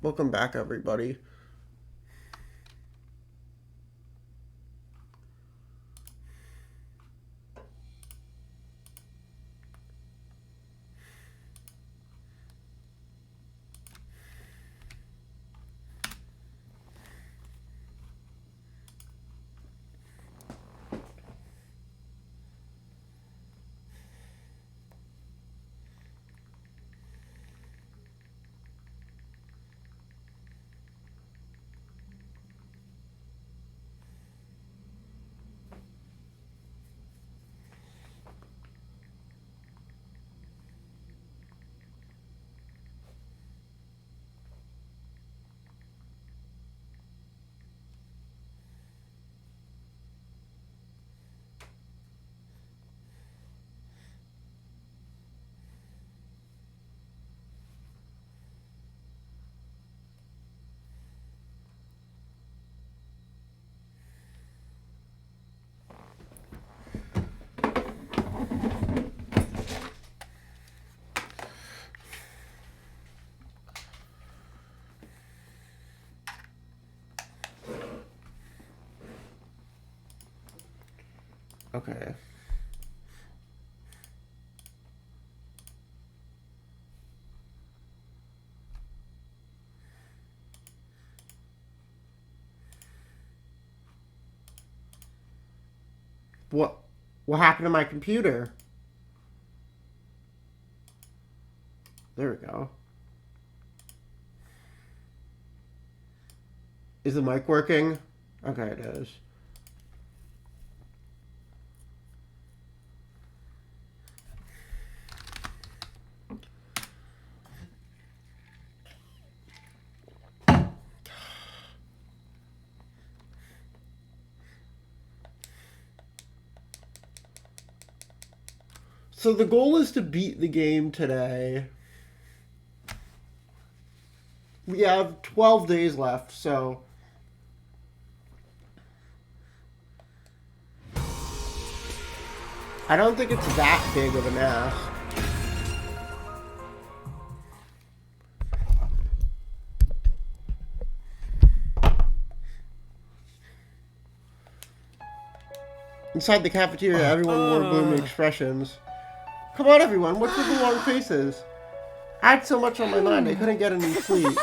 Welcome back, everybody. Okay. What happened to my computer? There we go. Is the mic working? Okay, it is. So the goal is to beat the game today. We have 12 days left, so... I don't think it's that big of an ask. Inside the cafeteria, everyone wore gloomy expressions. Come on, everyone, what's with the long faces? I had so much on my mind, I couldn't get any sleep.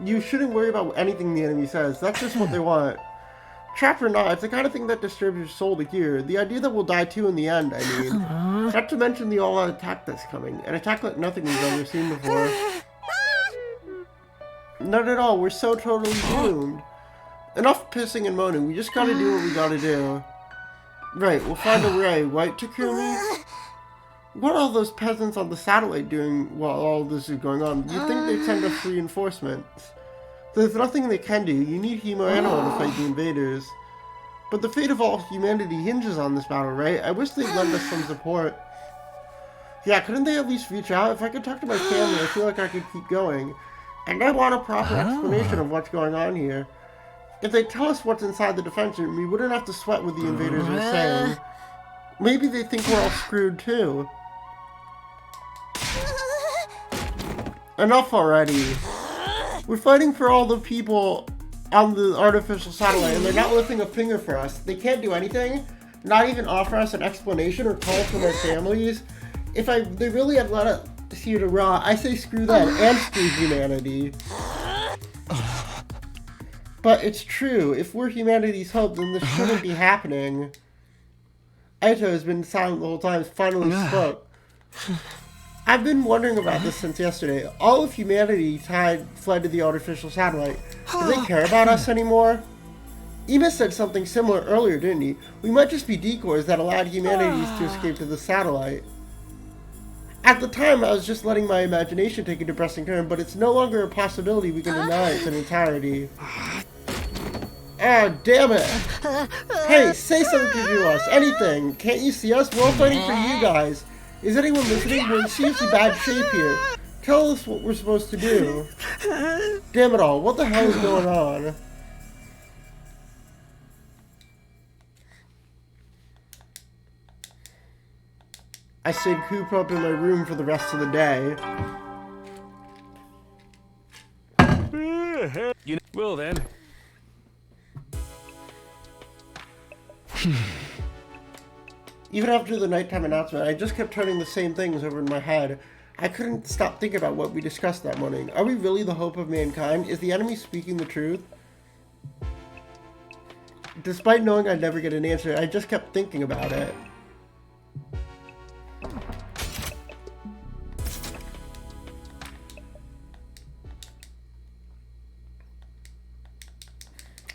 You shouldn't worry about anything the enemy says. That's just what they want. Trapped or not, it's the kind of thing that disturbs your soul to hear. The idea that we'll die too in the end, I mean. Not to mention the all-out attack that's coming. An attack like nothing we've ever seen before. Not at all, we're so totally doomed. Enough pissing and moaning, we just gotta do what we gotta do. Right, we'll find a way, right, Takumi? What are all those peasants on the satellite doing while all this is going on? You'd think they'd send us reinforcements. There's nothing they can do. You need Hemo Animal to fight the invaders. But the fate of all humanity hinges on this battle, right? I wish they'd lend us some support. Yeah, couldn't they at least reach out? If I could talk to my family, I feel like I could keep going. And I want a proper explanation of what's going on here. If they tell us what's inside the defense room, we wouldn't have to sweat what the invaders are saying. Maybe they think we're all screwed too. Enough already. We're fighting for all the people on the artificial satellite, and they're not lifting a finger for us. They can't do anything, not even offer us an explanation or call from our families. If they really had let us here to rot, I say screw them and screw humanity. But it's true. If we're humanity's hope, then this shouldn't be happening. Aito has been silent the whole time, finally spoke. I've been wondering about this since yesterday. All of humanity fled to the artificial satellite. Do they care about us anymore? Ema said something similar earlier, didn't he? We might just be decoys that allowed humanities to escape to the satellite. At the time, I was just letting my imagination take a depressing turn, but it's no longer a possibility we can deny it in entirety. Ah, damn it! Hey, say something to us, anything! Can't you see us? We're all fighting for you guys! Is anyone listening? We're in seriously bad shape here. Tell us what we're supposed to do. Damn it all, what the hell is going on? I stayed cooped up in my room for the rest of the day. You know, well then. Even after the nighttime announcement, I just kept turning the same things over in my head. I couldn't stop thinking about what we discussed that morning. Are we really the hope of mankind? Is the enemy speaking the truth? Despite knowing I'd never get an answer, I just kept thinking about it.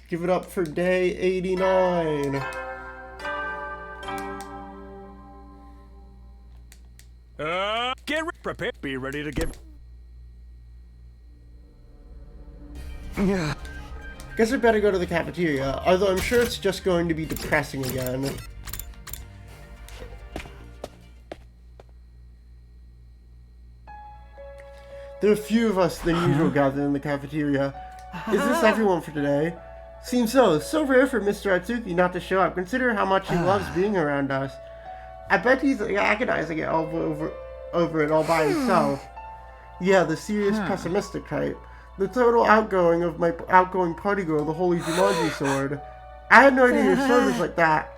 Give it up for day 89. Prepared. Be ready to give. Yeah. Guess I better go to the cafeteria, although I'm sure it's just going to be depressing again. There are fewer of us than usual gathered in the cafeteria. Is this everyone for today? Seems so. So rare for Mr. Atsuki not to show up. Consider how much he loves being around us. I bet he's agonizing it over it all by himself. Yeah, the serious pessimistic type. The total outgoing of my outgoing party girl, the Holy Jumanji Sword. I had no idea your sword was like that.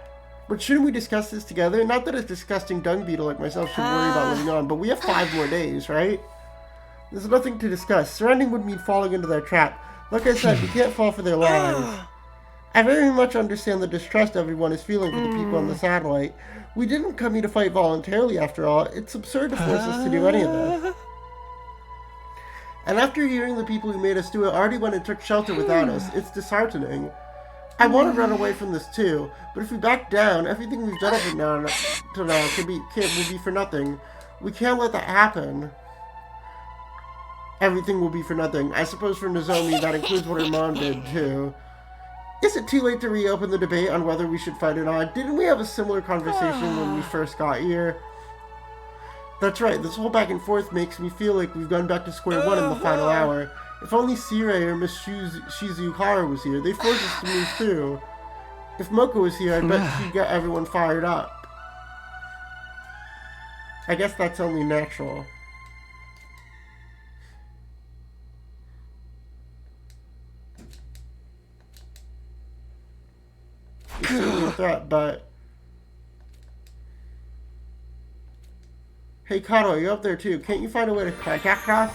But shouldn't we discuss this together? Not that a disgusting dung beetle like myself should worry about living on, but we have 5 more days, right? There's nothing to discuss. Surrendering would mean falling into their trap. Like I said, we can't fall for their lies. I very much understand the distrust everyone is feeling for the people on the satellite. We didn't come here to fight voluntarily, after all. It's absurd to force us to do any of this. And after hearing the people who made us do it already went and took shelter without us, it's disheartening. I want to run away from this too, but if we back down, everything we've done up to now will be for nothing. We can't let that happen. Everything will be for nothing. I suppose for Nozomi, that includes what her mom did too. Is it too late to reopen the debate on whether we should fight or not? Didn't we have a similar conversation when we first got here? That's right, this whole back and forth makes me feel like we've gone back to square one in the final hour. If only Sirei or Miss Shizuhara was here, they'd force us to move through. If Moko was here, I bet she'd get everyone fired up. I guess that's only natural. It's certainly a threat, but... Hey Kato, you're up there too. Can't you find a way to contact us?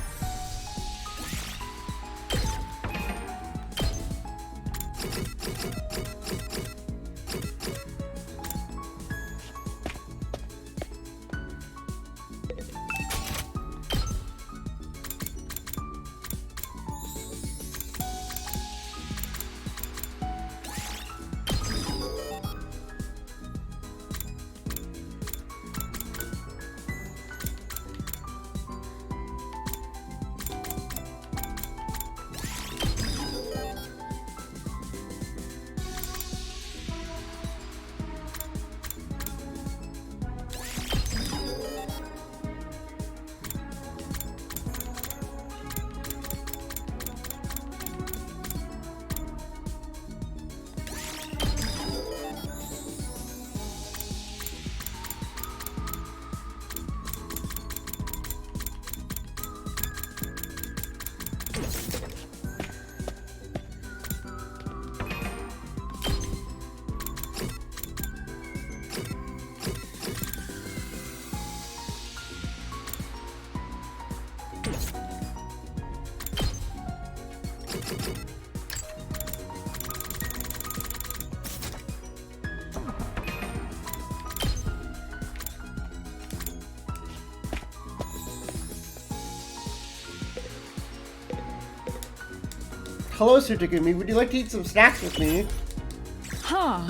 Hello, Sir Takumi. Would you like to eat some snacks with me? Huh.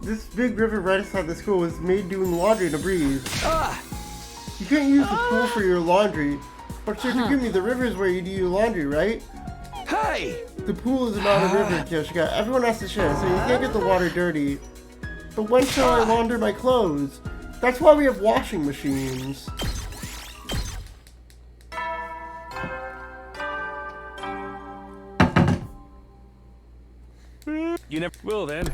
This big river right outside the school was made doing laundry in a breeze. Ah! You can't use the pool for your laundry, but sure, forgive me, the river is where you do your laundry, right? Hey! The pool is not a river, Kyoshika. Everyone has to share, so you can't get the water dirty. But when shall I launder my clothes? That's why we have washing machines. You never will then.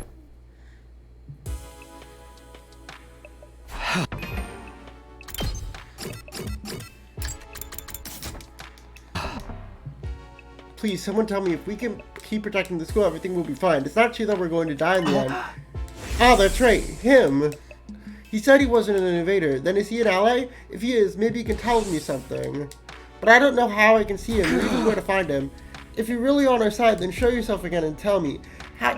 Please, someone tell me if we can keep protecting the school, everything will be fine. It's not true that we're going to die in the end. Ah, that's right, him. He said he wasn't an invader. Then is he an ally? If he is, maybe he can tell me something. But I don't know how I can see him or even where to find him. If you're really on our side, then show yourself again and tell me.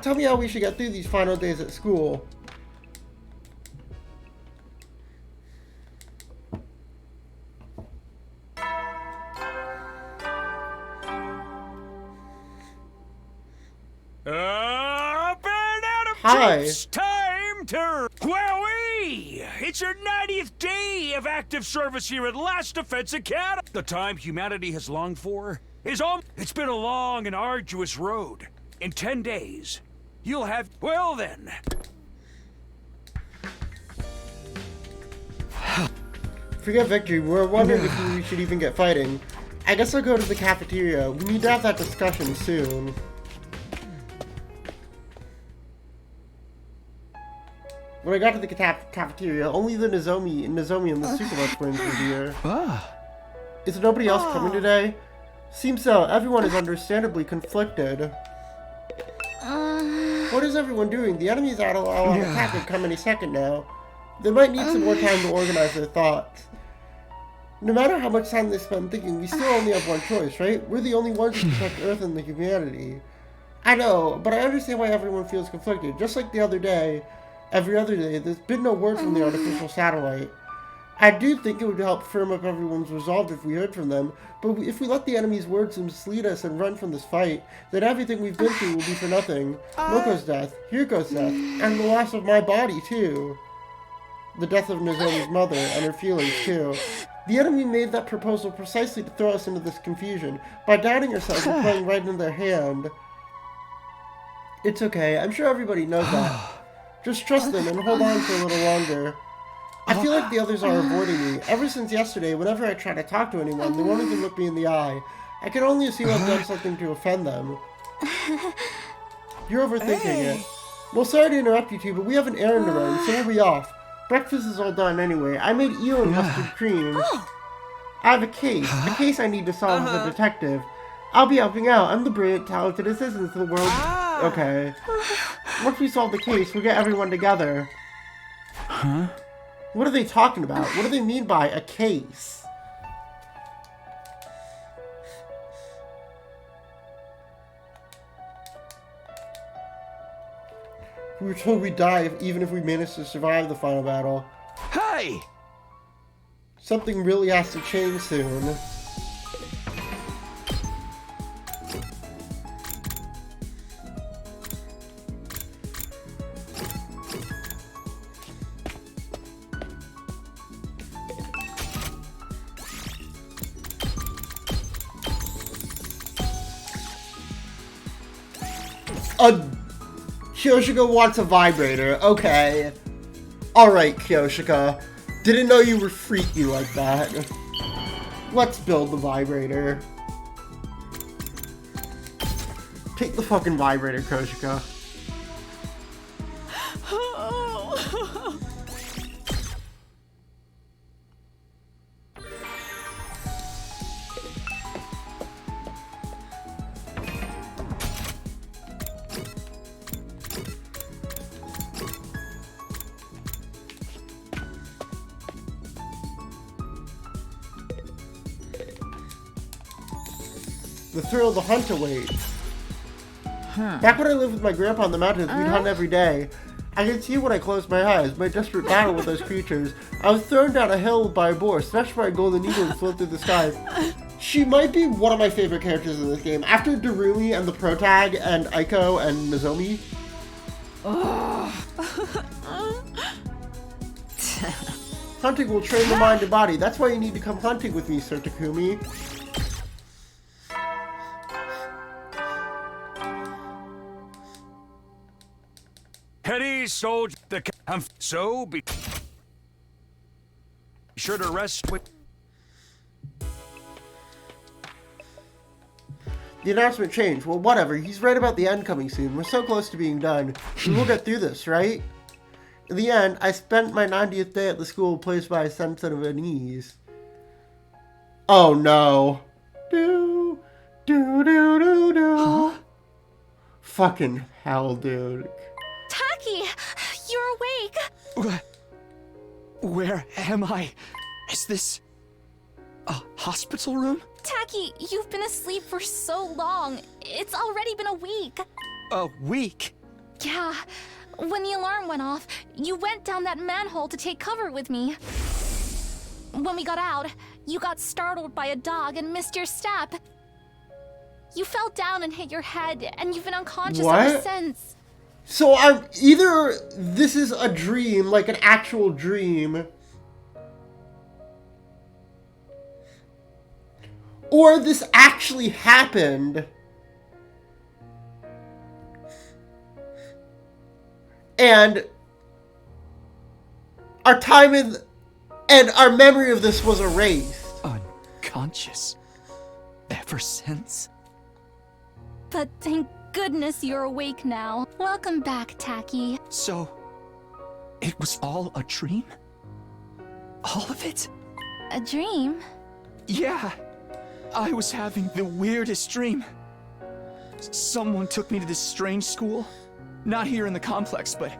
Tell me how we should get through these final days at school. Hi. It's time to... Wowee! It's your 90th day of active service here at Last Defense Academy. The time humanity has longed for is on. It's been a long and arduous road. In 10 days, you'll have... Well then. Forget victory, we're wondering if we should even get fighting. I guess I'll go to the cafeteria. We need to have that discussion soon. When I got to the cafeteria, only the Nozomi and the Tsukuma twins were here. Is nobody else coming today? Seems so. Everyone is understandably conflicted. What is everyone doing? The enemy's out on attack and come any second now. They might need some more time to organize their thoughts. No matter how much time they spend thinking, we still only have one choice, right? We're the only ones who protect Earth and the humanity. I know, but I understand why everyone feels conflicted. Just like the other day, every other day, there's been no word from the artificial satellite. I do think it would help firm up everyone's resolve if we heard from them, but if we let the enemy's words mislead us and run from this fight, then everything we've been through will be for nothing. Moko's death, Hiriko's death, and the loss of my body, too. The death of Nozomi's mother, and her feelings, too. The enemy made that proposal precisely to throw us into this confusion. By doubting ourselves and playing right into their hand. It's okay, I'm sure everybody knows that. Just trust them and hold on for a little longer. I feel like the others are avoiding me. Ever since yesterday, whenever I try to talk to anyone, they won't even look me in the eye. I can only assume I've done something to offend them. You're overthinking it. Well, sorry to interrupt you two, but we have an errand to run, so we'll be off. Breakfast is all done anyway. I made eel and mustard cream. I have a case I need to solve as a detective. I'll be helping out. I'm the brilliant, talented assistant to the world. Okay. Once we solve the case, we'll get everyone together. Huh? What are they talking about? What do they mean by a case? We were told we'd die even if we managed to survive the final battle. Hey! Something really has to change soon. Kyoshika wants a vibrator. Okay. Alright, Kyoshika. Didn't know you were freaky like that. Let's build the vibrator. Take the fucking vibrator, Kyoshika. The thrill of the hunt awaits. Back when I lived with my grandpa in the mountains, we'd hunt every day. I could see when I closed my eyes, my desperate battle with those creatures. I was thrown down a hill by a boar, snatched by a golden eagle and float through the skies. She might be one of my favorite characters in this game. After Darumi and the Protag and Aiko and Nozomi. Hunting will train the mind and body. That's why you need to come hunting with me, Sir Takumi. Heady soldier, be sure to rest with. The announcement changed. Well, whatever. He's right about the end coming soon. We're so close to being done. We will get through this, right? In the end, I spent my 90th day at the school placed by a sense of unease. Oh no. Do, do, do, do, do. Huh? Fucking hell, dude. Taki, you're awake. Where am I? Is this a hospital room? Taki, you've been asleep for so long. It's already been a week. A week? Yeah. When the alarm went off, you went down that manhole to take cover with me. When we got out, you got startled by a dog and missed your step. You fell down and hit your head, and you've been unconscious ever since. So I'm either this is a dream, like an actual dream, or this actually happened. And our time and our memory of this was erased. Unconscious? Ever since? But thank goodness you're awake now. Welcome back, Taki. So, it was all a dream? All of it? A dream? Yeah. I was having the weirdest dream. Someone took me to this strange school. Not here in the complex, but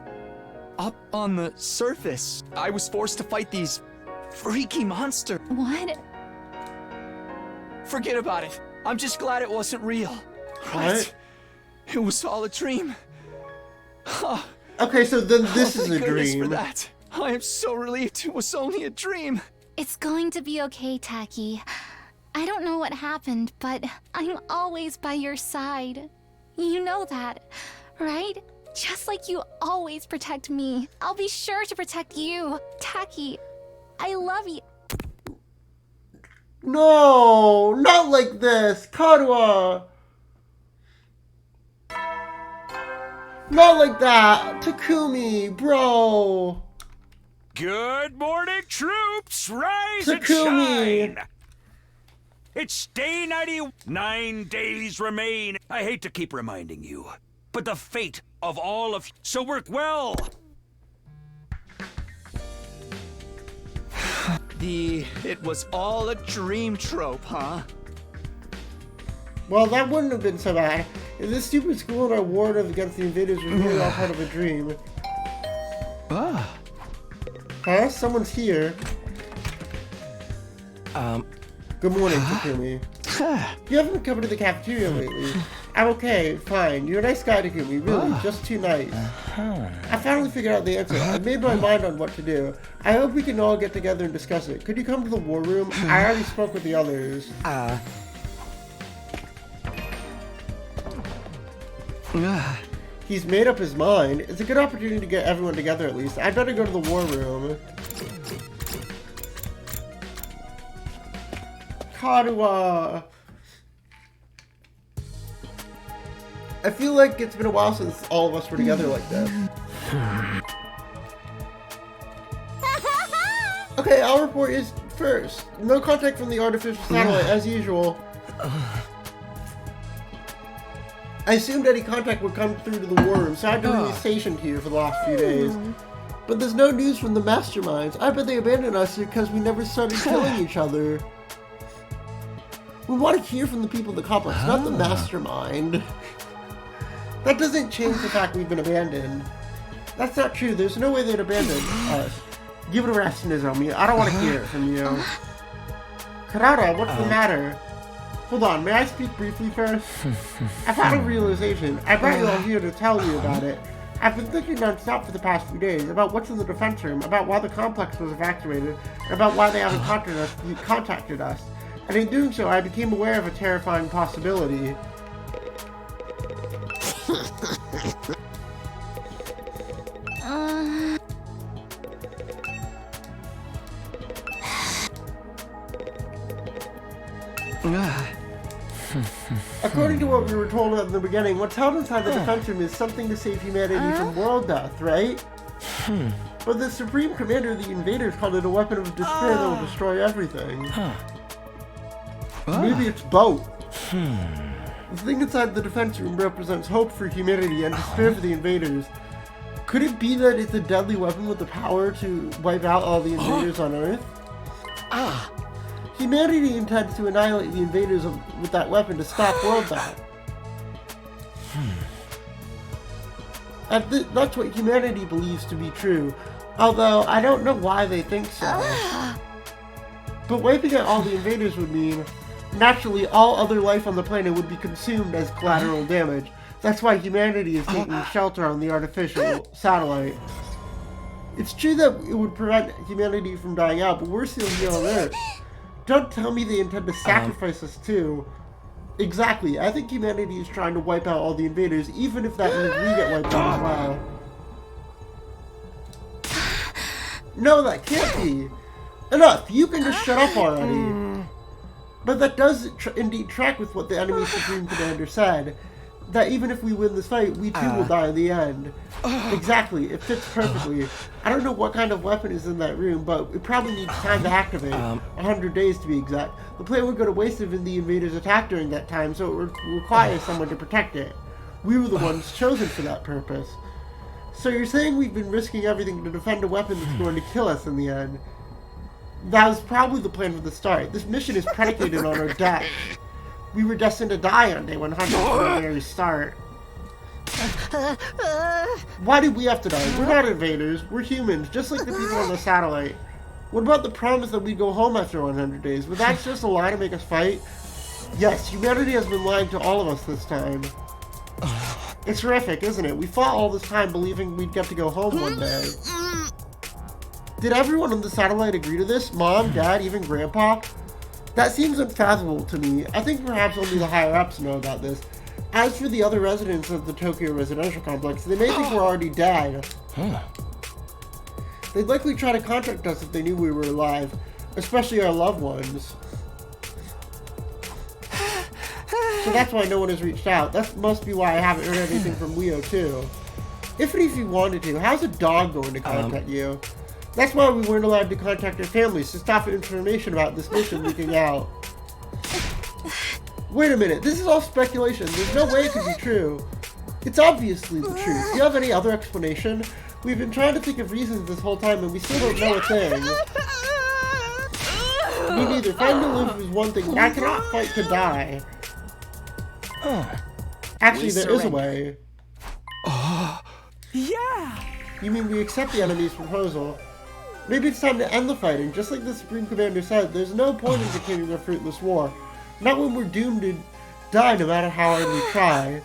up on the surface. I was forced to fight these freaky monsters. What? Forget about it. I'm just glad it wasn't real. What? It was all a dream. Okay, so then this is Thank a goodness for dream. that. I am so relieved it was only a dream. It's going to be okay, Taki. I don't know what happened, but I'm always by your side. You know that, right? Just like you always protect me. I'll be sure to protect you. Taki, I love you. No, not like this, Karuha. Not like that, Takumi, bro. Good morning, troops! Rise and Takumi. shine! It's day 90. 9 days remain. I hate to keep reminding you, but the fate of all of you. So work well. It was all a dream trope, huh? Well, that wouldn't have been so bad. If this stupid school and our war against the invaders was really all part of a dream. Ah. Huh? Someone's here. Good morning, Takumi. You haven't come to the cafeteria lately. I'm okay, fine. You're a nice guy, Takumi. Really, just too nice. I finally figured out the answer. I've made my mind on what to do. I hope we can all get together and discuss it. Could you come to the war room? I already spoke with the others. He's made up his mind. It's a good opportunity to get everyone together at least. I'd better go to the war room. Karuha. I feel like it's been a while since all of us were together like this. Okay, I'll report is first. No contact from the artificial satellite, as usual. I assumed any contact would come through to the war room, so I've been really stationed here for the last few days. But there's no news from the masterminds. I bet they abandoned us because we never started killing each other. We want to hear from the people of the complex, not the mastermind. That doesn't change the fact we've been abandoned. That's not true. There's no way they'd abandon us. Give it a rest, Nozomi. I don't want to hear it from you. Karada, what's the matter? Hold on, may I speak briefly first? I've had a realization. I brought you all here to tell you about it. I've been thinking non-stop for the past few days about what's in the defense room, about why the complex was evacuated, and about why they haven't contacted us. And in doing so, I became aware of a terrifying possibility. According to what we were told in the beginning, what's held inside the defense room is something to save humanity from world death, right? But the Supreme Commander of the invaders called it a weapon of despair that will destroy everything. Maybe it's both. The thing inside the defense room represents hope for humanity and despair for the invaders. Could it be that it's a deadly weapon with the power to wipe out all the invaders on Earth? Humanity intends to annihilate the invaders with that weapon to stop world death. That's what humanity believes to be true, although I don't know why they think so. But wiping out all the invaders would mean, naturally, all other life on the planet would be consumed as collateral damage. That's why humanity is taking shelter on the artificial satellite. It's true that it would prevent humanity from dying out, but we're still here on Earth. Don't tell me they intend to sacrifice us too. Exactly, I think humanity is trying to wipe out all the invaders, even if that means we get wiped out as well. No, that can't be. Enough, you can just shut up already. But that does indeed track with what the enemy Supreme Commander said. That even if we win this fight, we too will die in the end. Exactly, it fits perfectly. I don't know what kind of weapon is in that room, but it probably needs time to activate. 100 days to be exact. The plane would go to waste if the invaders attack during that time, so it would require someone to protect it. We were the ones chosen for that purpose. So you're saying we've been risking everything to defend a weapon that's going to kill us in the end? That was probably the plan from the start. This mission is predicated on our death. We were destined to die on day 100 from the very start. Why did we have to die? We're not invaders. We're humans, just like the people on the satellite. What about the promise that we'd go home after 100 days? Would that just a lie to make us fight? Yes, humanity has been lying to all of us this time. It's horrific, isn't it? We fought all this time believing we'd get to go home one day. Did everyone on the satellite agree to this? Mom, Dad, even Grandpa? That seems unfathomable to me. I think perhaps only the higher-ups know about this. As for the other residents of the Tokyo residential complex, they may think we're already dead. They'd likely try to contact us if they knew we were alive, especially our loved ones. So that's why no one has reached out. That must be why I haven't heard anything from Leo, too. If and if you wanted to, how's a dog going to contact you? That's why we weren't allowed to contact our families to stop information about this mission leaking out. Wait a minute, this is all speculation. There's no way it could be true. It's obviously the truth. Do you have any other explanation? We've been trying to think of reasons this whole time and we still don't know a thing. Me neither. Fighting to live is one thing. I cannot fight to die. Actually, there is a way. Yeah! You mean we accept the enemy's proposal? Maybe it's time to end the fighting. Just like the Supreme Commander said, there's no point in continuing a fruitless war. Not when we're doomed to die no matter how hard we try.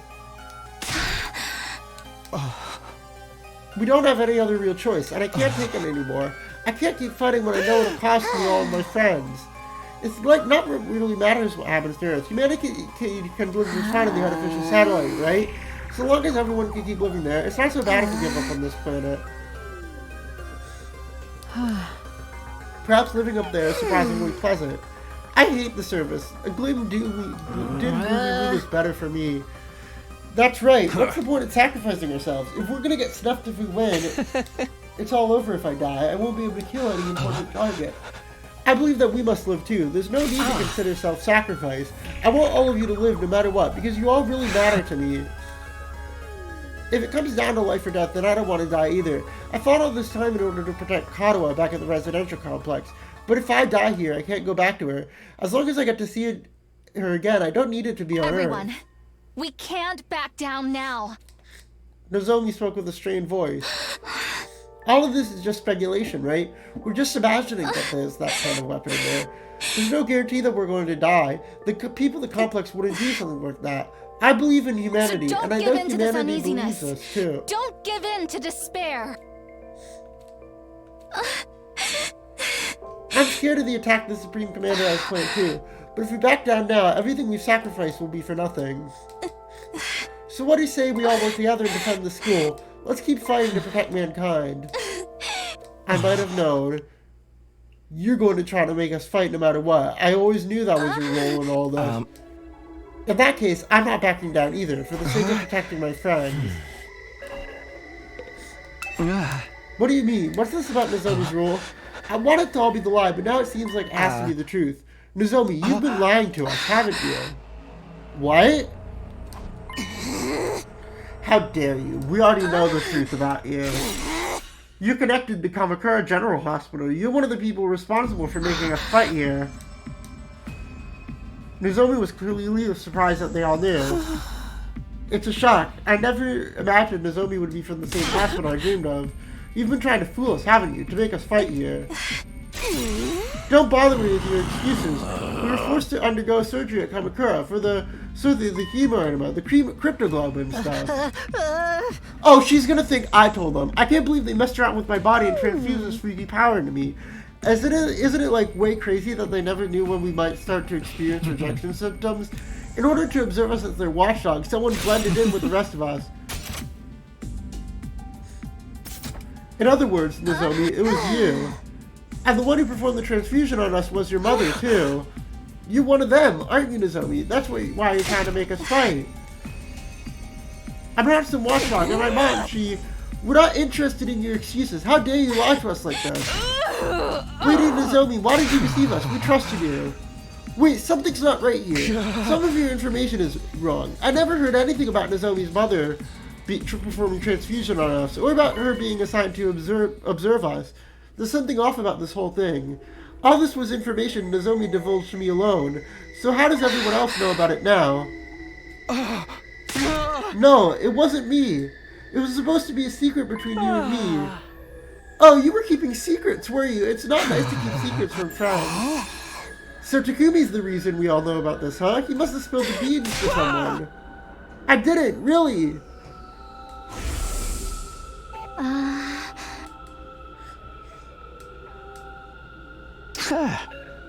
We don't have any other real choice, and I can't take it anymore. I can't keep fighting when I know it'll cost me all of my friends. It's like not what really matters what happens to Earth. Humanity can live just fine on the artificial satellite, right? So long as everyone can keep living there, it's not so bad if we give up on this planet. Perhaps living up there is surprisingly pleasant. I hate the service. A glim didn't is better for me. That's right. What's the point of sacrificing ourselves? If we're gonna get snuffed if we win, it's all over if I die. I won't be able to kill any important target. I believe that we must live too. There's no need to consider self-sacrifice. I want all of you to live no matter what, because you all really matter to me. If it comes down to life or death, then I don't want to die either. I fought all this time in order to protect Kadoa back at the residential complex. But if I die here, I can't go back to her. As long as I get to see her again, I don't need it to be on Everyone, Earth. we can't back down now. Nozomi spoke with a strained voice. All of this is just speculation, right? We're just imagining that there's that kind of weapon in there. There's no guarantee that we're going to die. The people of the complex wouldn't do something like that. I believe in humanity, So and I know humanity believes us too. Don't give in to despair. I'm scared of the attack the Supreme Commander has planned too, but if we back down now, everything we've sacrificed will be for nothing. So what do you say we all work together and defend the school? Let's keep fighting to protect mankind. I might have known. You're going to try to make us fight no matter what. I always knew that was your role in all this. In that case, I'm not backing down either, for the sake of protecting my friends. What do you mean? What's this about Nozomi's rule? I want it to all be the lie, but now it seems like it has to be the truth. Nozomi, you've been lying to us, haven't you? What? How dare you? We already know the truth about you. You're connected to Kamakura General Hospital. You're one of the people responsible for making us fight here. Nozomi was clearly surprised that they all knew. It's a shock. I never imagined Nozomi would be from the same hospital I dreamed of. You've been trying to fool us, haven't you, to make us fight here? Don't bother me with your excuses. We were forced to undergo surgery at Kamakura for the chemo enema, the cryptoglobin stuff. Oh, she's gonna think I told them. I can't believe they messed around with my body and transfused this freaky power into me. Isn't it like way crazy that they never knew when we might start to experience rejection symptoms? In order to observe us as their watchdog, someone blended in with the rest of us. In other words, Nozomi, it was you. And the one who performed the transfusion on us was your mother, too. You're one of them, aren't you, Nozomi? That's why you're trying to make us fight. I'm not some watchdog, and my mom, we're not interested in your excuses. How dare you lie to us like this? Wait, Nozomi, why did you deceive us? We trusted you. Wait, something's not right here. Some of your information is wrong. I never heard anything about Nozomi's mother performing transfusion on us, or about her being assigned to observe us. There's something off about this whole thing. All this was information Nozomi divulged to me alone, so how does everyone else know about it now? No, it wasn't me. It was supposed to be a secret between you and me. Oh, you were keeping secrets, were you? It's not nice to keep secrets from friends. So Takumi's the reason we all know about this, huh? He must have spilled the beans to someone. I didn't, really.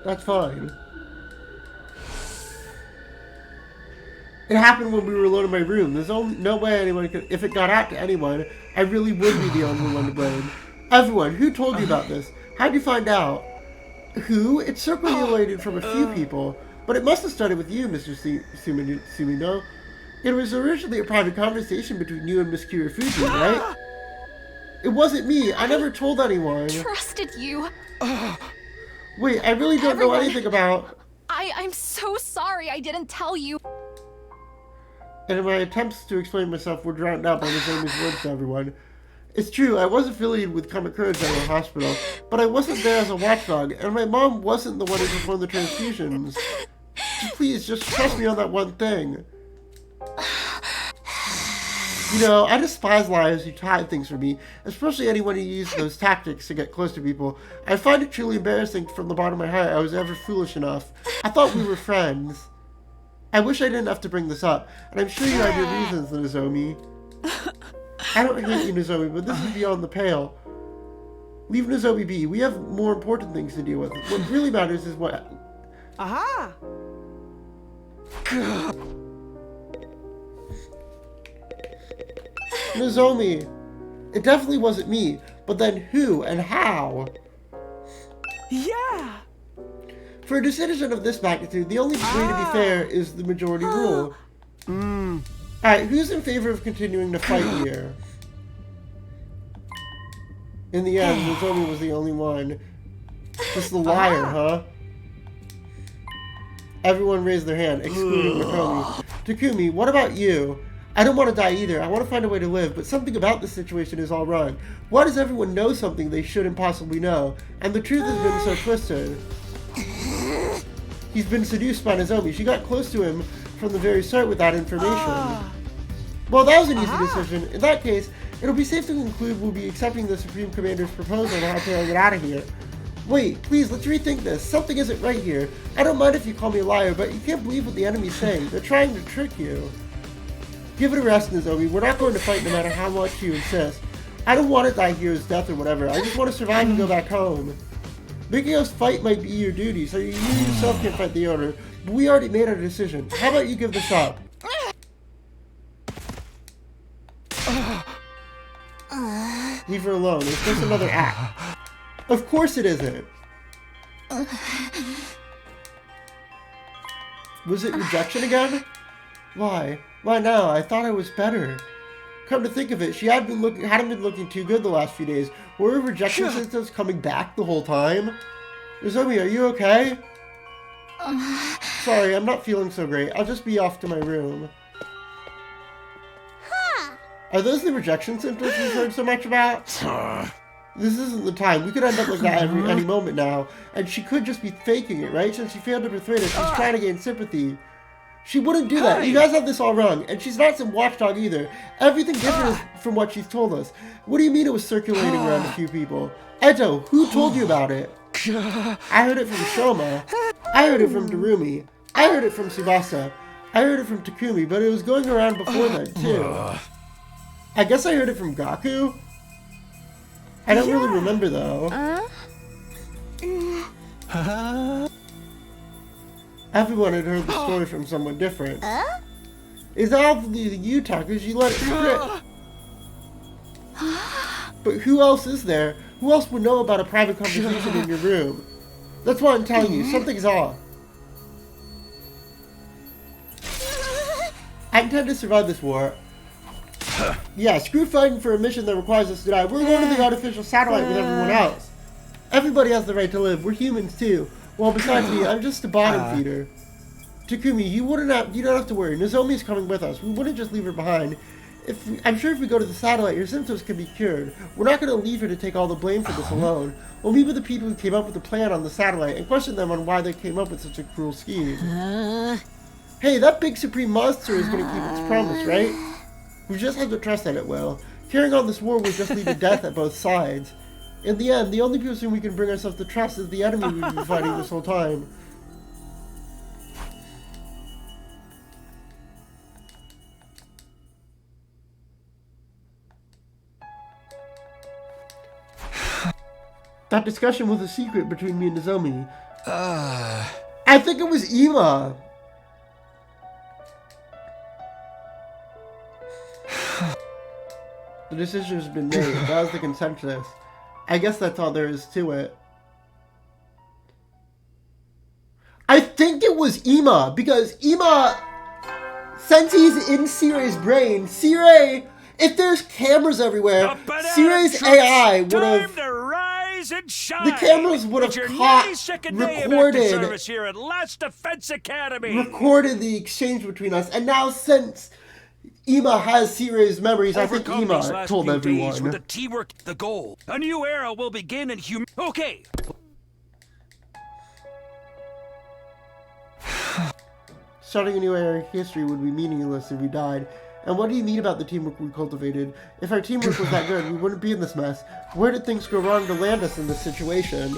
That's fine. It happened when we were alone in my room. There's no way anyone could... If it got out to anyone, I really would be the only one to blame. Everyone, who told you about this? How'd you find out? Who? It circulated from a few people, but it must have started with you, Mr. Sumino. It was originally a private conversation between you and Miss Kirifuji, right? It wasn't me. I never told anyone. Trusted you. Wait, I really don't know anything about... I'm so sorry I didn't tell you. And my attempts to explain myself were drowned out by Nozomi's words to everyone. It's true, I was affiliated with Kamakura General Hospital, but I wasn't there as a watchdog, and my mom wasn't the one who performed the transfusions. Please, just trust me on that one thing. You know, I despise liars who hide things from me, especially anyone who uses those tactics to get close to people. I find it truly embarrassing from the bottom of my heart I was ever foolish enough. I thought we were friends. I wish I didn't have to bring this up, and I'm sure you have your reasons, Nozomi. I don't hate you, Nozomi, but this is beyond the pale. Leave Nozomi be. We have more important things to deal with. What really matters is what... Aha! Nozomi, it definitely wasn't me, but then who and how? Yeah! For a decision of this magnitude, the only way to be fair is the majority rule. Alright, who's in favor of continuing to fight here? In the end, Nozomi was the only one. Just the liar, huh? Everyone raised their hand, excluding Nakomi. Takumi, what about you? I don't want to die either. I want to find a way to live, but something about this situation is all wrong. Why does everyone know something they shouldn't possibly know? And the truth has been so twisted. He's been seduced by Nozomi. She got close to him from the very start with that information. Well, that was an easy decision. In that case, it'll be safe to conclude we'll be accepting the Supreme Commander's proposal on how to get out of here. Wait, please, let's rethink this. Something isn't right here. I don't mind if you call me a liar, but you can't believe what the enemy's saying. They're trying to trick you. Give it a rest, Nozomi. We're not going to fight no matter how much you insist. I don't want to die here as death or whatever. I just want to survive and go back home. Making us fight might be your duty, so you yourself can fight the owner, but we already made our decision. How about you give this up? Leave her alone. It's just another act. Of course it isn't. Was it rejection again? Why? Why now? I thought I was better. Come to think of it, she hadn't been looking too good the last few days. Were her rejection symptoms coming back the whole time? Nozomi, are you okay? Sorry, I'm not feeling so great. I'll just be off to my room. Are those the rejection symptoms we've heard so much about? This isn't the time. We could end up like that any moment now. And she could just be faking it, right? Since she failed to persuade us, she's trying to gain sympathy. She wouldn't do that. You guys have this all wrong. And she's not some watchdog either. Everything different from what she's told us. What do you mean it was circulating around a few people? Eto, who told you about it? I heard it from Shoma. I heard it from Darumi. I heard it from Tsubasa. I heard it from Takumi, but it was going around before then, too. I guess I heard it from Gaku? I don't really remember, though. Everyone had heard the story from someone different. It's obviously you, Taku. You let it slip. But who else is there? Who else would know about a private conversation in your room? That's why I'm telling you, something's off. I intend to survive this war. Yeah, screw fighting for a mission that requires us to die. We're going to the artificial satellite with everyone else. Everybody has the right to live. We're humans too. Well, besides me, I'm just a bottom feeder. Takumi, you don't have to worry. Nozomi's coming with us. We wouldn't just leave her behind. I'm sure if we go to the satellite, your symptoms can be cured. We're not going to leave her to take all the blame for this alone. We'll meet with the people who came up with the plan on the satellite and question them on why they came up with such a cruel scheme. Hey, that big supreme monster is going to keep its promise, right? We just have to trust that it will. Carrying on this war will just lead to death at both sides. In the end, the only person we can bring ourselves to trust is the enemy we've been fighting this whole time. That discussion was a secret between me and Nozomi. I think it was Ima. The decision has been made. That was the consensus. I guess that's all there is to it. I think it was Ima, because Ima, since he's in Sire's brain, Sire, if there's cameras everywhere, Sire's AI would have... The cameras would have recorded the exchange between us, and now since Ima has Sire's memories, I think Ima told everyone. With the teamwork, the goal. A new era will begin in Okay. Starting a new era in history would be meaningless if we died. And what do you mean about the teamwork we cultivated? If our teamwork was that good, we wouldn't be in this mess. Where did things go wrong to land us in this situation?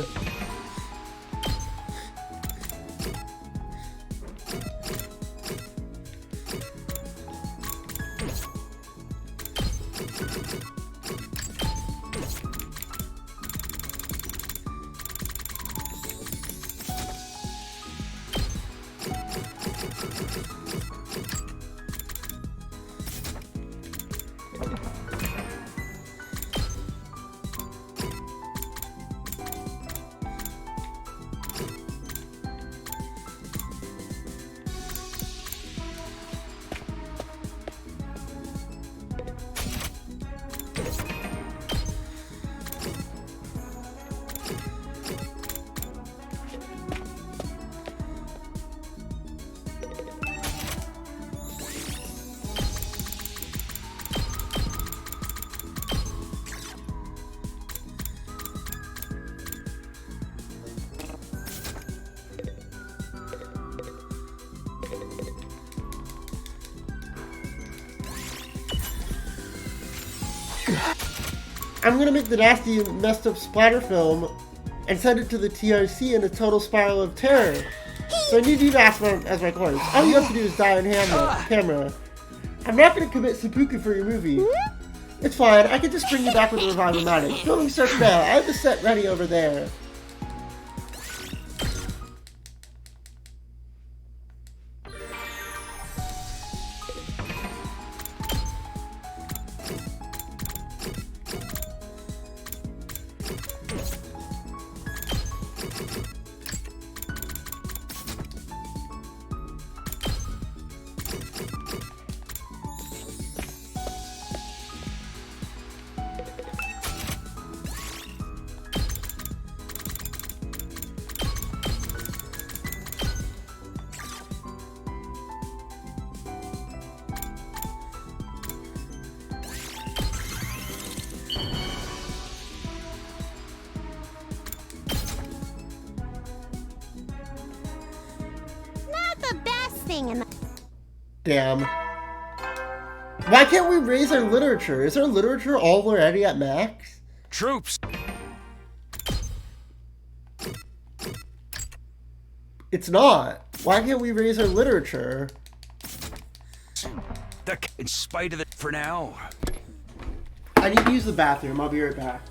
I'm gonna make the nasty, messed up splatter film and send it to the TRC in a total spiral of terror. So I need you to ask as my course. All you have to do is die on camera. I'm not gonna commit seppuku for your movie. It's fine, I can just bring you back with a revival-matic. Filming starts now. I have the set ready over there. sing in the... Damn. Why can't we raise our literature? Is our literature already at max? Troops. It's not. Why can't we raise our literature? In spite of it, for now. I need to use the bathroom. I'll be right back.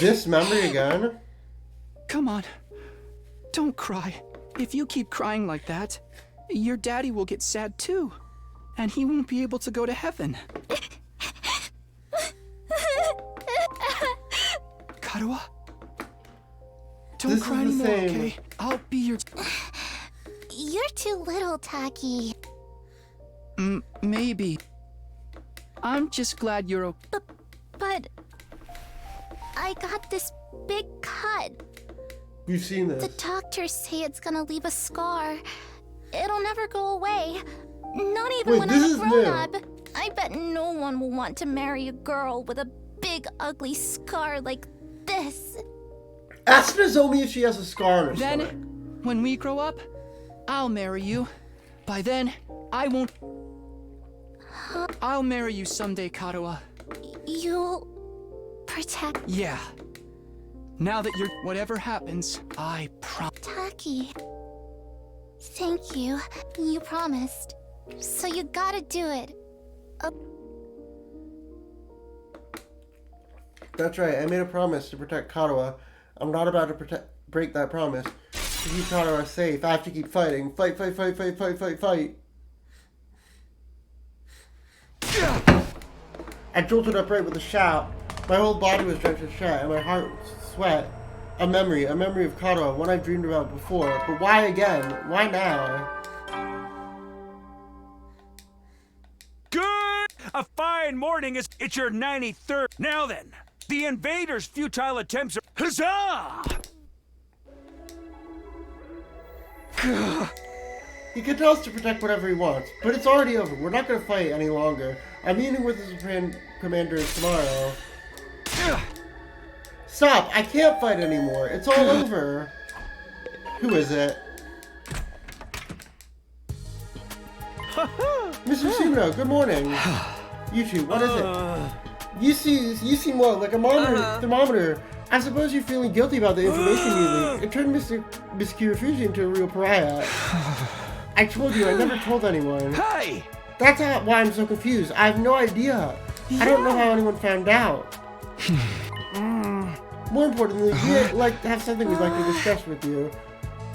This memory again? Come on. Don't cry. If you keep crying like that, your daddy will get sad too. And he won't be able to go to heaven. Karuha? Don't cry anymore, okay? I'll be your... You're too little, Taki. Maybe. I'm just glad you're okay. But... I got this big cut. You've seen this. The doctors say it's gonna leave a scar. It'll never go away. Not even when I'm a grown-up. I bet no one will want to marry a girl with a big, ugly scar like this. Ask Nozomi if she has a scar on her Then, stomach. when we grow up, I'll marry you. By then, I won't... I'll marry you someday, Karuha. You'll... protect... Yeah. Now that you're... Whatever happens, I promise. Taki. Thank you. You promised. So you gotta do it. That's right, I made a promise to protect Karuha. I'm not about to break that promise. To keep Kara safe, I have to keep fighting. Fight, fight, fight, fight, fight, fight, fight. I jolted upright with a shout. My whole body was drenched in sweat, and my heart sweat. A memory of Kara, one I dreamed about before. But why again? Why now? Good! A fine morning is... It's your 93rd. Now then, the invaders' futile attempts are... Huzzah! He can tell us to protect whatever he wants, but it's already over. We're not going to fight any longer. I'm meeting with the Supreme Commander tomorrow. Stop! I can't fight anymore. It's all over. Who is it? Mr. Suno, good morning. You two, what is it? You seem well, like a thermometer. I suppose you're feeling guilty about the information you leaked. It turned Miss Kirifuji into a real pariah. I told you, I never told anyone. Hey! That's why I'm so confused. I have no idea. I don't know how anyone found out. More importantly, we'd like to have something we'd like to discuss with you.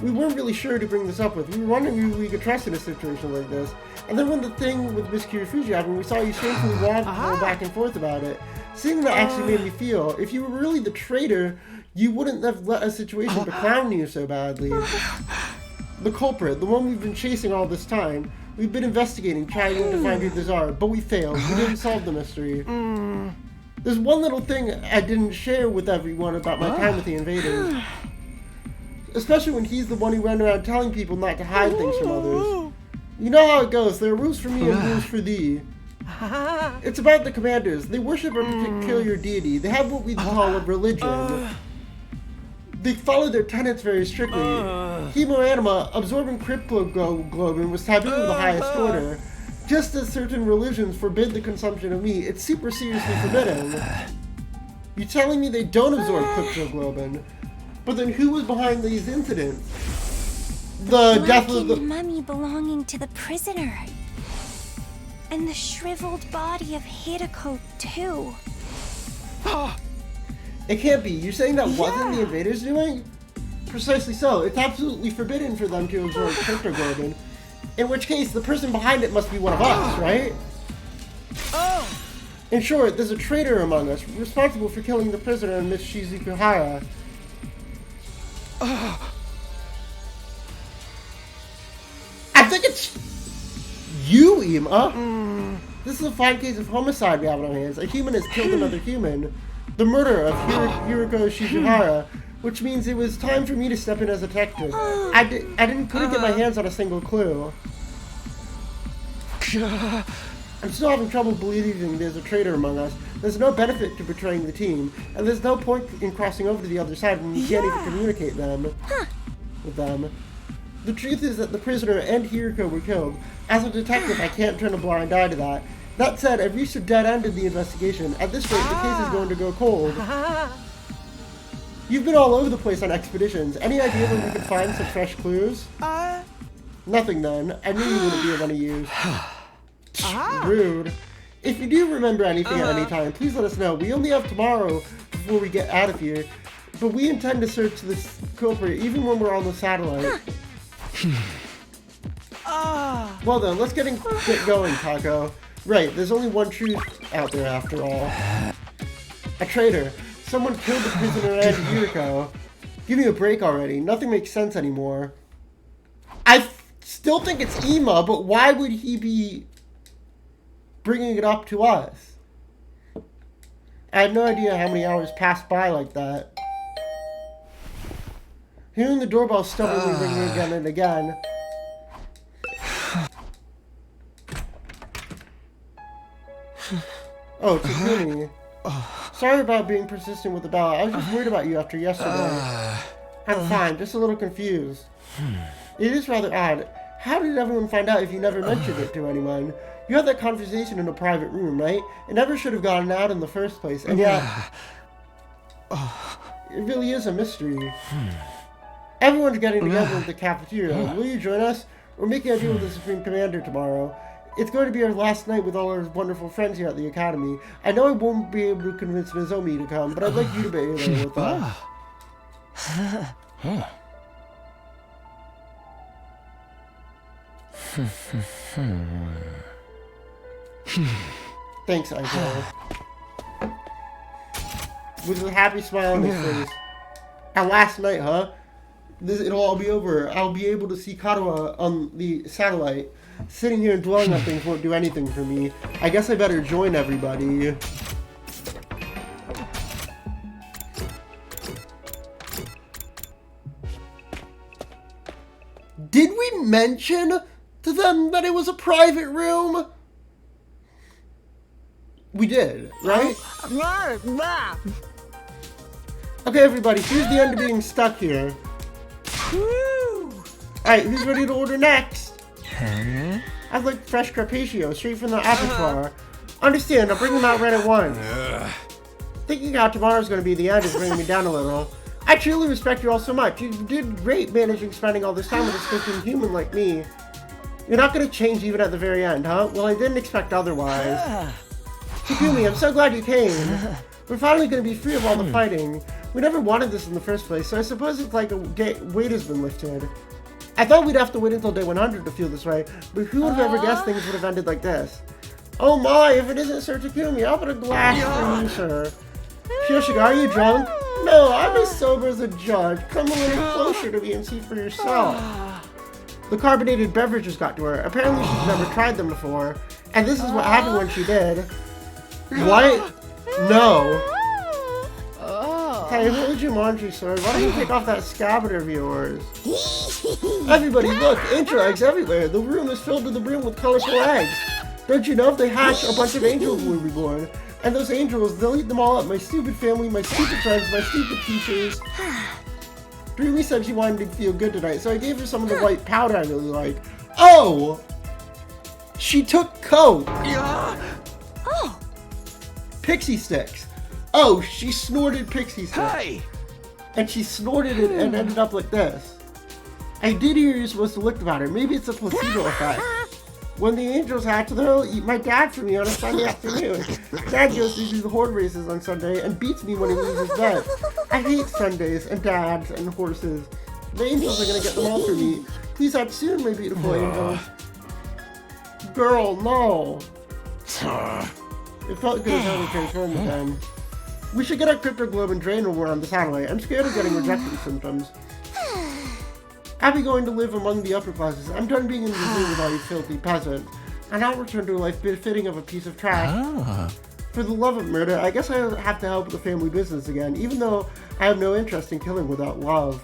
We weren't really sure to bring this up with. We were wondering who we could trust in a situation like this. And then when the thing with Miss Kirifuji happened, we saw you shamefully go back and forth about it. Seeing that actually made me feel, if you were really the traitor, you wouldn't have let a situation to clown you so badly. The culprit, the one we've been chasing all this time, we've been investigating, trying to find who these are, but we failed. We didn't solve the mystery. There's one little thing I didn't share with everyone about my time with the invaders. Especially when he's the one who ran around telling people not to hide things from others. You know how it goes, there are rules for me and rules for thee. It's about the commanders. They worship a particular deity. They have what we call a religion. They follow their tenets very strictly. Hemoanima, absorbing cryptoglobin, was taboo of the highest order. Just as certain religions forbid the consumption of meat, it's super seriously forbidden. You telling me they don't absorb cryptoglobin? But then who was behind these incidents? The death of the mummy belonging to the prisoner. And the shriveled body of Hideko, too. It can't be. You're saying that wasn't the invaders doing? Precisely so. It's absolutely forbidden for them to absorb cryptoglobin. In which case, the person behind it must be one of us, right? In short, there's a traitor among us, responsible for killing the prisoner and Miss Shizukuhara. I think it's you, Ima. This is a fine case of homicide we have on our hands. A human has killed another human. The murder of Hiroko Shizuhara, which means it was time for me to step in as a detective. I couldn't get my hands on a single clue. I'm still having trouble believing there's a traitor among us. There's no benefit to betraying the team, and there's no point in crossing over to the other side when you can't even communicate with them. The truth is that the prisoner and Hiroko were killed. As a detective, I can't turn a blind eye to that. That said, I've reached a dead end in the investigation. At this rate, the case is going to go cold. You've been all over the place on expeditions. Any idea where we could find some fresh clues? Nothing then. I knew you wouldn't be of any use. Rude. If you do remember anything at any time, please let us know. We only have tomorrow before we get out of here. But we intend to search this culprit even when we're on the satellite. Well then, let's get going, Taco. Right, there's only one truth out there after all. A traitor. Someone killed the prisoner and Hiroko. Give me a break already. Nothing makes sense anymore. I still think it's Ima, but why would he be bringing it up to us? I had no idea how many hours passed by like that. Hearing the doorbell stubbornly ringing again and again. Oh, it's Takumi. Sorry about being persistent with the bell. I was just worried about you after yesterday. I'm fine, just a little confused. It is rather odd. How did everyone find out if you never mentioned it to anyone? You had that conversation in a private room, right? It never should have gotten out in the first place, and yet... It really is a mystery. Everyone's getting together at the cafeteria. Will you join us? We're making a deal with the Supreme Commander tomorrow. It's going to be our last night with all our wonderful friends here at the Academy. I know I won't be able to convince Nozomi to come, but I'd like you to be there with us. Thanks, Aito. With a happy smile on his face. And last night, huh? It'll all be over. I'll be able to see Katawa on the satellite. Sitting here and dwelling on things won't do anything for me. I guess I better join everybody. Did we mention to them that it was a private room? We did, right? Okay, everybody, here's the end of being stuck here. Alright, who's ready to order next? I'd like fresh carpaccio, straight from the abattoir. Understand, I'll bring them out right at once. Thinking how tomorrow's going to be the end is bringing me down a little. I truly respect you all so much. You did great managing spending all this time with a stinking human like me. You're not going to change even at the very end, huh? Well, I didn't expect otherwise. Takumi, I'm so glad you came. We're finally going to be free of all the fighting. We never wanted this in the first place, so I suppose it's like a weight has been lifted. I thought we'd have to wait until day 100 to feel this way, but who would have ever guessed things would have ended like this? Oh my, if it isn't Sir Takumi, I'll put a glass for you, sir. Kiyoshika, are you drunk? No, I'm as sober as a judge. Come a little closer to me and see for yourself. The carbonated beverages got to her. Apparently she's never tried them before. And this is what happened when she did. What? No. Hey, what was your laundry, sir? Why don't you take off that scabbard of yours? Everybody, look! Angel eggs everywhere! The room is filled to the brim with colorful eggs! Don't you know if they hatch, a bunch of angels will be born? And those angels, they'll eat them all up. My stupid family, my stupid friends, my stupid teachers. Dreamy said she wanted to feel good tonight, so I gave her some of the white powder I really like. Oh! She took coke! Oh! Pixie sticks! Oh, she snorted pixie sticks. Hey! And she snorted it and ended up like this. I did hear you're supposed to look about her. Maybe it's a placebo effect. When the angels hatch, they'll eat my dad for me on a Sunday afternoon. Dad goes to do the horse races on Sunday and beats me when he leaves his bed. I hate Sundays and dads and horses. The angels are gonna get them all for me. Please act soon, my beautiful angels. Girl, no. It felt good as hell to transform again. We should get our cryptoglobe and drain when we're on the satellite. I'm scared of getting rejection symptoms. I'll be going to live among the upper classes. I'm done being in the zoo with all you filthy peasants. And I'll return to a life befitting of a piece of trash. For the love of murder, I guess I'll have to help with the family business again, even though I have no interest in killing without love.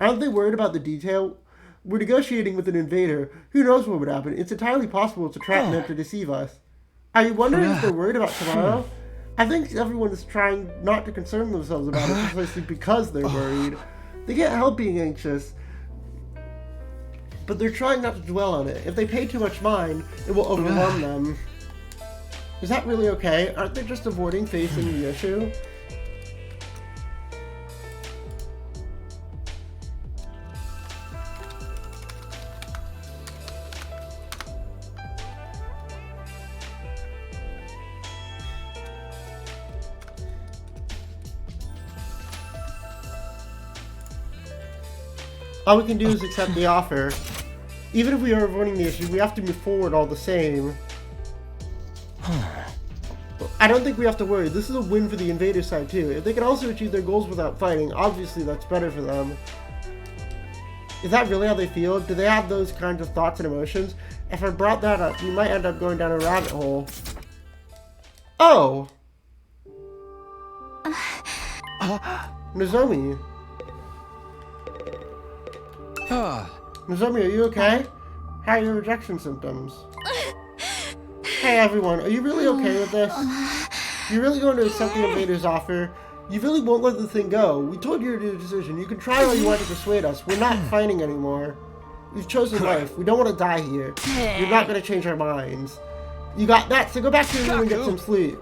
Aren't they worried about the detail? We're negotiating with an invader. Who knows what would happen? It's entirely possible to trap them to deceive us. Are you wondering if they're worried about tomorrow? I think everyone is trying not to concern themselves about it precisely because they're worried. They can't help being anxious, but they're trying not to dwell on it. If they pay too much mind, it will overwhelm them. Is that really okay? Aren't they just avoiding facing the issue? All we can do is accept the offer. Even if we are avoiding the issue, we have to move forward all the same. I don't think we have to worry. This is a win for the invader side too. If they can also achieve their goals without fighting, obviously that's better for them. Is that really how they feel? Do they have those kinds of thoughts and emotions? If I brought that up, we might end up going down a rabbit hole. Oh! Nozomi. Nozomi, are you okay? How are your rejection symptoms? Hey everyone, are you really okay with this? You're really going to accept the invader's offer? You really won't let the thing go. We told you your decision. You can try all you want to persuade us. We're not fighting anymore. We've chosen life. We don't want to die here. You're not going to change our minds. You got that, so go back to your room and get some sleep.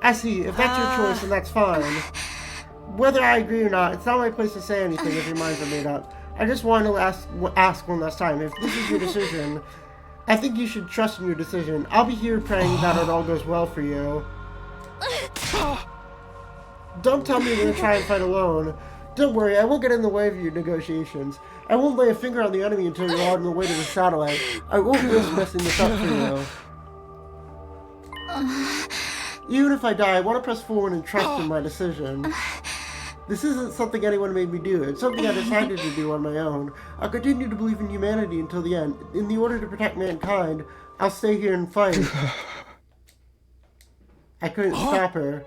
I see. If that's your choice, then that's fine. Whether I agree or not, it's not my place to say anything if your minds are made up. I just wanted to ask one last time, if this is your decision, I think you should trust in your decision. I'll be here praying that it all goes well for you. Don't tell me you're going to try and fight alone. Don't worry, I won't get in the way of your negotiations. I won't lay a finger on the enemy until you're on the way to the satellite. I won't risk messing this up for you. Even if I die, I want to press forward and trust in my decision. This isn't something anyone made me do. It's something I decided to do on my own. I'll continue to believe in humanity until the end. In the order to protect mankind, I'll stay here and fight. I couldn't stop her.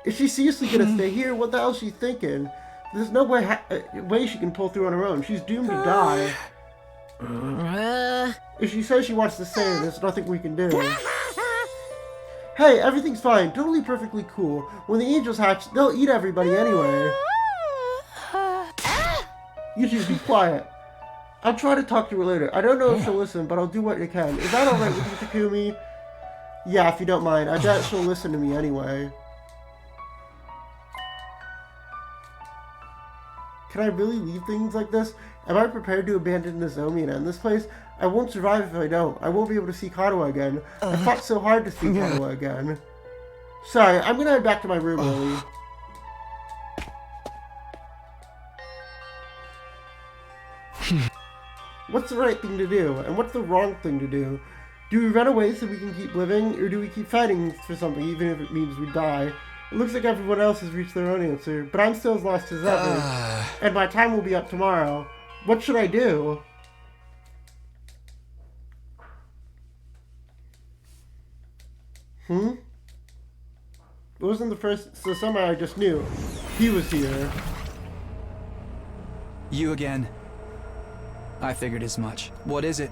Is she seriously gonna stay here? What the hell is she thinking? There's no way she can pull through on her own. She's doomed to die. If she says she wants to stay, there's nothing we can do. Hey, everything's fine. Totally perfectly cool. When the angels hatch, they'll eat everybody anyway. You should be quiet. I'll try to talk to her later. I don't know if she'll listen, but I'll do what I can. Is that alright with you, Takumi? Yeah, if you don't mind. I doubt she'll listen to me anyway. Can I really leave things like this? Am I prepared to abandon Nozomi and end this place? I won't survive if I don't. I won't be able to see Katawa again. I fought so hard to see Katawa again. Sorry, I'm gonna head back to my room early. What's the right thing to do, and what's the wrong thing to do? Do we run away so we can keep living, or do we keep fighting for something even if it means we die? It looks like everyone else has reached their own answer, but I'm still as lost as ever. And my time will be up tomorrow. What should I do? It wasn't the first, so somehow I just knew. He was here. You again. I figured as much. What is it?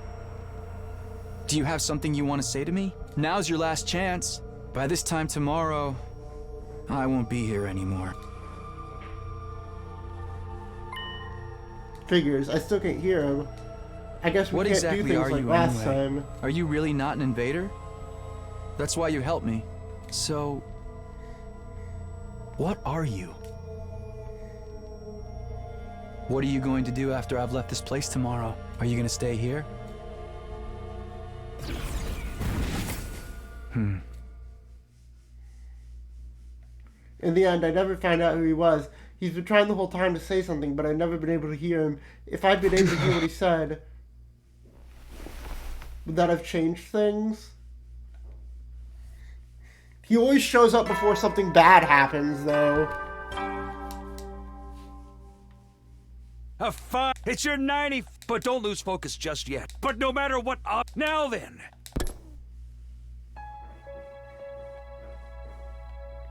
Do you have something you want to say to me? Now's your last chance. By this time tomorrow, I won't be here anymore. Figures. I still can't hear him. I guess we What can't exactly do things are like you last anyway? time. Are you really not an invader? That's why you helped me. So, what are you? What are you going to do after I've left this place tomorrow? Are you going to stay here? In the end, I never found out who he was. He's been trying the whole time to say something, but I've never been able to hear him. If I'd been able to hear what he said, would that have changed things? He always shows up before something bad happens, though. It's your 90, but don't lose focus just yet. But no matter what, now then.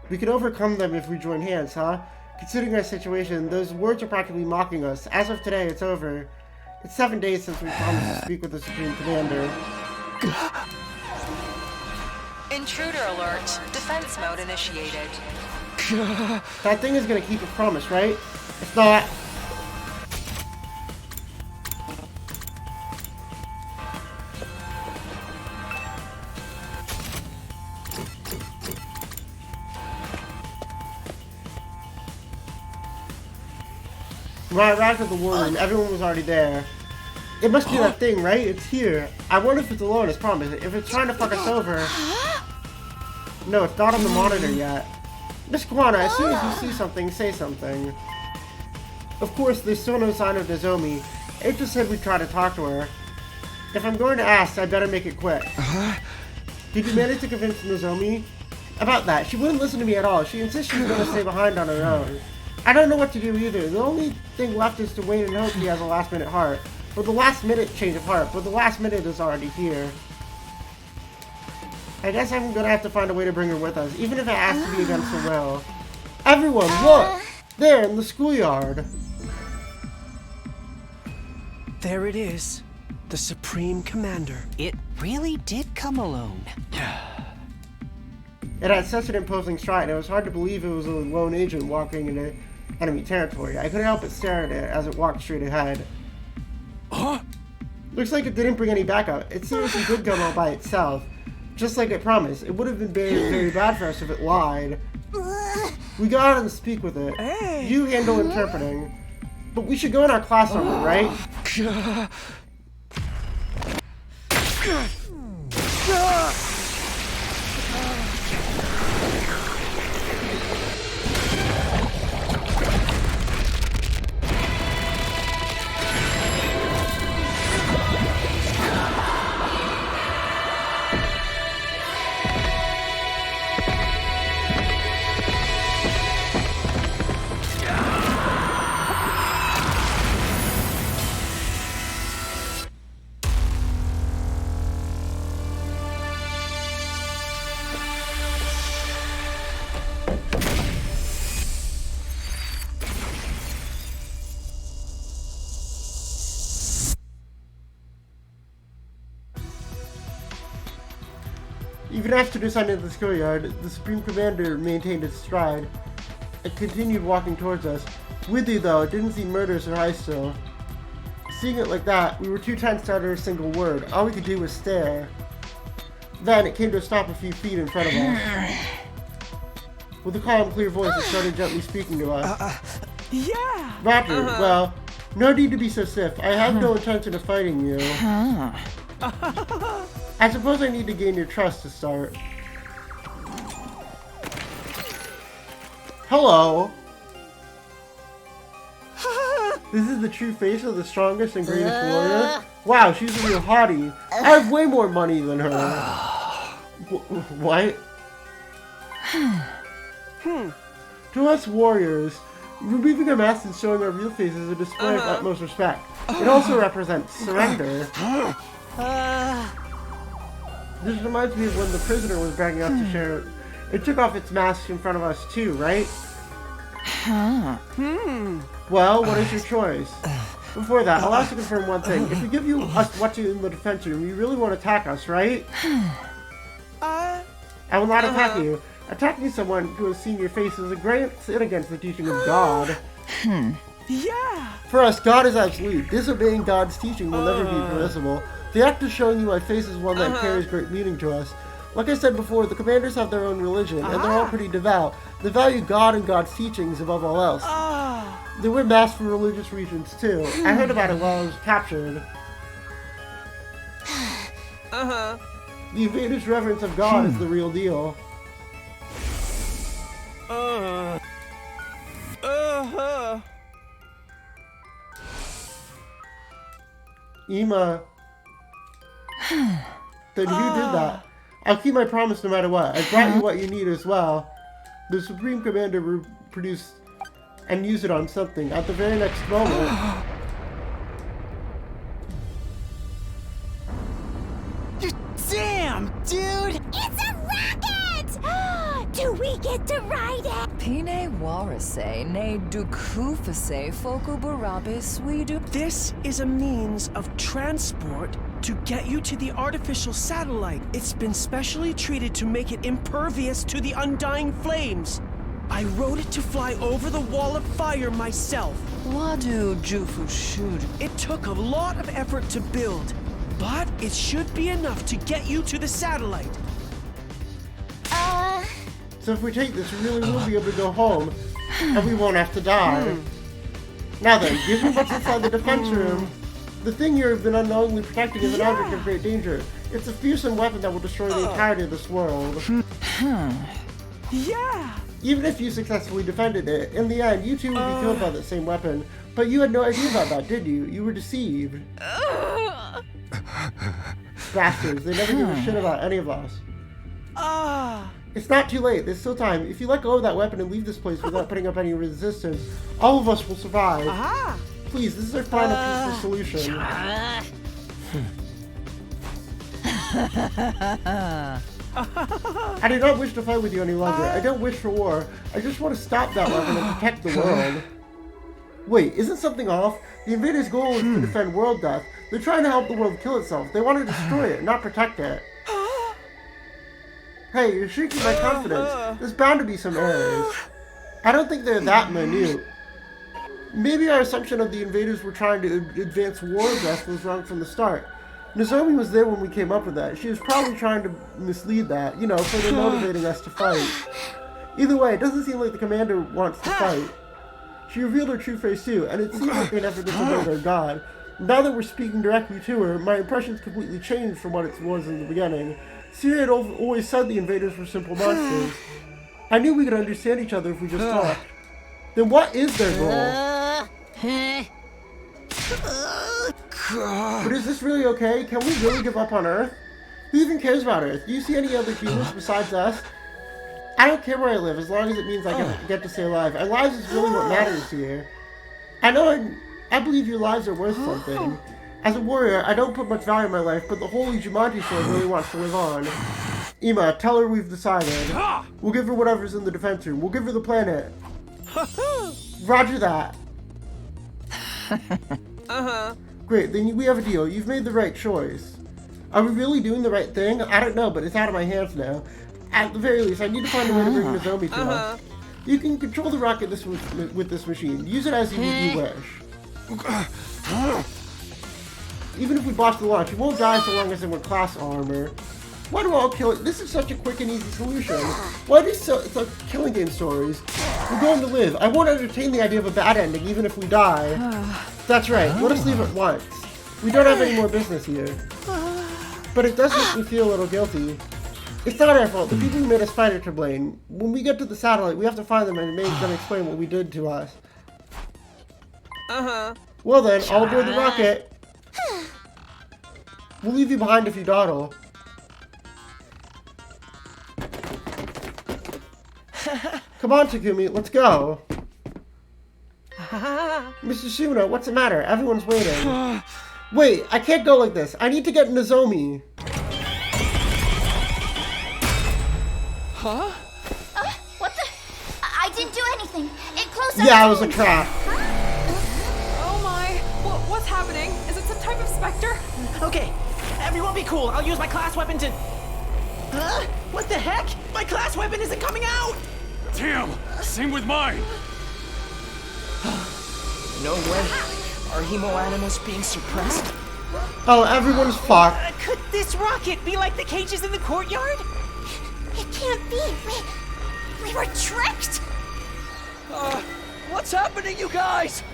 We can overcome them if we join hands, huh? Considering our situation, those words are practically mocking us. As of today, it's over. It's 7 days since we promised to speak with the Supreme Commander. Intruder alert. Defense mode initiated. That thing is gonna keep a promise, right? If not... When I arrived at the war room, everyone was already there. It must be that thing, right? It's here. I wonder if it's alone as promised. If it's trying to fuck us over... No, it's not on the monitor yet. Miss Kwana, as soon as you see something, say something. Of course, there's still no sign of Nozomi. It just said we'd try to talk to her. If I'm going to ask, I better make it quick. Did you manage to convince Nozomi? About that, she wouldn't listen to me at all. She insists she's going to stay behind on her own. I don't know what to do either. The only thing left is to wait and hope he has a last-minute heart. Or the last-minute change of heart, but the last minute is already here. I guess I'm gonna have to find a way to bring her with us, even if it has to be against her will. Everyone, look! There, in the schoolyard. There it is. The Supreme Commander. It really did come alone. It had such an imposing stride, it was hard to believe it was a lone agent walking into enemy territory. I couldn't help but stare at it as it walked straight ahead. Looks like it didn't bring any backup. It seriously did come all by itself. Just like it promised. It would have been very, very bad for us if it lied. We go out and speak with it. Hey. You handle interpreting. But we should go in our class armor, right? Even after descending the schoolyard, the Supreme Commander maintained his stride and continued walking towards us. With you, though, it didn't seem murderous or hostile. Seeing it like that, we were too tense to utter a single word. All we could do was stare. Then it came to a stop a few feet in front of us. With a calm, clear voice, it started gently speaking to us. Yeah! Roger, well, no need to be so stiff. I have no intention of fighting you. I suppose I need to gain your trust to start. Hello! This is the true face of the strongest and greatest warrior? Wow, she's a real hottie. I have way more money than her. What? To us warriors, removing our masks and showing our real faces is a display of utmost respect. It also represents surrender. This reminds me of when the prisoner was begging us to share it. It took off its mask in front of us too, right? Well, what is your choice? Before that, I'll have to confirm one thing. If we give you us watching in the defense room, you really want to attack us, right? I will not attack you. Attacking someone who has seen your face is a great sin against the teaching of God. Yeah! For us, God is absolute. Disobeying God's teaching will never be permissible. The act of showing you my face is one that carries great meaning to us. Like I said before, the commanders have their own religion, and they're all pretty devout. They value God and God's teachings above all else. They wear masks for religious reasons, too. I heard about it while I was captured. The invaders' reverence of God is the real deal. Ima. Then who did that? I'll keep my promise no matter what. I brought you what you need as well. The Supreme Commander will produce and use it on something at the very next moment. Damn, dude! It's a rocket! Do we get to ride it? Pine warase ne dukufase foku barabe swedu. This is a means of transport to get you to the artificial satellite. It's been specially treated to make it impervious to the undying flames. I wrote it to fly over the wall of fire myself. Wadu jufu shudu. It took a lot of effort to build, but it should be enough to get you to the satellite. So if we take this, we really will be able to go home, and we won't have to die. Now then, give me what's inside the defense room. The thing you've been unknowingly protecting is an object of great danger. It's a fearsome weapon that will destroy the entirety of this world. Yeah! Even if you successfully defended it, in the end, you too would be killed by the same weapon. But you had no idea about that, did you? You were deceived. Bastards, they never give a shit about any of us. It's not too late, there's still time. If you let go of that weapon and leave this place without putting up any resistance, all of us will survive. Please, this is our final peaceful solution. I do not wish to fight with you any longer. I don't wish for war. I just want to stop that weapon and protect the world. Wait, isn't something off? The invaders' goal is to defend world death. They're trying to help the world kill itself. They want to destroy it, not protect it. Hey, you're shaking my confidence. There's bound to be some errors. I don't think they're that minute. Maybe our assumption of the invaders were trying to advance world death was wrong from the start. Nozomi was there when we came up with that. She was probably trying to mislead that, you know, further motivating us to fight. Either way, it doesn't seem like the commander wants to fight. She revealed her true face too, and it seemed like an effort to disobey their god. Now that we're speaking directly to her, my impression's completely changed from what it was in the beginning. Siri had always said the invaders were simple monsters. I knew we could understand each other if we just talked. Then what is their goal? But is this really okay? Can we really give up on Earth? Who even cares about Earth? Do you see any other humans besides us? I don't care where I live as long as it means I get to stay alive. Our lives is really what matters here. I believe your lives are worth something. As a warrior, I don't put much value in my life, but the holy Jumanji sword really wants to live on. Ima, tell her we've decided. We'll give her whatever's in the defense room. We'll give her the planet. Roger that. Great, then we have a deal. You've made the right choice. Are we really doing the right thing? I don't know, but it's out of my hands now. At the very least, I need to find a way to bring Nozomi to us. You can control the rocket with this machine. Use it as you wish. Even if we botch the launch, you won't die so long as they wear class armor. Why do all kill it? This is such a quick and easy solution. Why do such killing game stories? We're going to live. I won't entertain the idea of a bad ending, even if we die. That's right. Let us leave at once. We don't have any more business here. But it does make me feel a little guilty. It's not our fault. The people who made us fight are to blame. When we get to the satellite, we have to find them and make them explain what we did to us. Well then, all aboard the rocket. We'll leave you behind if you dawdle. Come on, Takumi, let's go. Mr. Suna, what's the matter? Everyone's waiting. Wait, I can't go like this. I need to get Nozomi. What the? I didn't do anything. It closed. Yeah, it was a trap. Oh my! What's happening? Is it some type of specter? Okay, everyone be cool. I'll use my class weapon to... What the heck? My class weapon isn't coming out! Damn! Same with mine! No way. Are hemo-animals being suppressed? Oh, everyone's fucked. Could this rocket be like the cages in the courtyard? It can't be. We were tricked. What's happening, you guys?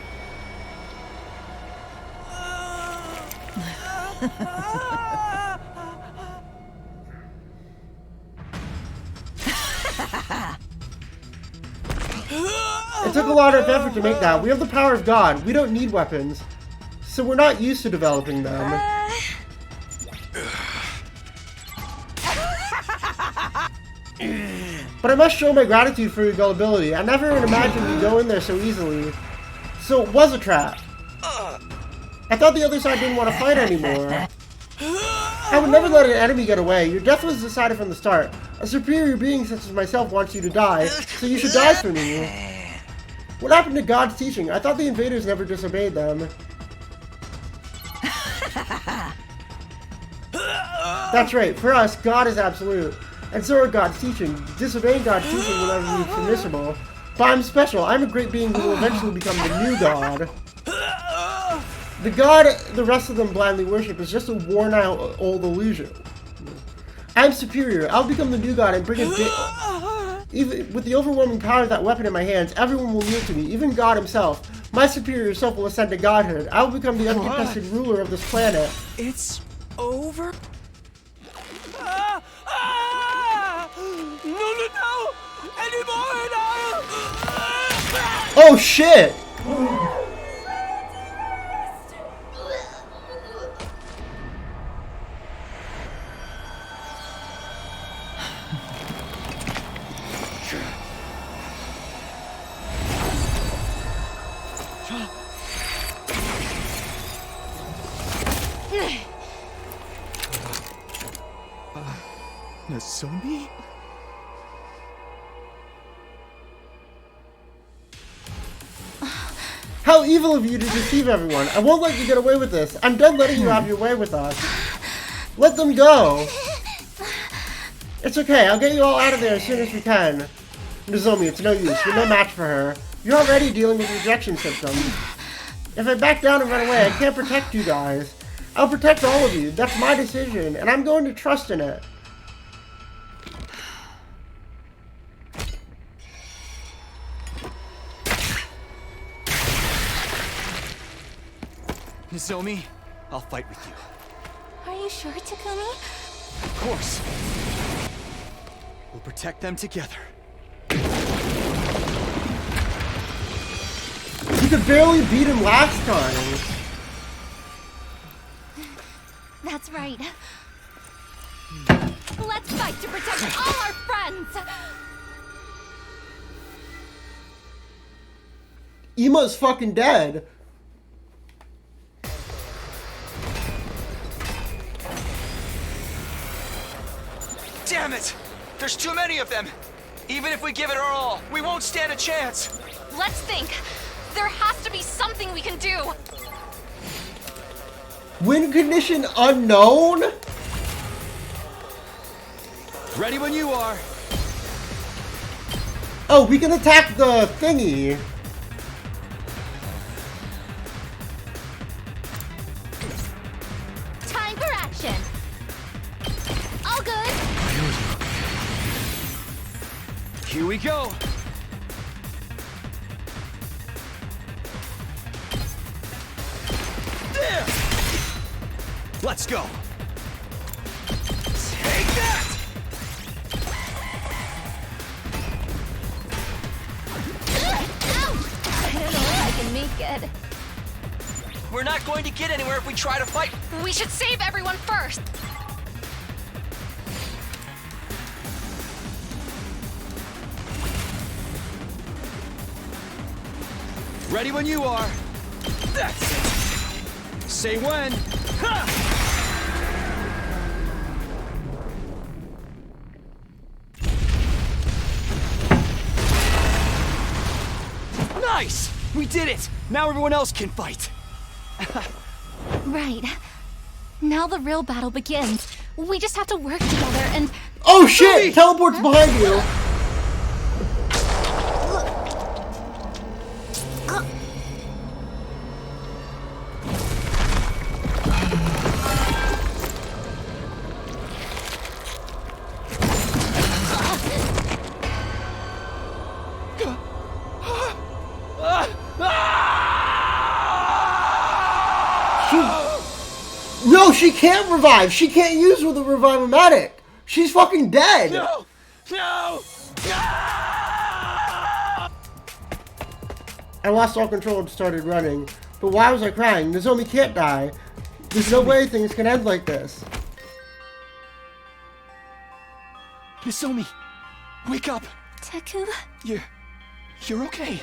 It took a lot of effort to make that. We have the power of God. We don't need weapons. So we're not used to developing them. But I must show my gratitude for your gullibility. I never even imagined you'd go in there so easily. So it was a trap. I thought the other side didn't want to fight anymore. I would never let an enemy get away. Your death was decided from the start. A superior being such as myself wants you to die, so you should die for me. What happened to God's teaching? I thought the invaders never disobeyed them. That's right, for us, God is absolute. And so are God's teaching. Disobeying God's teaching will never be permissible. But I'm special. I'm a great being who will eventually become the new God. The God the rest of them blindly worship is just a worn-out old illusion. I'm superior. I'll become the new God and bring it even with the overwhelming power of that weapon in my hands, everyone will kneel to me, even God himself. My superior self will ascend to godhood. I will become the uncontested ruler of this planet. It's over? No! Anymore! Oh shit! Nozomi? How evil of you to deceive everyone. I won't let you get away with this. I'm done letting you have your way with us. Let them go. It's okay. I'll get you all out of there as soon as we can. Nozomi, it's no use. You're no match for her. You're already dealing with rejection symptoms. If I back down and run away, I can't protect you guys. I'll protect all of you. That's my decision, and I'm going to trust in it. Nozomi, I'll fight with you. Are you sure, Takumi? Of course. We'll protect them together. You could barely beat him last time. That's right. Let's fight to protect all our friends! Emo's fucking dead. Damn it! There's too many of them! Even if we give it our all, we won't stand a chance! Let's think. There has to be something we can do. Win condition unknown? Ready when you are. Oh, we can attack the thingy. Time for action. All good. Here we go. There. Let's go. Take that. I don't know if I can make it. We're not going to get anywhere if we try to fight. We should save everyone first. Ready when you are. That's it. Say when. Ha! Nice! We did it! Now everyone else can fight. Right. Now the real battle begins. We just have to work together and... Oh shit! Teleport's behind you! No, she can't revive! She can't use with the Revive-O-Matic! She's fucking dead! No! No! No! I lost all control and started running. But why was I crying? Nozomi can't die. There's no way things can end like this. Nozomi, wake up! Taku? You're okay.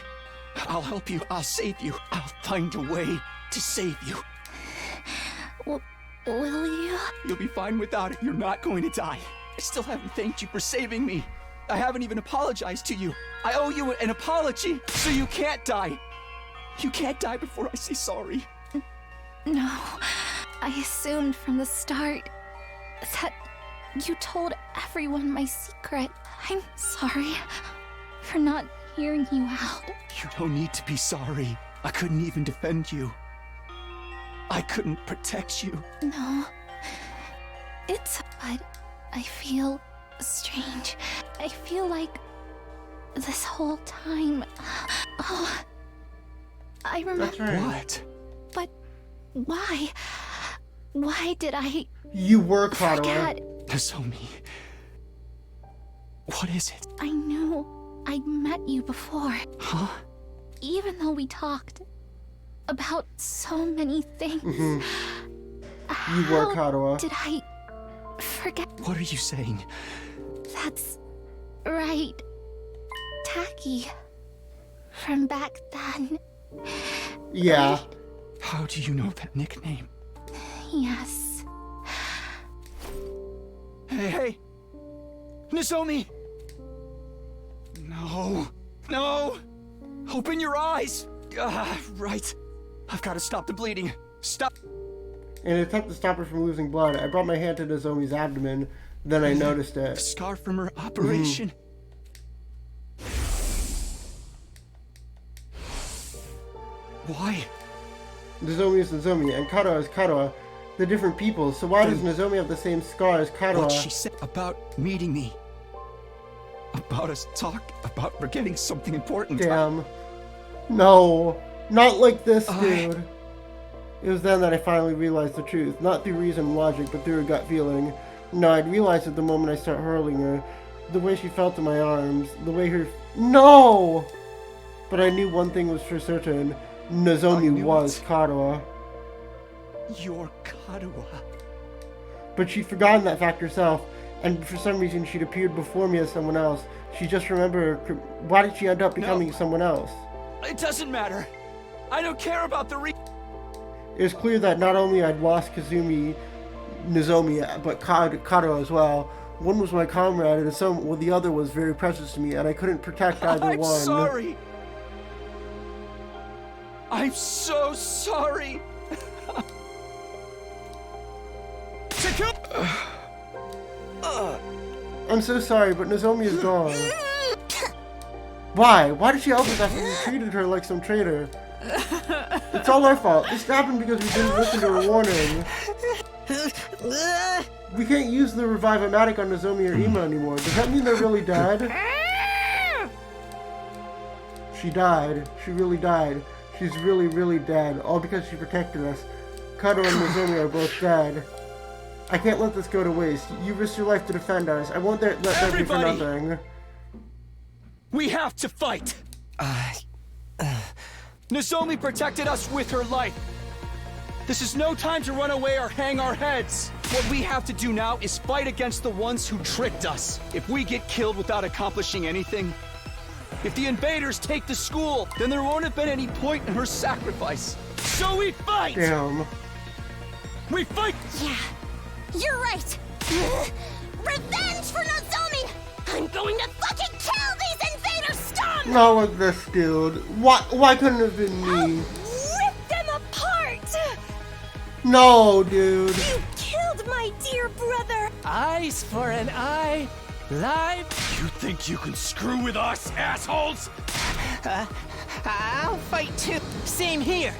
I'll help you. I'll save you. I'll find a way to save you. Will you? You'll be fine without it. You're not going to die. I still haven't thanked you for saving me. I haven't even apologized to you. I owe you an apology, so you can't die. You can't die before I say sorry. No. I assumed from the start that you told everyone my secret. I'm sorry for not hearing you out. You don't need to be sorry. I couldn't even defend you. I couldn't protect you. No. But I feel strange. I feel like this whole time... Oh, I remember... That's right. What? But why? Why did I... You were Katawa. forget? Nozomi. What is it? I knew I'd met you before. Huh? Even though we talked about so many things. You were Katawa. Did I forget? What are you saying? That's right. Taki. From back then. Yeah. How do you know that nickname? Yes. Hey! Nozomi! No! No! Open your eyes! Right. I've got to stop the bleeding. Stop! In an attempt to stop her from losing blood, I brought my hand to Nozomi's abdomen. Then I noticed The it. scar from her operation. Why? Nozomi is Nozomi, and Katawa is Katawa. They're different people, so why does Nozomi have the same scar as Katawa? What she said about meeting me. About us talk about forgetting something important. Damn. No. Not like this, dude. It was then that I finally realized the truth. Not through reason and logic, but through a gut feeling. No, I'd realized it the moment I started hurling her. The way she felt in my arms. The way her... No! But I knew one thing was for certain. Nozomi was Katawa. You're Katawa. But she'd forgotten that fact herself, and for some reason she'd appeared before me as someone else. She just remembered... Why did she end up becoming someone else? It doesn't matter. I don't care about the It was clear that not only I'd lost Nozomi, but Katawa as well. One was my comrade, and the other was very precious to me, and I couldn't protect either one. I'm sorry. I'm so sorry. I'm so sorry, but Nozomi is gone. Why? Why did she help us after we treated her like some traitor? It's all our fault. This happened because we didn't listen to her warning. We can't use the Revive-O-Matic on Nozomi or Ima anymore. Does that mean they're really dead? She died. She really died. She's really, really dead. All because she protected us. Kato and Nozomi are both dead. I can't let this go to waste. You risked your life to defend us. I won't let that be for nothing. We have to fight! Nozomi protected us with her life. This is no time to run away or hang our heads. What we have to do now is fight against the ones who tricked us. If we get killed without accomplishing anything, if the invaders take the school, then there won't have been any point in her sacrifice. So we fight! Damn. We fight! Yeah, you're right. Revenge for Nozomi! I'm going to fucking kill these invader scum! Not like this, dude. Why couldn't it have been me? Rip them apart! No, dude. You killed my dear brother! Eyes for an eye, live. You think you can screw with us, assholes? I'll fight too. Same here.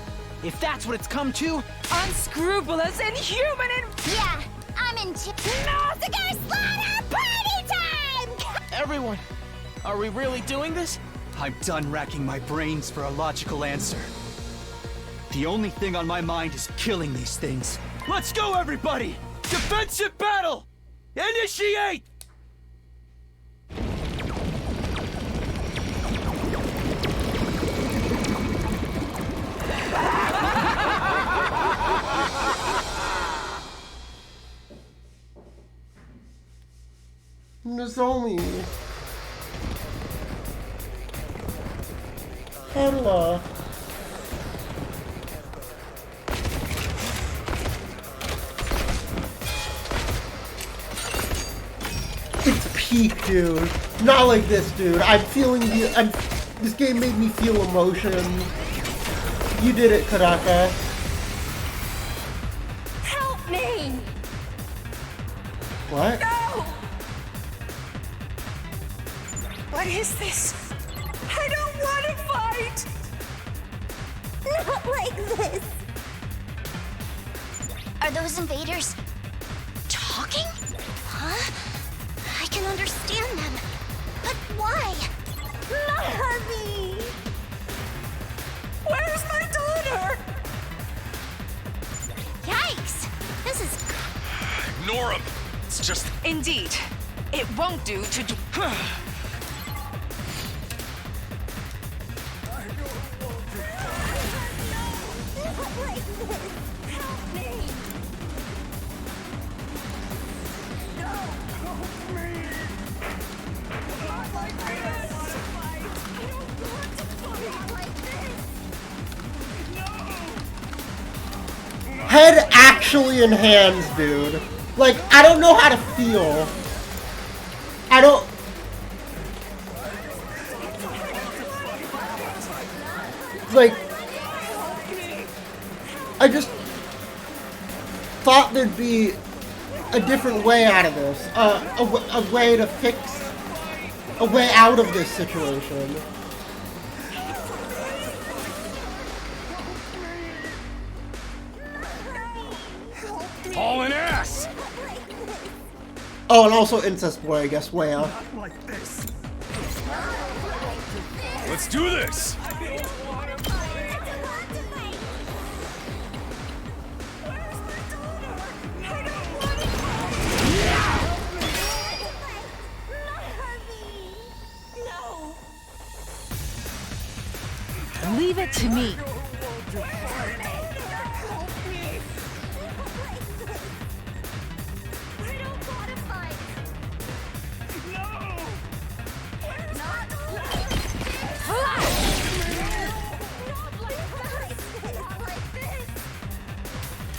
If that's what it's come to, unscrupulous and human and... Yeah, I'm in Nausicaa slaughter party time! Everyone, are we really doing this? I'm done racking my brains for a logical answer. The only thing on my mind is killing these things. Let's go, everybody! Defensive battle! Initiate! Nozomi. Hello. It's peak, dude. Not like this, dude. I'm feeling the. This game made me feel emotion. You did it, Karaka. Help me! What? No! What is this? I don't want to fight! Not like this! Are those invaders talking? Huh? I can understand them. But why? Mommy! Where's my daughter? Yikes! This is... Ignore him. It's just... Indeed. It won't do to do... Head actually in hands, dude. Like, I don't know how to feel. I don't... Like... I just... thought there'd be a different way out of this. A way to fix... a way out of this situation. Hauling ass! Oh, and also incest boy, I guess, way out. Let's do this! Leave it to me.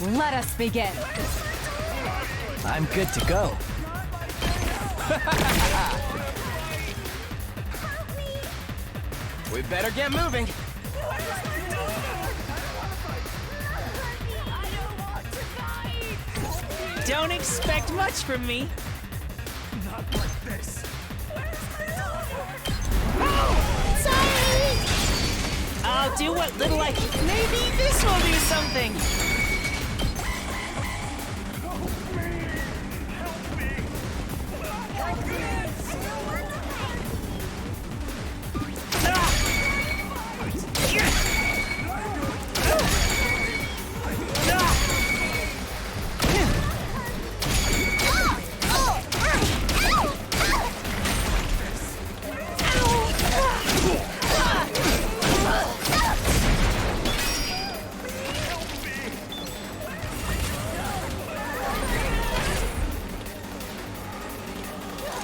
Let us begin. I'm good to go. We better get moving. Don't expect much from me. I'll do what little I can. Maybe this will do something.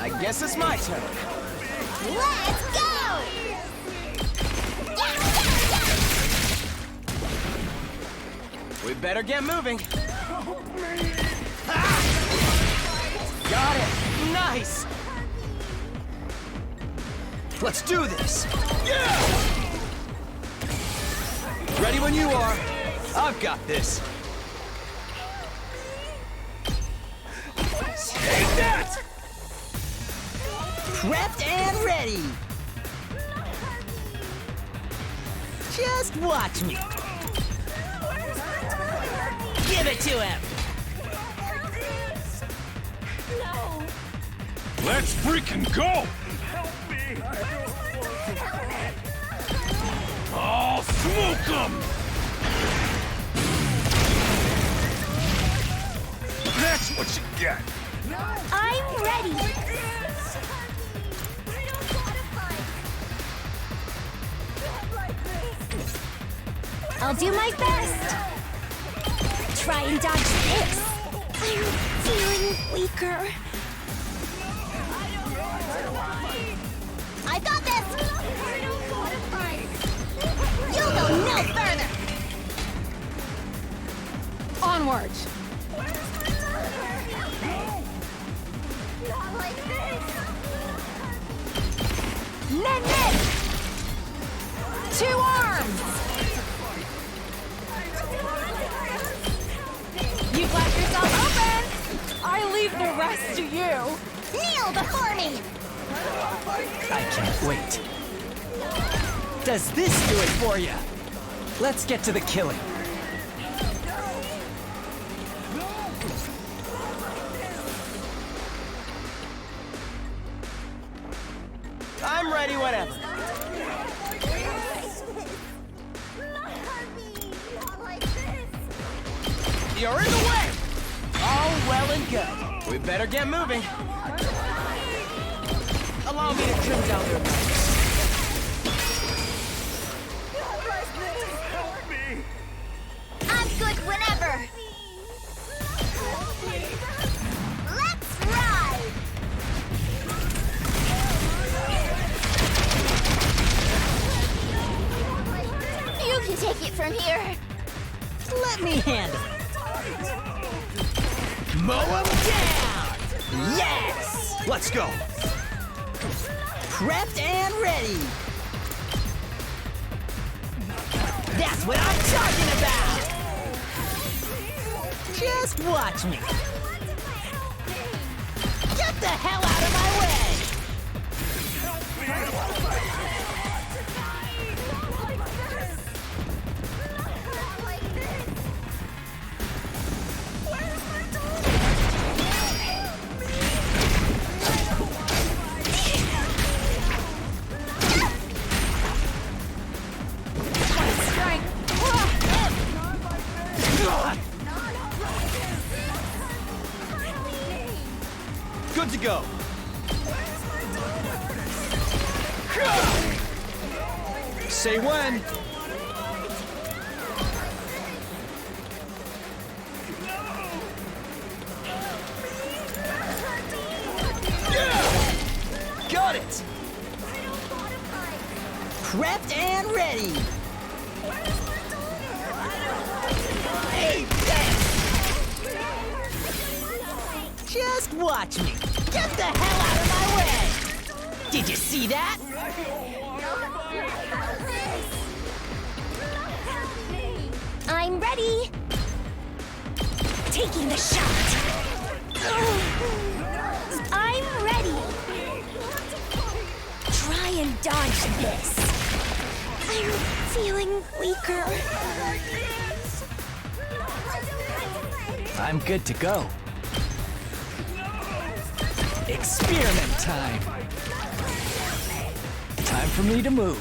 I guess it's my turn. Let's go! We better get moving. Ah! Got it. Nice. Let's do this. Yeah! Ready when you are. I've got this. Take that! Prepped and ready. Just watch me. Give it to him. Let's freaking go! I'll smoke 'em! That's what you get! I'm ready. I'll do my best. Try and dodge this. I'm feeling weaker. I got this. You'll go no further. Onward. Nen! 2 arms. You've left yourself open. I leave the rest to you. Kneel before me. I can't wait. Does this do it for you? Let's get to the killing. I'm ready whenever. You're in the way! All well and good. We better get moving. Allow me to trim down their knives. I'm good whenever. Let's ride. You can take it from here. Let me handle it. Mow 'em down! Yes! Let's go. Prepped and ready. That's what I'm talking about! Just watch me. Get the hell out of my way! Good to go. Say when. Got it. Prepped and ready. Just watch me. Get the hell out of my way! Did you see that? I'm ready. Taking the shot. I'm ready. can dodge this. I'm feeling weaker. I'm good to go. Experiment time. Time for me to move.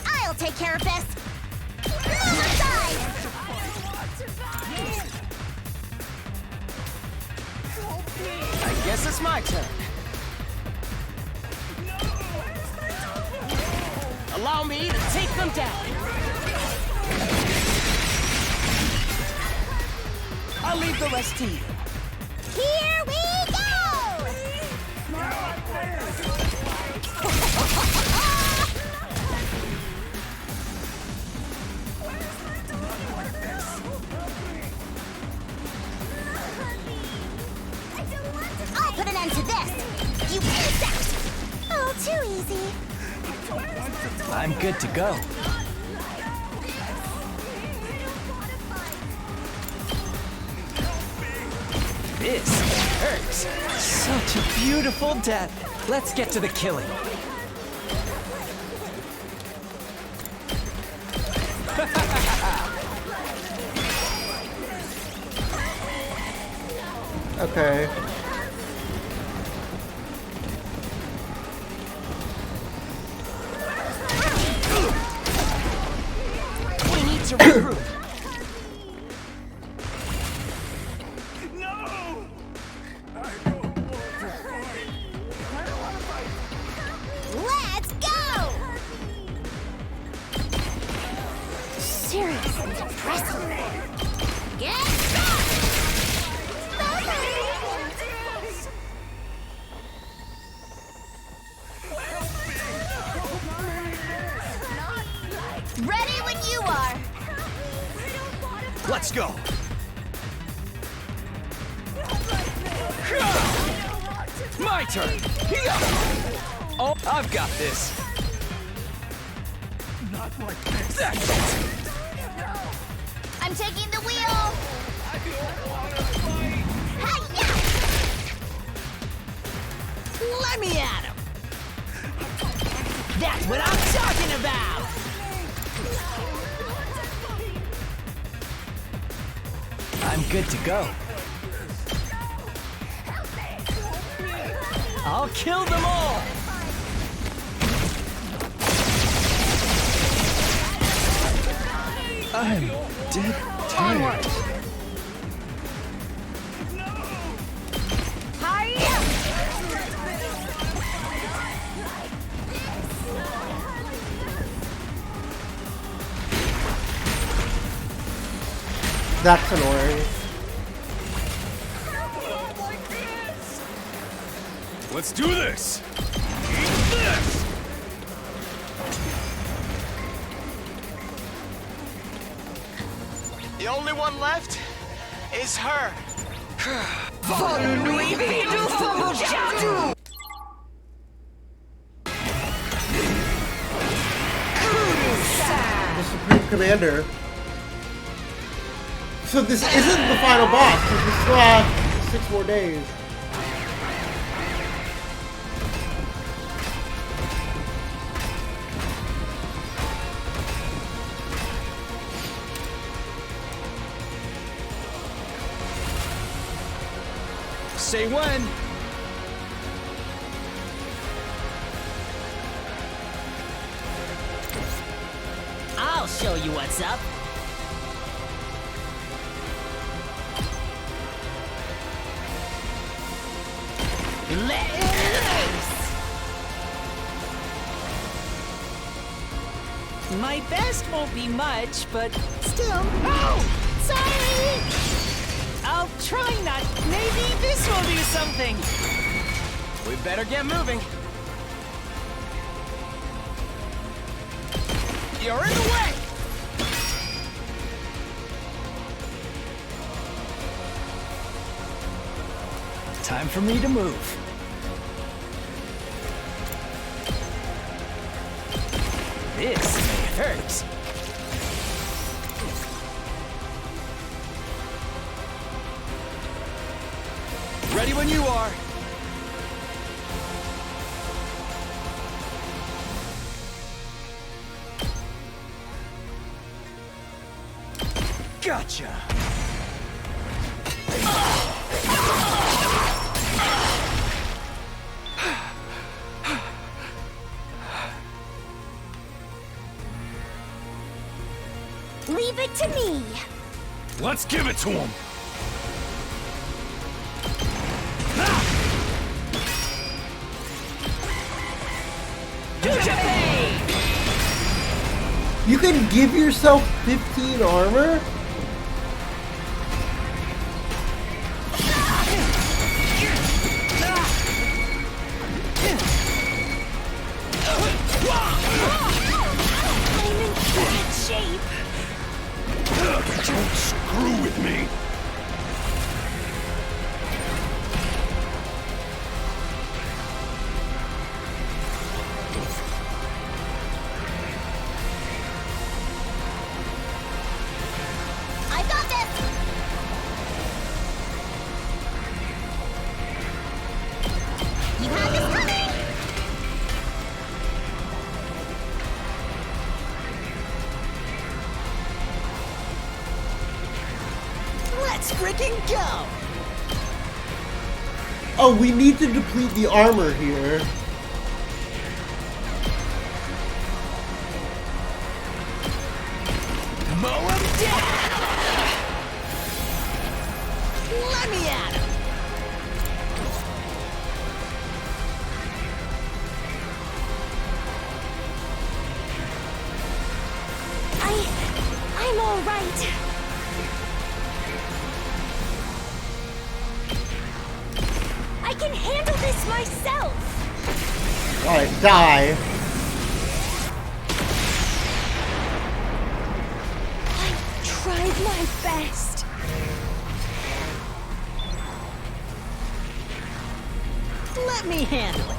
I'll take care of this. Move aside! I guess it's my turn. Allow me to take them down. I'll leave the rest to you. Here we go! I'll put an end to this! You insect! Oh, too easy. I'm good to go. This hurts. Such a beautiful death. Let's get to the killing. Okay. We need to regroup. Let's go! Seriously depressing. Get started! Ready when you are. Let's go. My turn. Oh, I've got this. Not like this. That's it. I'm taking the wheel. Hi-ya! Let me at him. That's what I'm talking about. I'm good to go. I'll kill them all. I'm dead tired. That's annoying. Let's do this. Eat this. The only one left is her. The Supreme Commander. So this isn't the final boss, because we still have 6 more days. Say when. I'll show you what's up. Let loose! My best won't be much, but still. Oh! Sorry! I'll try not. Maybe this will do something. We better get moving. You're in the way! Time for me to move. This may hurt. Ready when you are. Gotcha. Leave it to me. Let's give it to him. You can give yourself 15 armor? I'm in bad shape. Don't screw with me. I got this. You have this coming. Let's freaking go! Oh, we need to deplete the armor here. Mow him down! Let me at him! I'm all right. I can handle this myself. Alright, die. I tried my best. Let me handle it.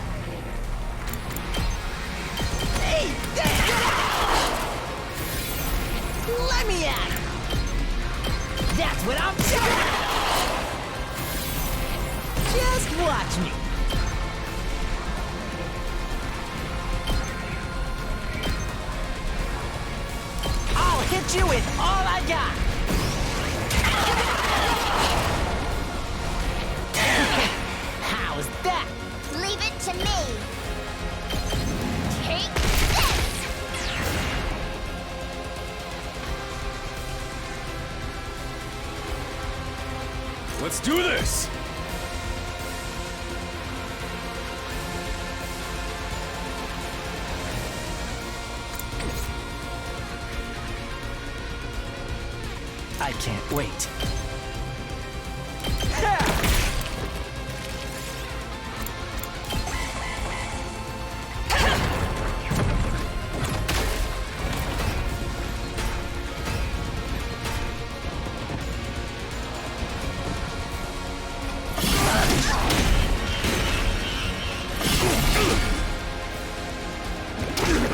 Hey, let me at him. That's what I'm talking about. Just watch me. I'll hit you with all I got. How's that? Leave it to me. Take this. Let's do this. I can't wait.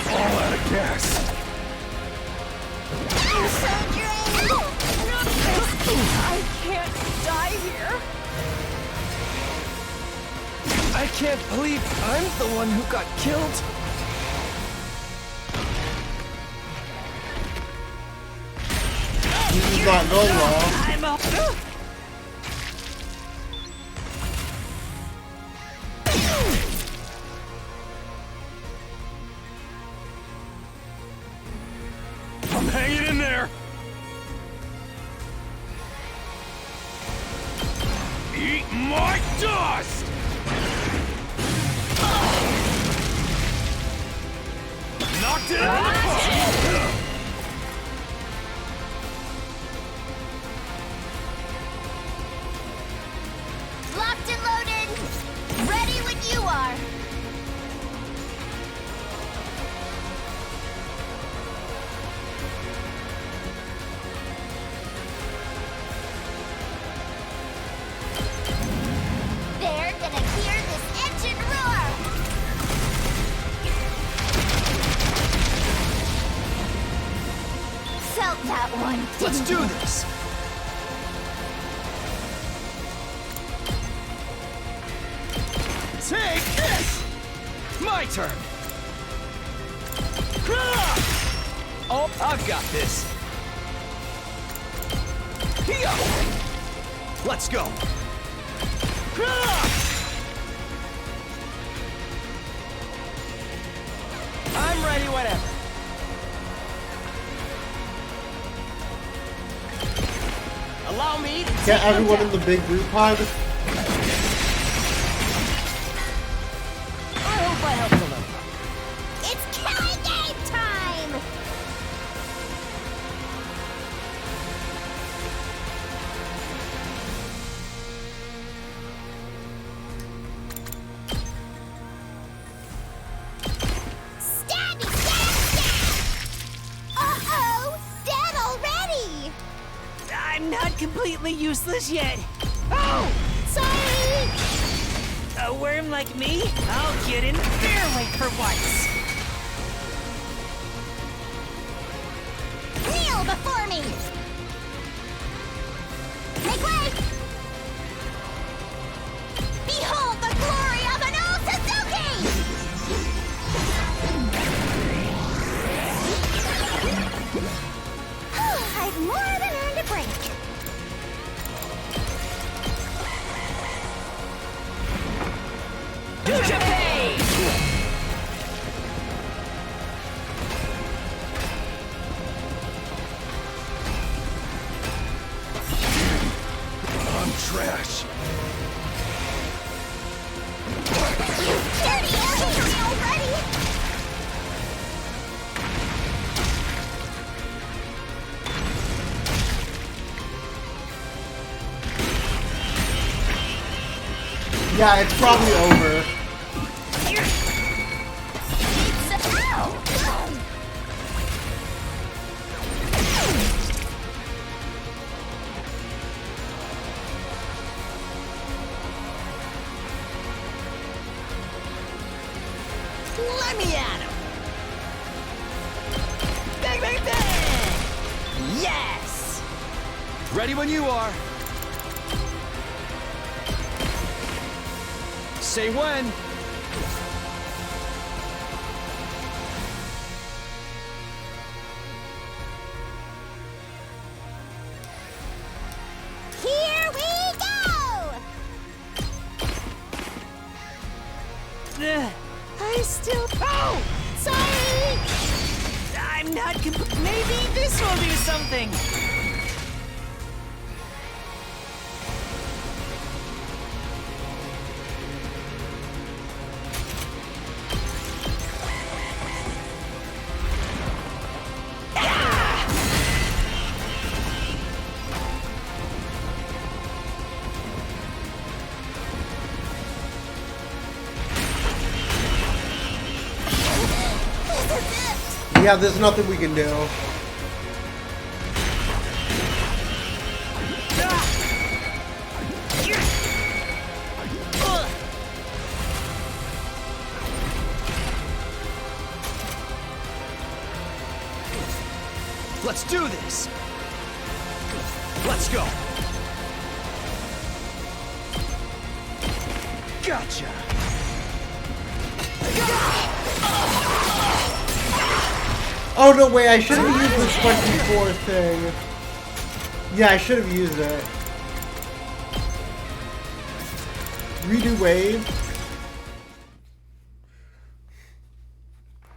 All out of gas. I'm so drained. I can't die here. I can't believe I'm the one who got killed. This is not going well. I'm a... I'm hanging in there. Eat my dust! Knocked it out of the park! Locked and loaded. Ready when you are. They're gonna hear this engine roar. Felt that one. Let's do this. Take this! My turn! Oh, I've got this. Let's go. I'm ready, whatever. Allow me to Get everyone in the big group pod. I hope I helped a little. It's killing game time! Stabby, stab, stab! Uh-oh! Dead already! I'm not completely useless yet. Oh! Sorry! A worm like me? I'll get in fair weight for once. Kneel before me! Make way! Behold the glory of an old Suzuki! I've more than earned a break. I'm trash. Dirty enemy already! Yeah, it's probably over. Let me at him. Bang, bang, bang! Yes! Ready when you are. Say when. Here we go! I still. Oh! Sorry! I'm not. Maybe this will do something. Yeah, there's nothing we can do. Let's do this. Let's go. Gotcha. Oh no, wait, I should have used the 24 thing. Yeah, I should have used it. Redo wave.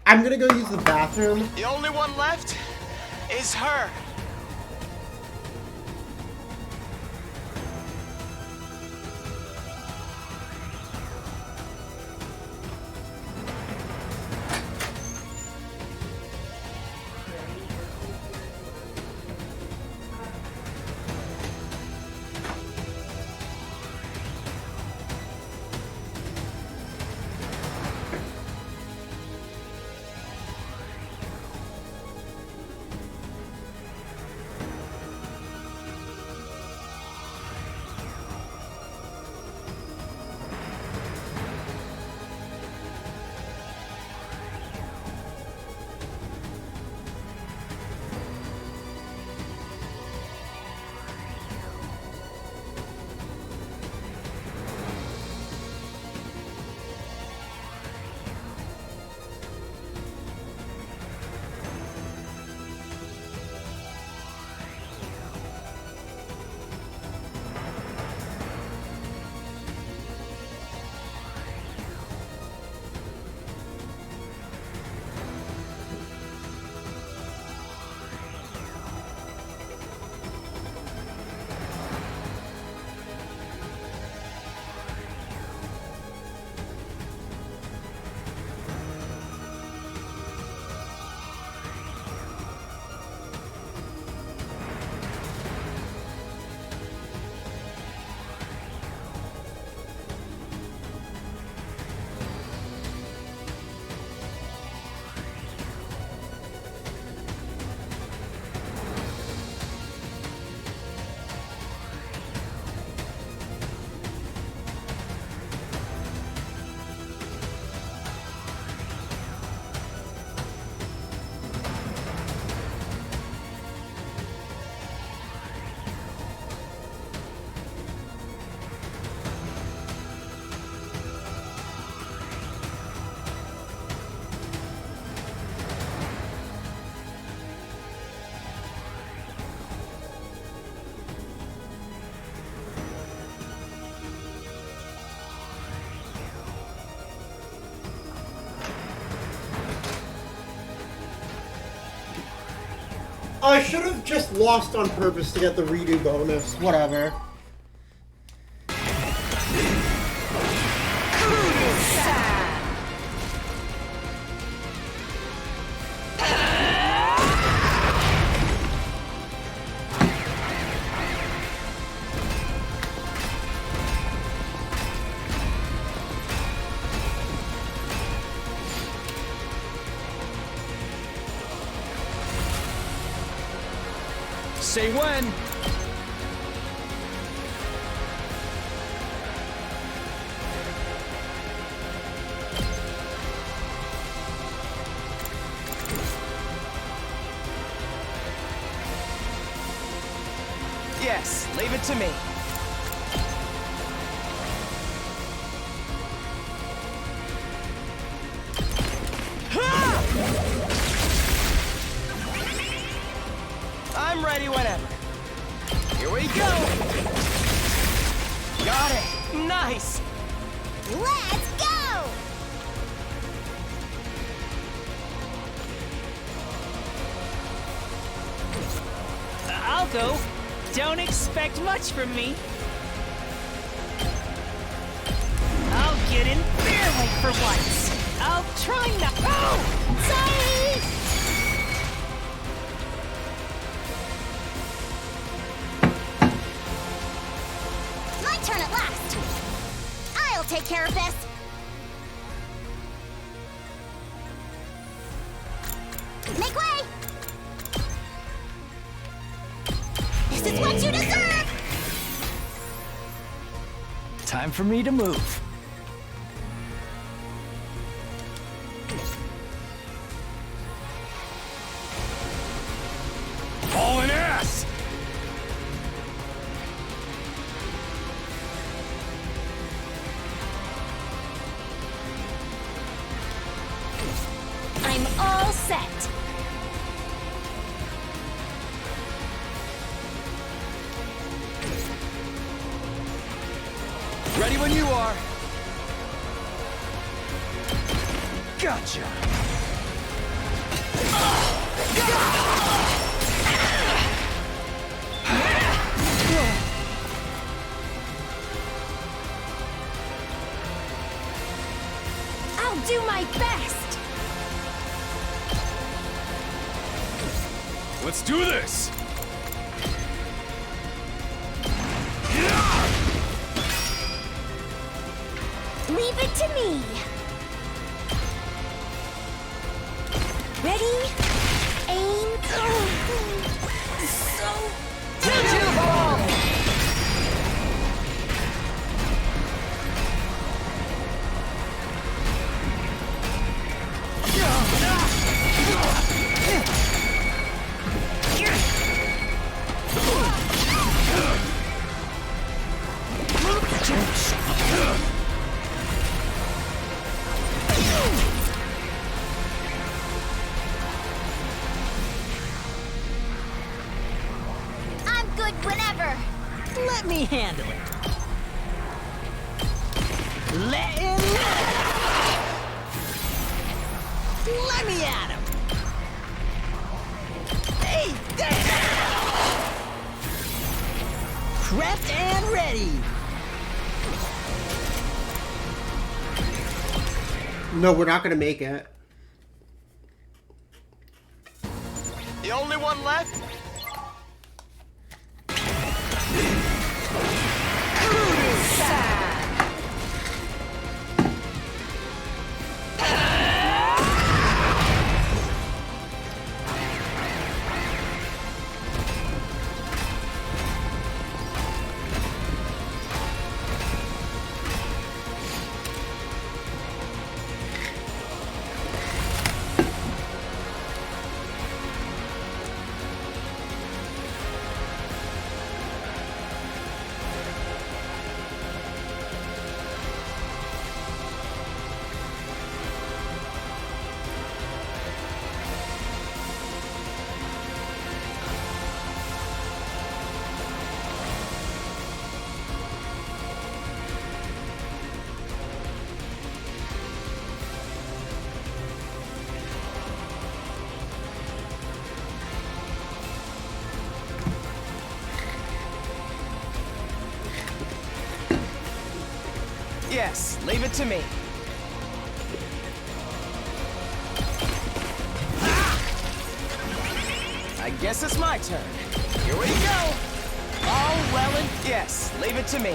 I'm gonna go use the bathroom. The only one left is her. I should have just lost on purpose to get the redo bonus. Whatever. Say when. Yes, leave it to me. I'm ready whenever. Here we go. Got it. Nice. Let's go! I'll go. Don't expect much from me. I'll get in barely for once. I'll try not. Oh! Sorry! My turn at last. I'll take care of this. Make way! This is what you deserve! Time for me to move. Hauling ass! I'm all set. Ready when you are. Gotcha. I'll do my best. Let's do this! Leave it to me. Ready? Aim. So I'm good whenever. Let me handle it. Let me at him. Hey, prepped and ready. No, we're not gonna make it. The only one left? Yes, leave it to me. I guess it's my turn. Here we go. All well and yes, leave it to me.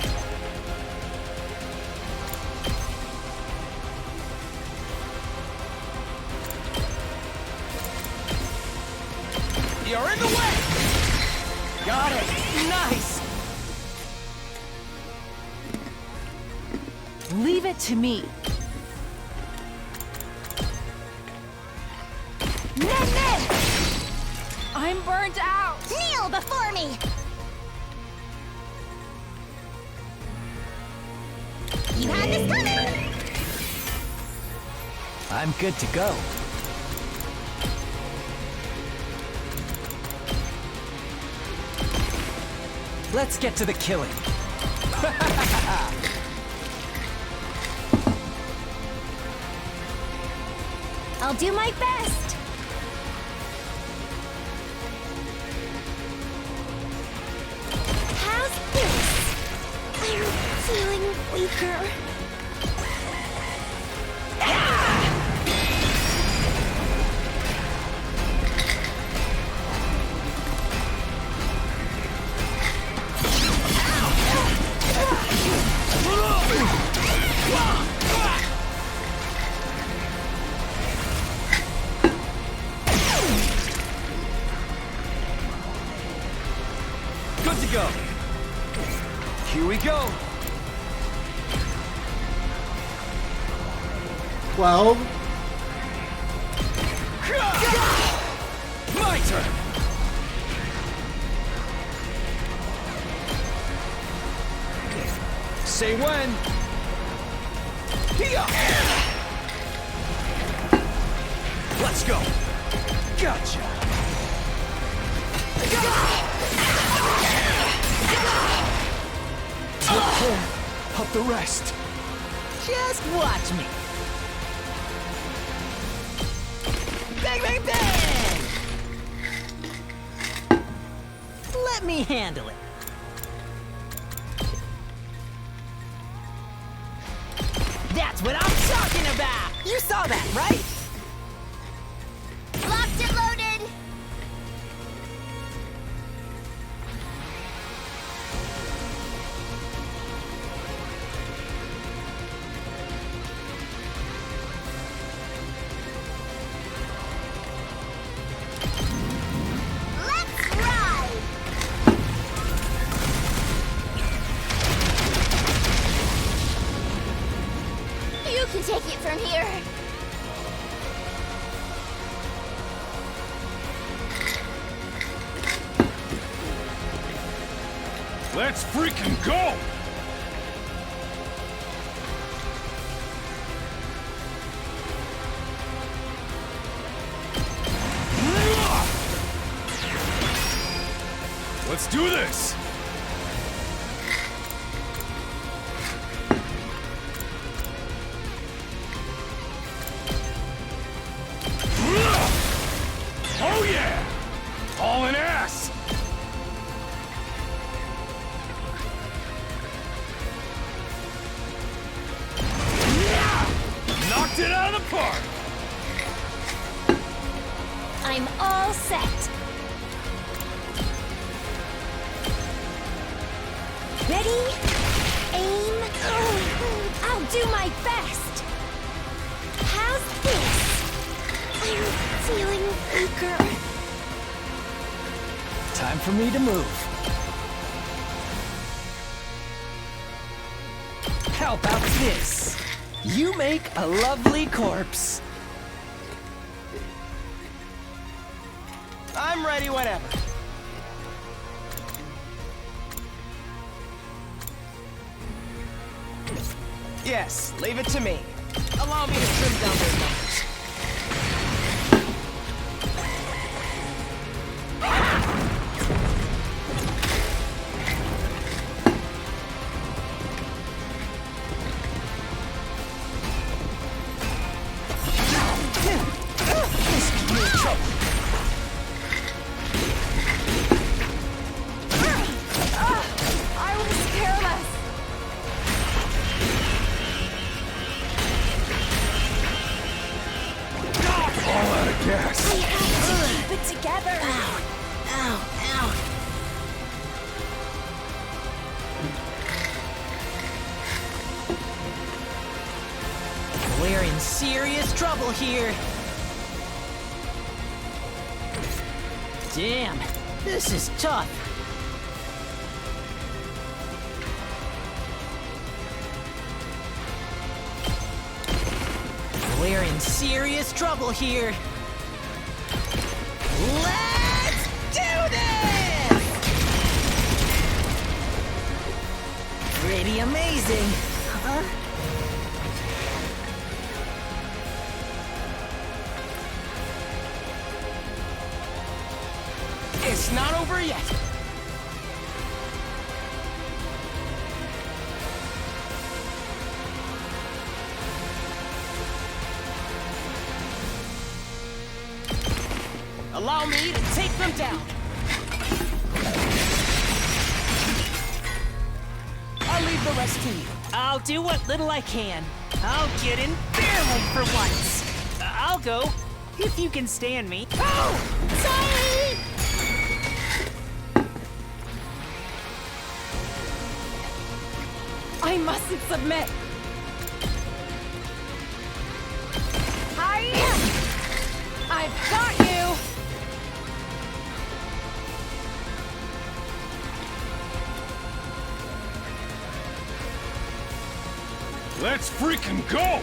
You're in the way! Got it! Nice! Leave it to me. Ned! I'm burnt out. Kneel before me! You had this coming! I'm good to go. Let's get to the killing. I'll do my best! How's this? I'm feeling weaker. Good to go. Here we go. 12. My turn. Say when. Here. Let's go. Gotcha. Take care of the rest. Just watch me. Bang, bang, bang! Let me handle it. That's what I'm talking about! You saw that, right? Locked and loaded! Let's ride! You can take it from here. Let's freaking go! Let's do this! Oh yeah! All an ass! Knocked it out of the park! I'm all set. Ready? Aim. I'll do my best. How's this? I'm feeling weaker. Time for me to move. How about this? You make a lovely corpse. I'm ready whenever. Yes, leave it to me. Allow me to trim down those numbers. This could be trouble. I was careless. together. Ow, ow. We're in serious trouble here. Damn, this is tough. We're in serious trouble here. Let's do this! Pretty amazing, huh? It's not over yet. Allow me to take them down. I'll leave the rest to you. I'll do what little I can. I'll get in barely for once. I'll go, if you can stand me. Oh! Sorry! I mustn't submit. I've got you! Let's freaking go!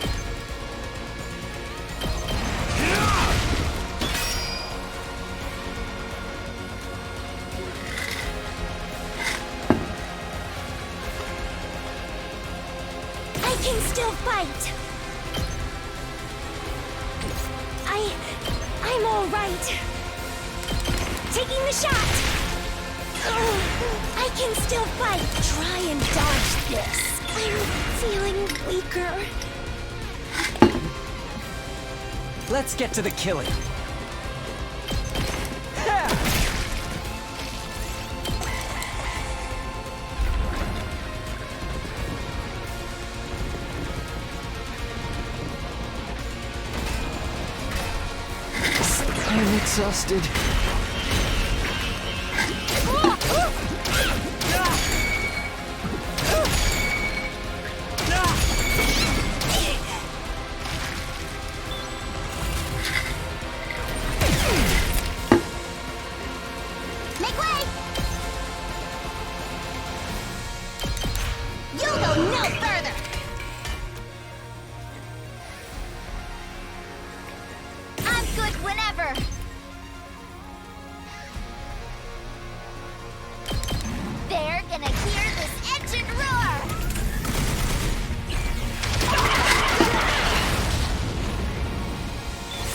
I can still fight. I'm all right. Taking the shot. I can still fight. Try and dodge this. I'm feeling weaker. Let's get to the killing. I'm exhausted. Make way! You'll go no further! I'm good whenever! They're gonna hear this engine roar!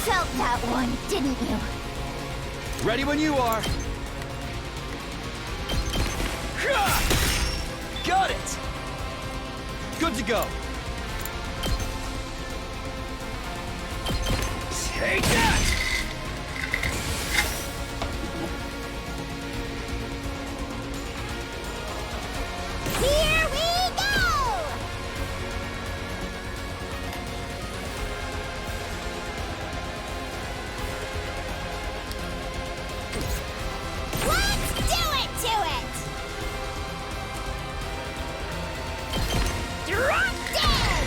Felt that one, didn't you? Ready when you are. Got it! Good to go. Take that! Here we go! Let's do it to it! Drop dead!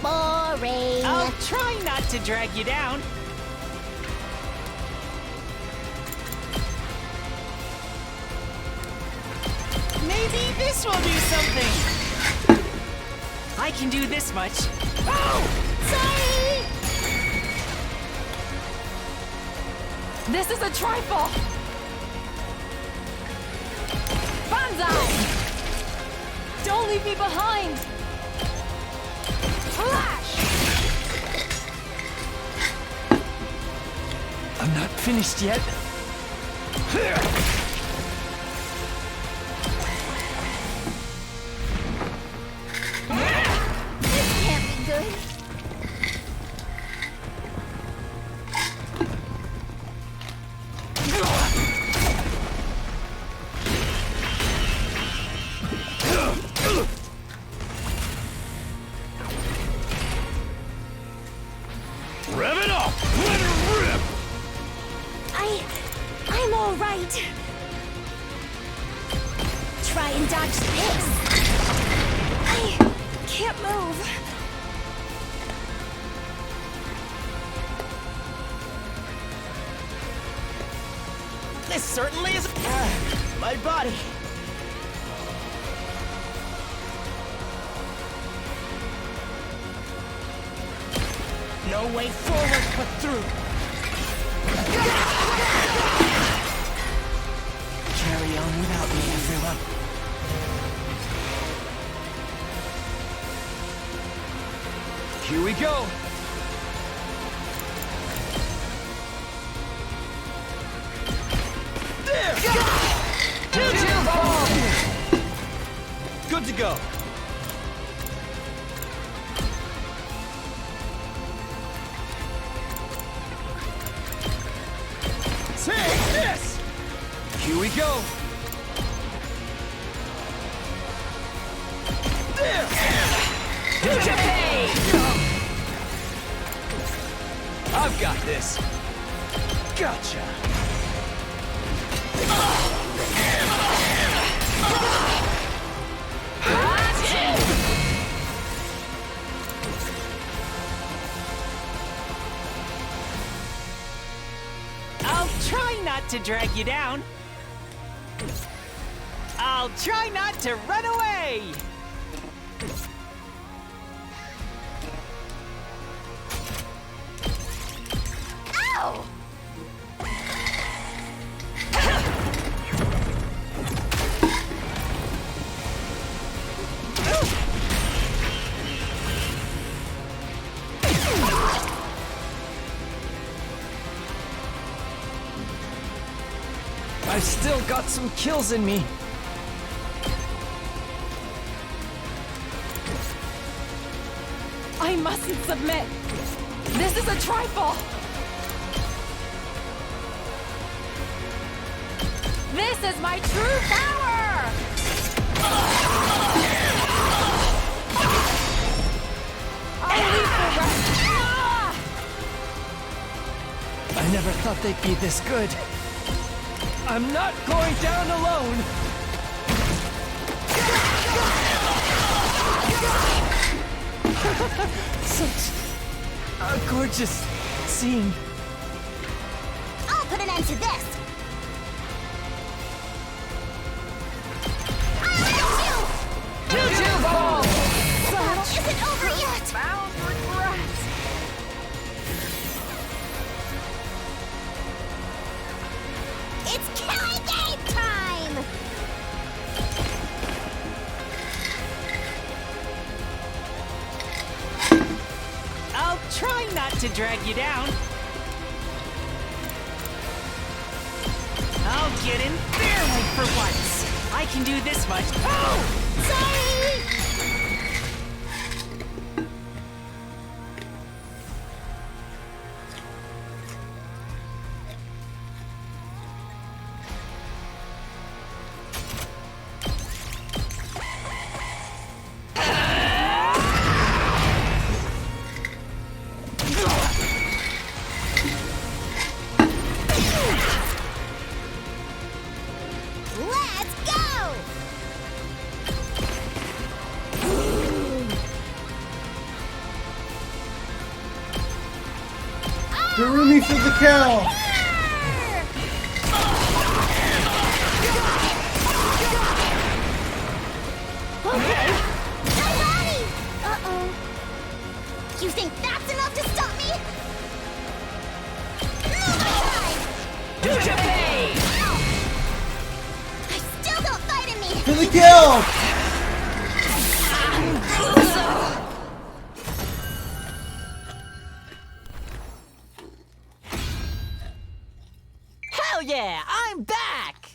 Boring. I'll try not to drag you down. Maybe this will do something. I can do this much. Oh! Sorry! This is a trifle! Banzai! Don't leave me behind! Flash! I'm not finished yet. This can't be good. right. Try and dodge this. I can't move. This certainly is my body. No way forward but through. Carry on without me, everyone. Here we go. There! Choo-choo ball! Good to go. Take this! Here we go. There! I've got this. Gotcha. I'll try not to drag you down. I'll try not to run away. Ow! I've still got some kills in me. I mustn't submit. This is a trifle. This is my true power! I'll leave for rest. I never thought they'd be this good. I'm not going down alone! Such a gorgeous scene. I'll put an end to this. Choo-choo ball! The battle isn't over yet. Bound regret. It's killing game time. I'll try not to drag you down. I'll get in barely for once. I can do this much. Oh! Sorry. Let's go! Darumi for the kill! Okay, I'm ready! Uh-oh. You think that's enough to stop me? I still don't fight in me! For the kill! Hell yeah, I'm back!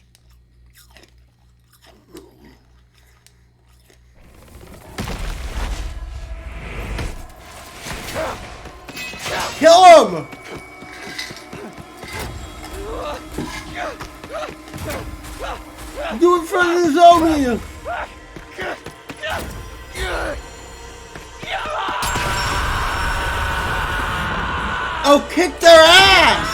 Kill him! Do it for the zombie! Oh, kick their ass!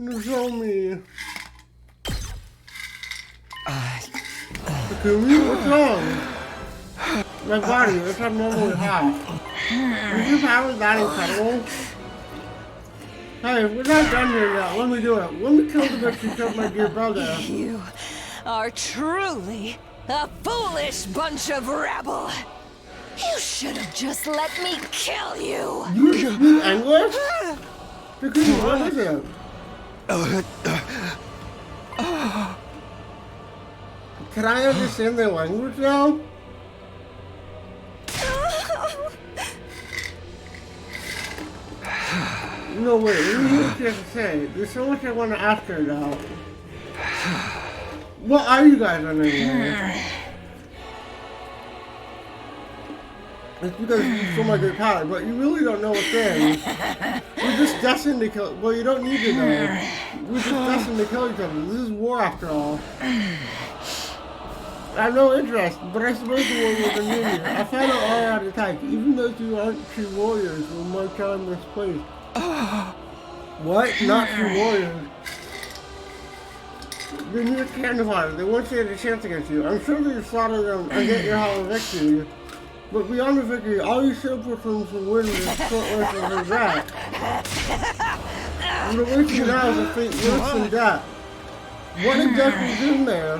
Nozomi. Takumi, what's wrong? My body, it's abnormally hot. Is your power that incredible? Hey, we're not done here yet. Let me do it. Let me kill the bitch who killed my dear brother. You are truly a foolish bunch of rabble. You should have just let me kill you. You speak English? Takumi, what is it? Can I understand their language now? No, wait, let me hear what you have to say. There's so much I want to ask her now. What are you guys on anyway? It's because you so much great power, but you really don't know what's in. We're just destined to kill. Well, you don't need to know. We're just destined to kill each other. This is war after all. I have no interest, but I suppose the war will continue. I find it all out of attack. Even those who aren't true warriors will march on this place. What? Not true warriors. They're near cannon. They won't stand a chance against you. I'm sure that you slaughter them and get your hollow victory. But beyond the victory, all you simpletons will win is short life of regret. And the way to now is a fate worse than death. What exactly is in there?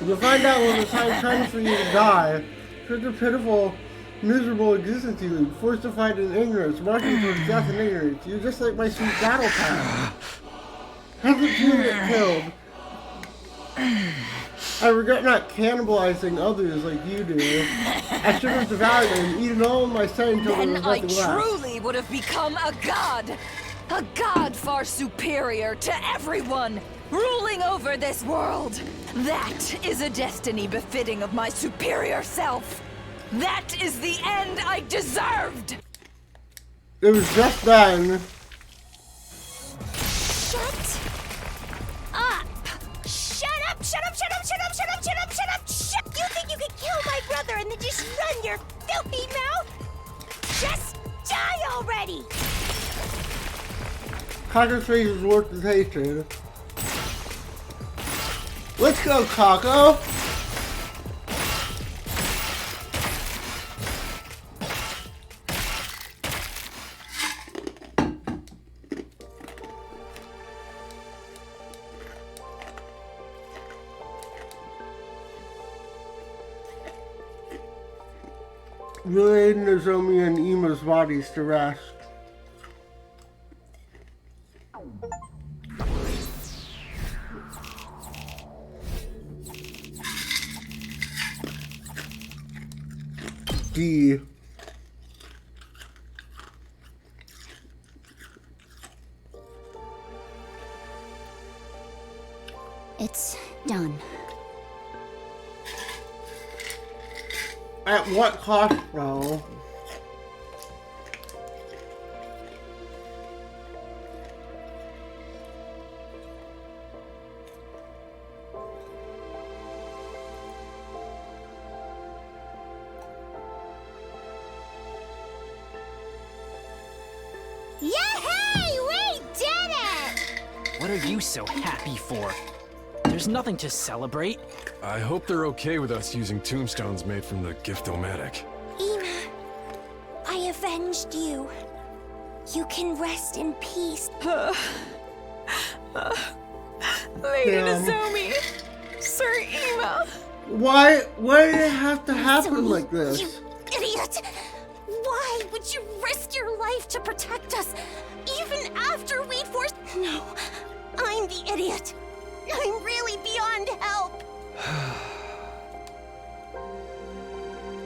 You'll find out when the time comes for you to die. Such a pitiful, miserable existence you lead, forced to fight in ignorance, marching towards death in ignorance. You're just like my sweet battle path. Hasn't you get killed? I regret not cannibalizing others like you do. I should have devoured and eaten all of my son until there was Then I nothing left. truly would have become a god. A god far superior to everyone, ruling over this world. That is a destiny befitting of my superior self. That is the end I deserved. It was just then. Shut up! Shut up! Shut up! Shut up! Shut up! Shut up! Shut up! Shut up! Shut! You think you can kill my brother and then just run your filthy mouth? Just die already! Cocko's face is worth his hatred. Let's go, Cocko! Lay Nozomi and Ima's bodies to rest. D. It's done. At what cost, though? Yay! We did it! What are you so happy for? There's nothing to celebrate. I hope they're okay with us using tombstones made from the Gift-O-Matic. Ima, I avenged you. You can rest in peace. Lady Nozomi, Sir Ima. Why did it have to happen like this? You idiot! Why would you risk your life to protect us, even after we forced... No, I'm the idiot. I'm really beyond help.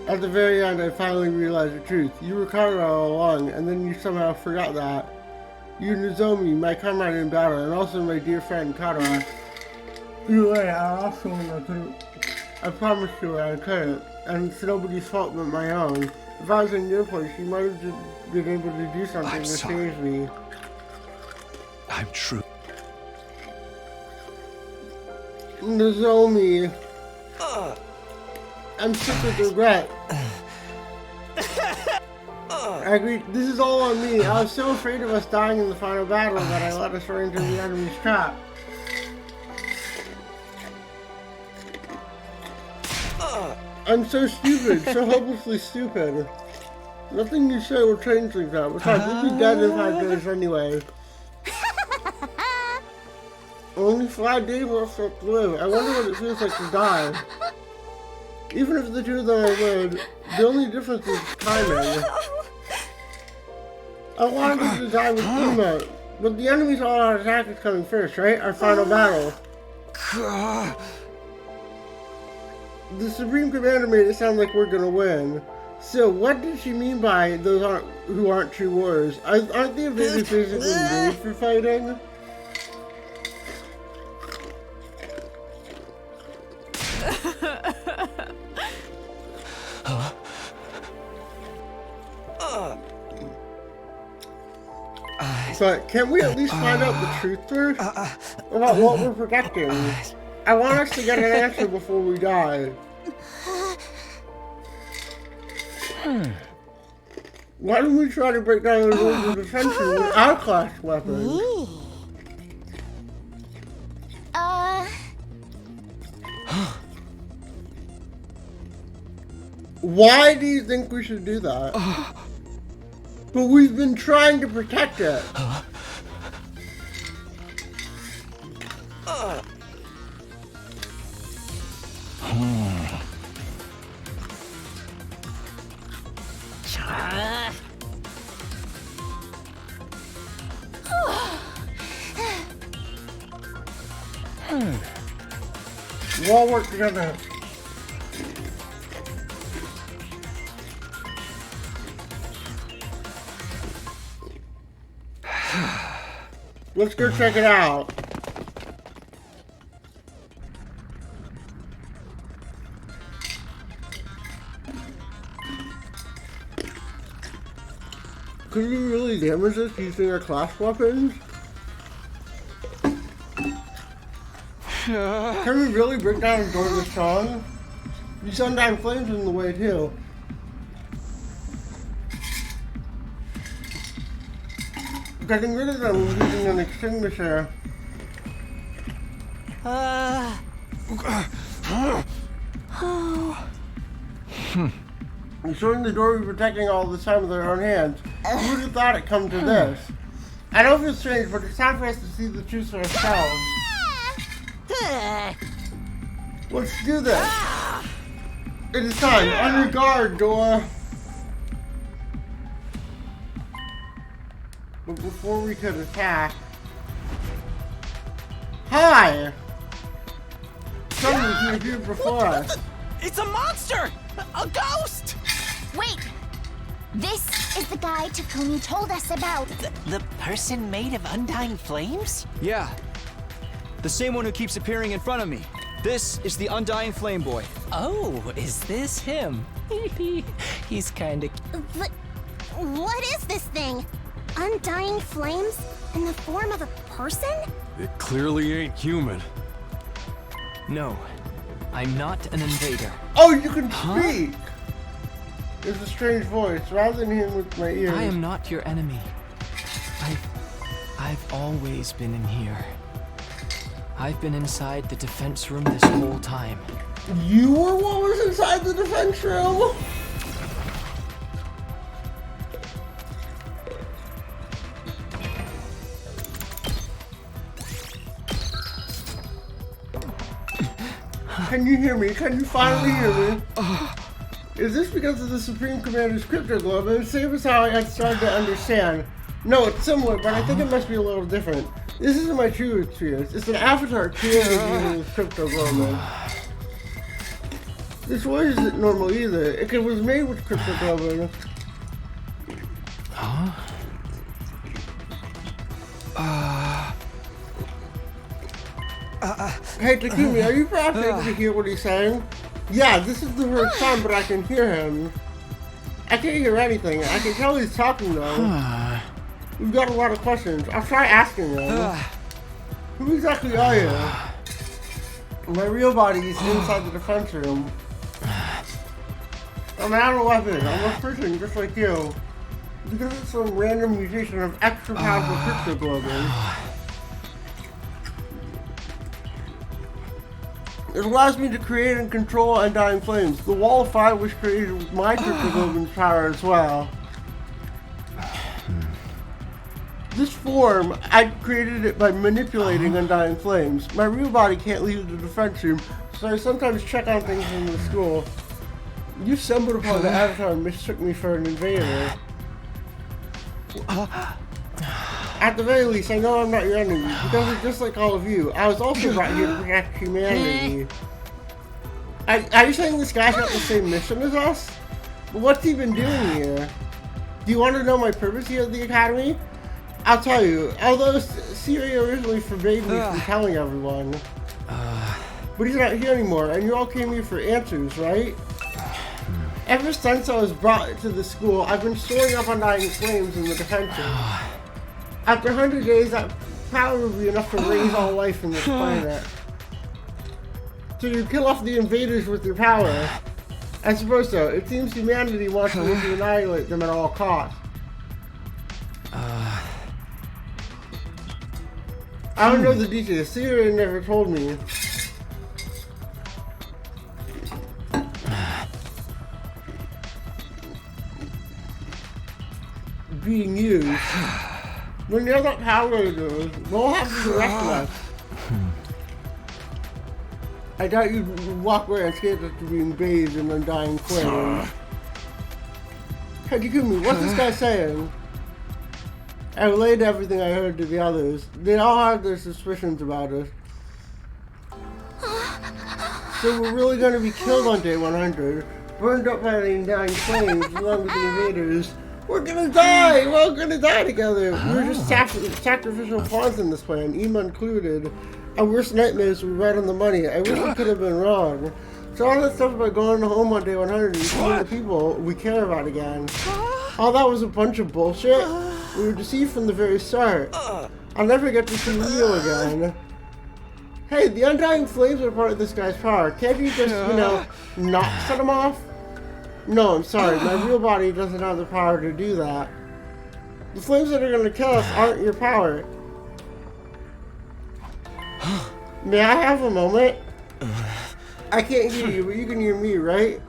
At the very end, I finally realized the truth. You were Kara all along, and then you somehow forgot that. You Nozomi, my comrade in battle, and also my dear friend Kara. You're right, I also couldn't. I promised you I couldn't, and it's nobody's fault but my own. If I was in your place, you might have just been able to do something to save me. I'm true. Nozomi. I'm sick with regret. I agree. This is all on me. I was so afraid of us dying in the final battle that I let us run into the enemy's trap. I'm so stupid, so hopelessly stupid. Nothing you say will change things out. Besides, we'll be dead in 5 days anyway. Only 5 days left to live. I wonder what it feels like to die. Even if the two of them are good, the only difference is timing. I wanted us to die with Uma, but the enemy's all-out attack is coming first, right? Our final battle. The Supreme Commander made it sound like we're gonna win. So, what did she mean by those who aren't true warriors? Aren't the invaders basically made for fighting? But can we at least find out the truth first about what we're protecting? I want us to get an answer before we die. Why don't we try to break down the rules of defense with our class weapons? Why do you think we should do that? But we've been trying to protect it. We'll all work together. Let's go check it out. Could we really damage us using our class weapons? Can we really break down a door this strong? These undying flames in the way too. Getting rid of them using an extinguisher. Ensuring the door we're protecting all this time with our own hands. Who would have thought it come to this? I know it feels strange, but it's time for us to see the truth for ourselves. Let's do this. It is time. On your guard, door. But before we could attack... Hi! Somebody's here before us. It's a monster! A ghost! Wait! This is the guy Takumi told us about. The person made of undying flames? Yeah. The same one who keeps appearing in front of me. This is the Undying Flame Boy. Oh, is this him? He's kinda... What is this thing? Undying flames in the form of a person? It clearly ain't human. No, I'm not an invader. Oh, you can speak! It's a strange voice, rather than hearing with my ears. I am not your enemy. I've always been in here. I've been inside the defense room this whole time. You were what was inside the defense room? Can you hear me? Can you finally hear me? Is this because of the Supreme Commander's crypto globe? And same as how I had started to understand. No, it's similar, but I think it must be a little different. This isn't my true experience. It's an avatar created using this crypto globe. This voice isn't normal either. It was made with crypto globe. Hey Takumi, are you perhaps able to hear what he's saying? Yeah, this is the first time, but I can hear him. I can't hear anything. I can tell he's talking though. We've got a lot of questions. I'll try asking them. Who exactly are you? My real body is inside the defense room. I'm out of weapon. I'm a person just like you. because it's some random mutation of extra powerful cryptoglobin. It allows me to create and control undying flames. The wall of fire was created with my cryptoglobin's power as well. This form, I created it by manipulating undying flames. My real body can't leave the defense room, so I sometimes check on things in the school. You stumbled upon the avatar and mistook me for an invader. At the very least, I know I'm not your enemy, because it's just like all of you. I was also brought here to protect humanity. Are you saying this guy's got the same mission as us? But what's he been doing here? Do you want to know my purpose here at the Academy? I'll tell you, although Siri originally forbade me from telling everyone. But he's not here anymore, and you all came here for answers, right? Ever since I was brought to the school, I've been storing up undying flames in the defense room. After 100 days, that power will be enough to raise all life in this planet. So you kill off the invaders with your power. I suppose so. It seems humanity wants me to annihilate them at all costs. I don't know the details. Siri never told me. Being used. When you have that power, we'll have to the rest of us. I doubt you'd walk away unscathed after being bathed in undying flames. Hey, Takumi, what's this guy saying? I relayed everything I heard to the others. They all had their suspicions about us. So we're really going to be killed on day 100, burned up by the undying flames along with the invaders. We're gonna die! We're all gonna die together! We're just sacrificial pawns in this plan, Ema included. Our worst nightmares were right on the money. I wish we could have been wrong. So all that stuff about going home on day 100 and seeing the people we care about again. All that was a bunch of bullshit. We were deceived from the very start. I'll never get to see Leo again. Hey, the undying flames are part of this guy's power. Can't you just, not set them off? No, I'm sorry. My real body doesn't have the power to do that. The flames that are going to kill us aren't your power. May I have a moment? I can't hear you, but you can hear me, right?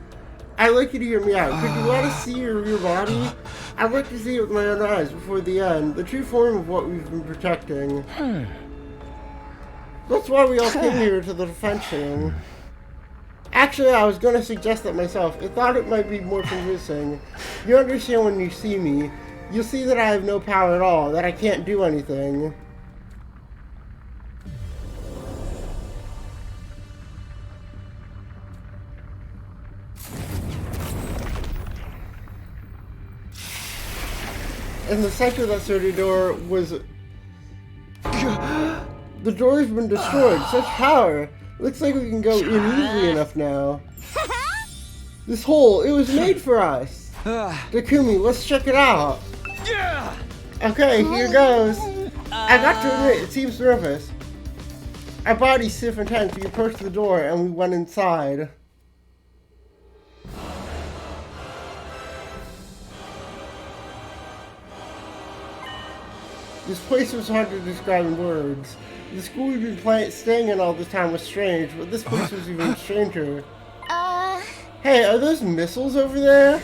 I'd like you to hear me out. Could you let us see your real body? I'd like to see it with my own eyes before the end. The true form of what we've been protecting. That's why we all came here to the defense room. Actually, I was going to suggest that myself. I thought it might be more convincing. You understand when you see me. You'll see that I have no power at all, that I can't do anything. And the center of that sturdy door was... The door has been destroyed. Such power. Looks like we can go in easily enough now. This hole, it was made for us. Takumi, let's check it out. Okay, here goes. I got to admit, it seems nervous. Our bodies stiff and tense. We approached the door and we went inside. This place was hard to describe in words. The school we've been staying in all this time was strange, but this place was even stranger. Hey, are those missiles over there?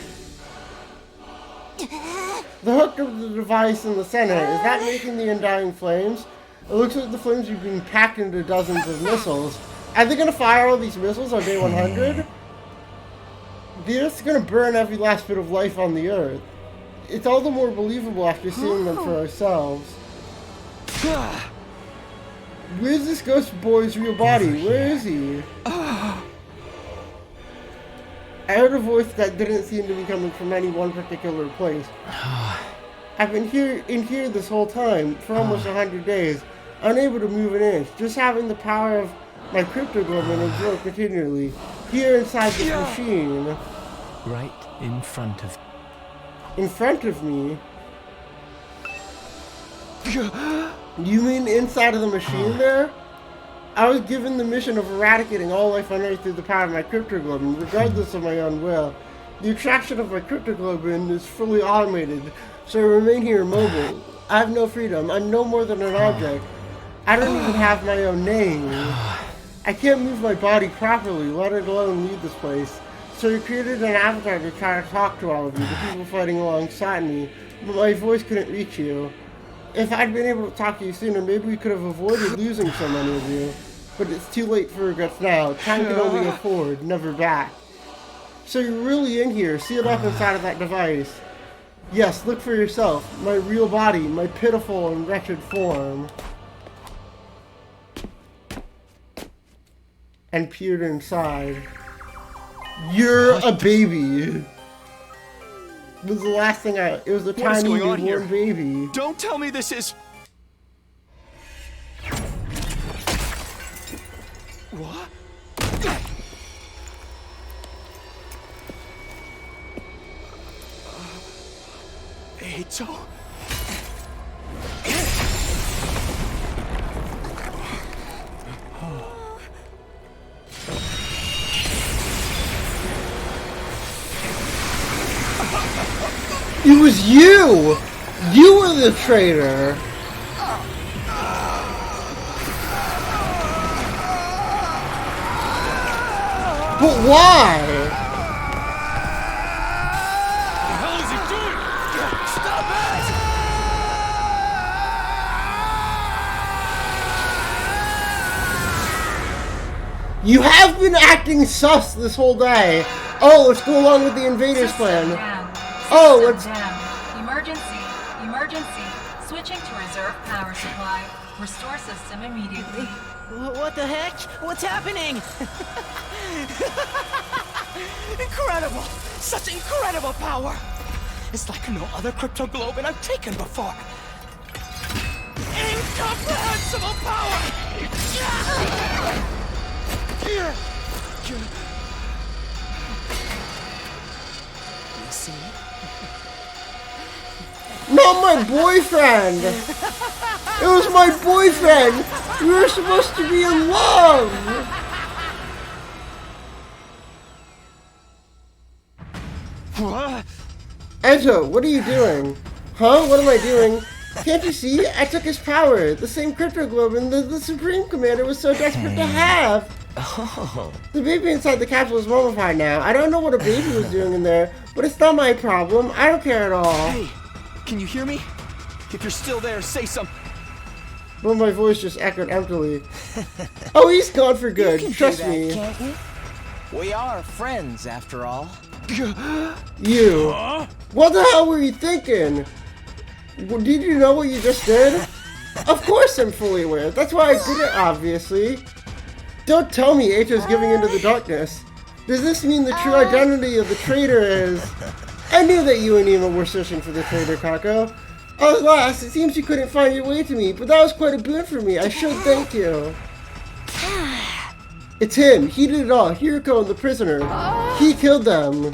The hook of the device in the center, is that making the undying flames? It looks like the flames are being packed into dozens of missiles. Are they gonna fire all these missiles on day 100? The Earth's gonna burn every last bit of life on the Earth. It's all the more believable after seeing them for ourselves. Where's this ghost boy's real body? Where is he? I heard a voice that didn't seem to be coming from any one particular place. I've been in here this whole time, for almost 100 days, unable to move an inch, just having the power of my cryptoglobin absorb continually, here inside this machine. Right in front of... In front of me? You mean inside of the machine there? I was given the mission of eradicating all life on Earth through the power of my cryptoglobin, regardless of my own will. The extraction of my cryptoglobin is fully automated. so I remain here immobile. I have no freedom. I'm no more than an object. I don't even have my own name. I can't move my body properly, let alone leave this place. So you created an avatar to try to talk to all of you, the people fighting alongside me, but my voice couldn't reach you. If I'd been able to talk to you sooner, maybe we could have avoided losing so many of you. But it's too late for regrets now. Time can only go forward, never back. So you're really in here, sealed up inside of that device. Yes, look for yourself. My real body, my pitiful and wretched form. And peered inside. You're a baby. It was the last thing it was a tiny newborn baby. Don't tell me this is... What? Eito. It was you! You were the traitor! But why? What the hell is he doing? Stop it! You have been acting sus this whole day. Oh, let's go along with the invaders plan. Oh, let's... Emergency. Switching to reserve power supply. Restore system immediately. What the heck? What's happening? Incredible! Such incredible power! It's like no other cryptoglobin I've taken before. Incomprehensible power! You see? Not my boyfriend! It was my boyfriend! We were supposed to be in love! What? Eto, what are you doing? Huh? What am I doing? Can't you see? I took his power. The same cryptoglobin the Supreme Commander was so desperate to have. Oh. The baby inside the capsule is mummified now. I don't know what a baby was doing in there, but it's not my problem. I don't care at all. Hey, can you hear me? If you're still there, say something. Well, my voice just echoed emptily. Oh, he's gone for good. Trust do that, me. Can't you? We are friends, after all. You. What the hell were you thinking? Did you know what you just did? Of course I'm fully aware. That's why I did it, obviously. Don't tell me Eito's giving into the darkness. Does this mean the true identity of the traitor is... I knew that you and Ema were searching for the traitor, Kako. Alas, it seems you couldn't find your way to me, but that was quite a boon for me. I should thank you. It's him. He did it all. Hiroko and the prisoner. He killed them.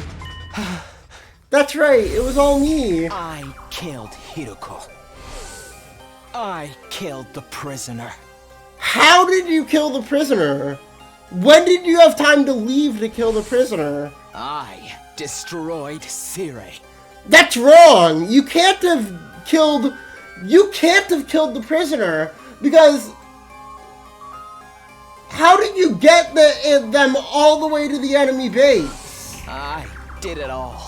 That's right. It was all me. I killed Hiroko. I killed the prisoner. How did you kill the prisoner? When did you have time to leave to kill the prisoner? I destroyed Sire. That's wrong. You can't have killed the prisoner because how did you get them all the way to the enemy base? I did it all.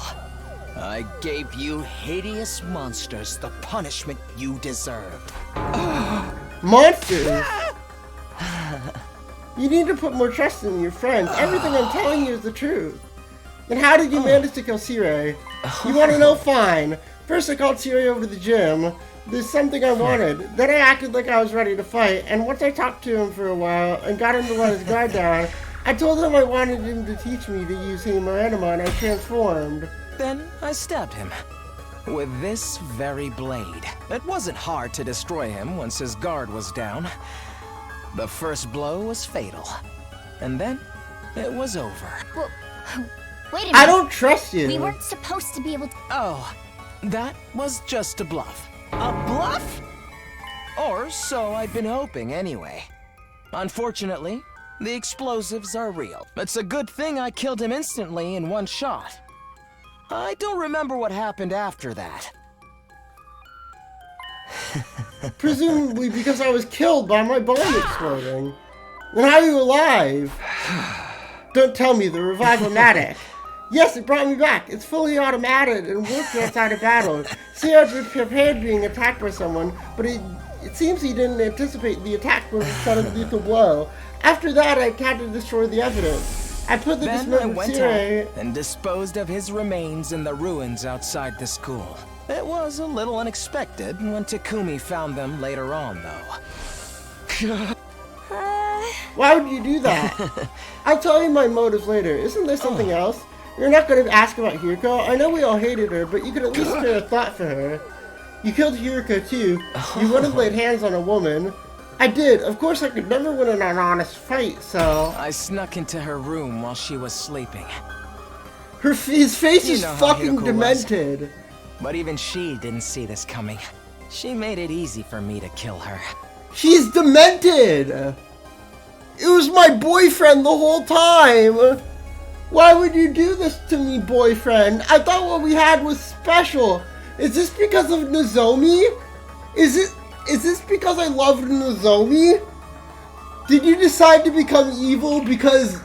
I gave you hideous monsters the punishment you deserved. Monsters? You need to put more trust in your friends. Everything I'm telling you is the truth. Then how did you manage to kill Sire? You want to know? Fine. First I called Sire over to the gym. There's something I wanted. Then I acted like I was ready to fight, and once I talked to him for a while and got him to let his guard down, I told him I wanted him to teach me to use Hema Anima, and I transformed. Then I stabbed him. With this very blade. It wasn't hard to destroy him once his guard was down. The first blow was fatal. And then, it was over. Well, wait a minute. I don't trust you. We weren't supposed to be able to... Oh, that was just a bluff. A bluff? Or so I'd been hoping anyway. Unfortunately, the explosives are real. It's a good thing I killed him instantly in one shot. I don't remember what happened after that. Presumably because I was killed by my bomb exploding. Then how are you alive? Don't tell me the revival-matic. Yes, it brought me back. It's fully automated and worked outside of battle. See, I'd been prepared being attacked by someone, but it seems he didn't anticipate the attack was a sudden lethal blow. After that, I had to destroy the evidence. I put the Then I went out and disposed of his remains in the ruins outside the school. It was a little unexpected when Takumi found them later on, though. Why would you do that? I'll tell you my motives later. Isn't there something else? You're not going to ask about Hiriko? I know we all hated her, but you could at least spare a thought for her. You killed Hiriko too. You wouldn't have laid hands on a woman. I did. Of course I could never win an honest fight, so... I snuck into her room while she was sleeping. His face is fucking demented. But even she didn't see this coming. She made it easy for me to kill her. She's demented! It was my boyfriend the whole time! Why would you do this to me, boyfriend? I thought what we had was special. Is this because of Nozomi? Is this because I loved Nozomi? Did you decide to become evil because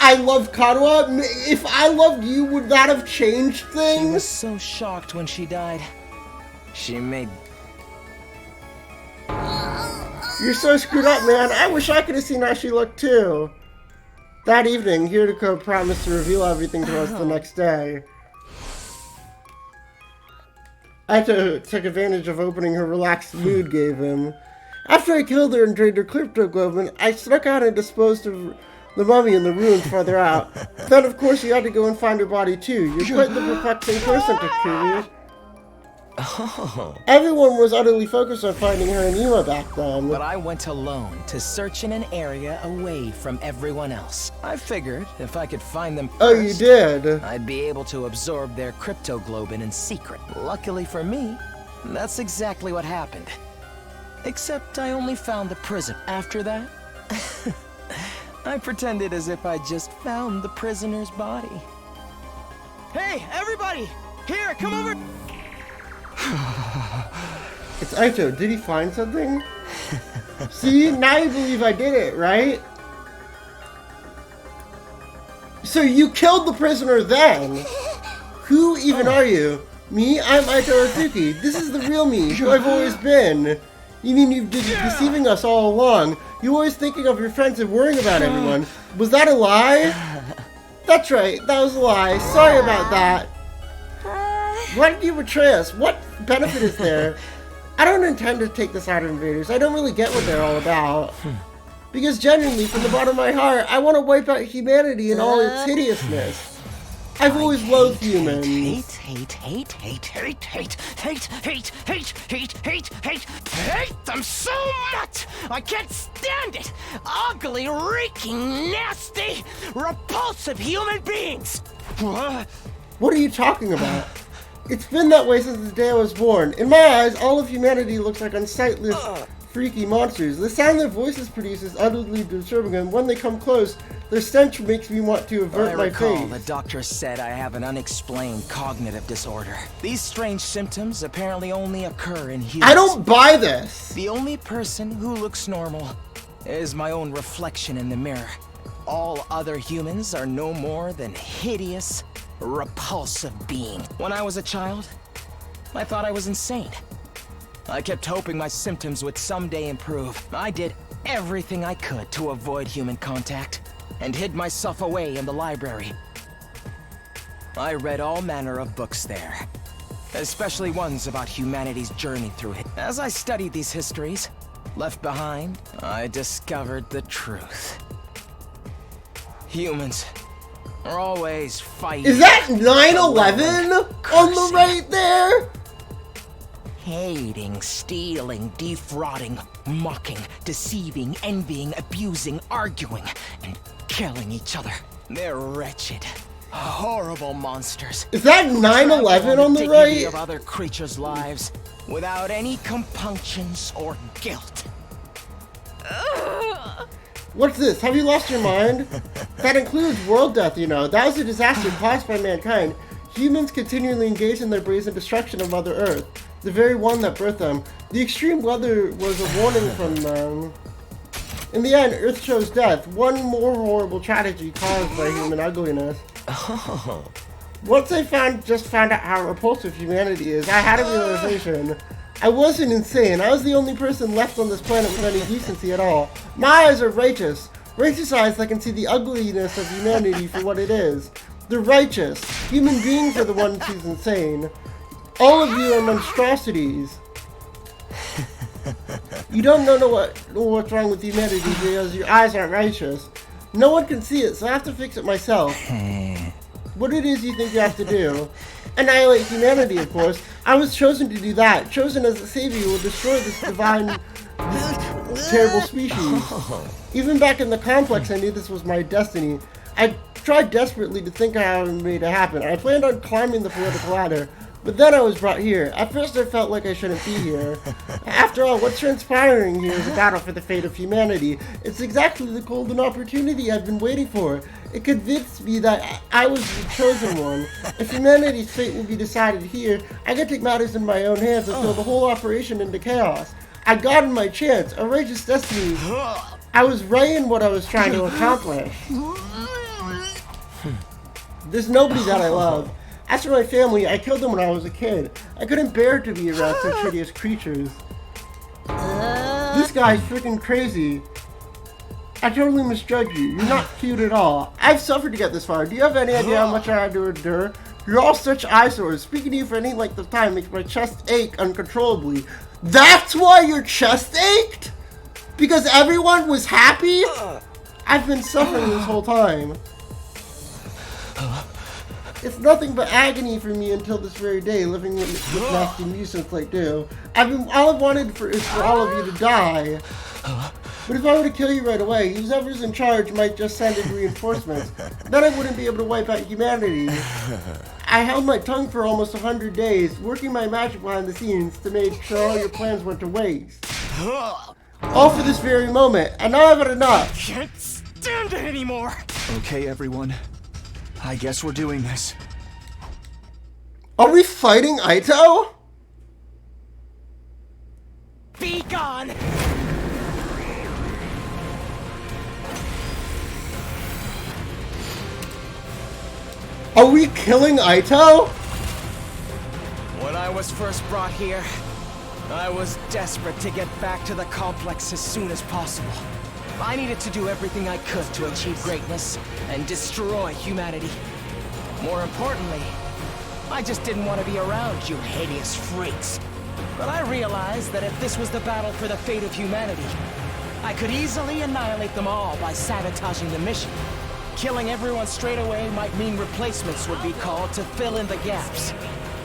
I love Karuha? If I loved you, would that have changed things? She was so shocked when she died. She made... You're so screwed up, man. I wish I could have seen how she looked, too. That evening, Hiriko promised to reveal everything to us the next day. Aito took advantage of opening her relaxed mood gave him. After I killed her and drained her crypto globin, I snuck out and disposed of the mummy in the ruins farther out. Then, of course, you had to go and find her body, too. You're quite the perplexing person, Takumi. Oh. Everyone was utterly focused on finding her and Ima back then. But I went alone to search in an area away from everyone else. I figured if I could find them first, oh, you did? I'd be able to absorb their cryptoglobin in secret. Luckily for me, that's exactly what happened. Except I only found the prison. After that, I pretended as if I just found the prisoner's body. Hey, everybody! Here, come over! It's Aito. Did he find something? See, now you believe I did it, right? So you killed the prisoner then? Who even are you? Me? I'm Aito Azuki. This is the real me, who I've always been. You mean you've been deceiving us all along? You're always thinking of your friends and worrying about everyone. Was that a lie? That's right, that was a lie. Sorry about that. Why did you betray us? What benefit is there? I don't intend to take this out of invaders. I don't really get what they're all about. Because genuinely, from the bottom of my heart, I want to wipe out humanity and all its hideousness. I've always loathed humans. Hate them so much! I can't stand it! Ugly, reeking, nasty, repulsive human beings! What are you talking about? It's been that way since the day I was born. In my eyes, all of humanity looks like unsightly, freaky monsters. The sound their voices produce is utterly disturbing, and when they come close, their stench makes me want to avert my face. I recall the doctor said I have an unexplained cognitive disorder. These strange symptoms apparently only occur in humans. I don't buy this! The only person who looks normal is my own reflection in the mirror. All other humans are no more than hideous, repulsive beings. When I was a child, I thought I was insane. I kept hoping my symptoms would someday improve. I did everything I could to avoid human contact, and hid myself away in the library. I read all manner of books there, especially ones about humanity's journey through it. As I studied these histories, left behind, I discovered the truth. Humans are always fighting. Is that 9/11 on the right there? Hating, stealing, defrauding, mocking, deceiving, envying, abusing, arguing, and killing each other. They're wretched, horrible monsters. Is that 9/11 on the right? Of other creatures' lives without any compunctions or guilt. What's this? Have you lost your mind? That includes world death, you know. That was a disaster caused by mankind. Humans continually engage in their brazen destruction of Mother Earth. the very one that birthed them. The extreme weather was a warning from them. In the end, Earth chose death, one more horrible tragedy caused by human ugliness. Oh. Once I just found out how repulsive humanity is, I had a realization. I wasn't insane. I was the only person left on this planet with any decency at all. My eyes are righteous. Righteous eyes that can see the ugliness of humanity for what it is. They're righteous. Human beings are the ones who's insane. All of you are monstrosities. You don't know what's wrong with humanity because your eyes aren't righteous. No one can see it, so I have to fix it myself. What it is you think you have to do. Annihilate humanity, of course. I was chosen to do that. Chosen as a savior who will destroy this terrible species. Even back in the complex, I knew this was my destiny. I tried desperately to think how I made it happen. I planned on climbing the political ladder, but then I was brought here. At first I felt like I shouldn't be here. After all, what's transpiring here is a battle for the fate of humanity. It's exactly the golden opportunity I've been waiting for. It convinced me that I was the chosen one. If humanity's fate will be decided here, I can take matters in my own hands and throw the whole operation into chaos. I got my chance, a righteous destiny. I was right in what I was trying to accomplish. There's nobody that I love. As for my family, I killed them when I was a kid. I couldn't bear to be around such hideous creatures. This guy's freaking crazy. I totally misjudged you. You're not cute at all. I've suffered to get this far. Do you have any idea how much I had to endure? You're all such eyesores. Speaking to you for any length of time makes my chest ache uncontrollably. That's why your chest ached? Because everyone was happy? I've been suffering this whole time. It's nothing but agony for me until this very day, living with nasty nuisance like you. All I've wanted is for all of you to die. But if I were to kill you right away, whoever's in charge might just send in reinforcements. Then I wouldn't be able to wipe out humanity. I held my tongue for almost 100 days, working my magic behind the scenes to make sure all your plans went to waste. All for this very moment, and now I've had enough. Can't stand it anymore. Okay, everyone. I guess we're doing this. Are we fighting Aito? Be gone! Are we killing Aito? When I was first brought here, I was desperate to get back to the complex as soon as possible. I needed to do everything I could to achieve greatness and destroy humanity. More importantly, I just didn't want to be around you hideous freaks. But I realized that if this was the battle for the fate of humanity, I could easily annihilate them all by sabotaging the mission. Killing everyone straight away might mean replacements would be called to fill in the gaps.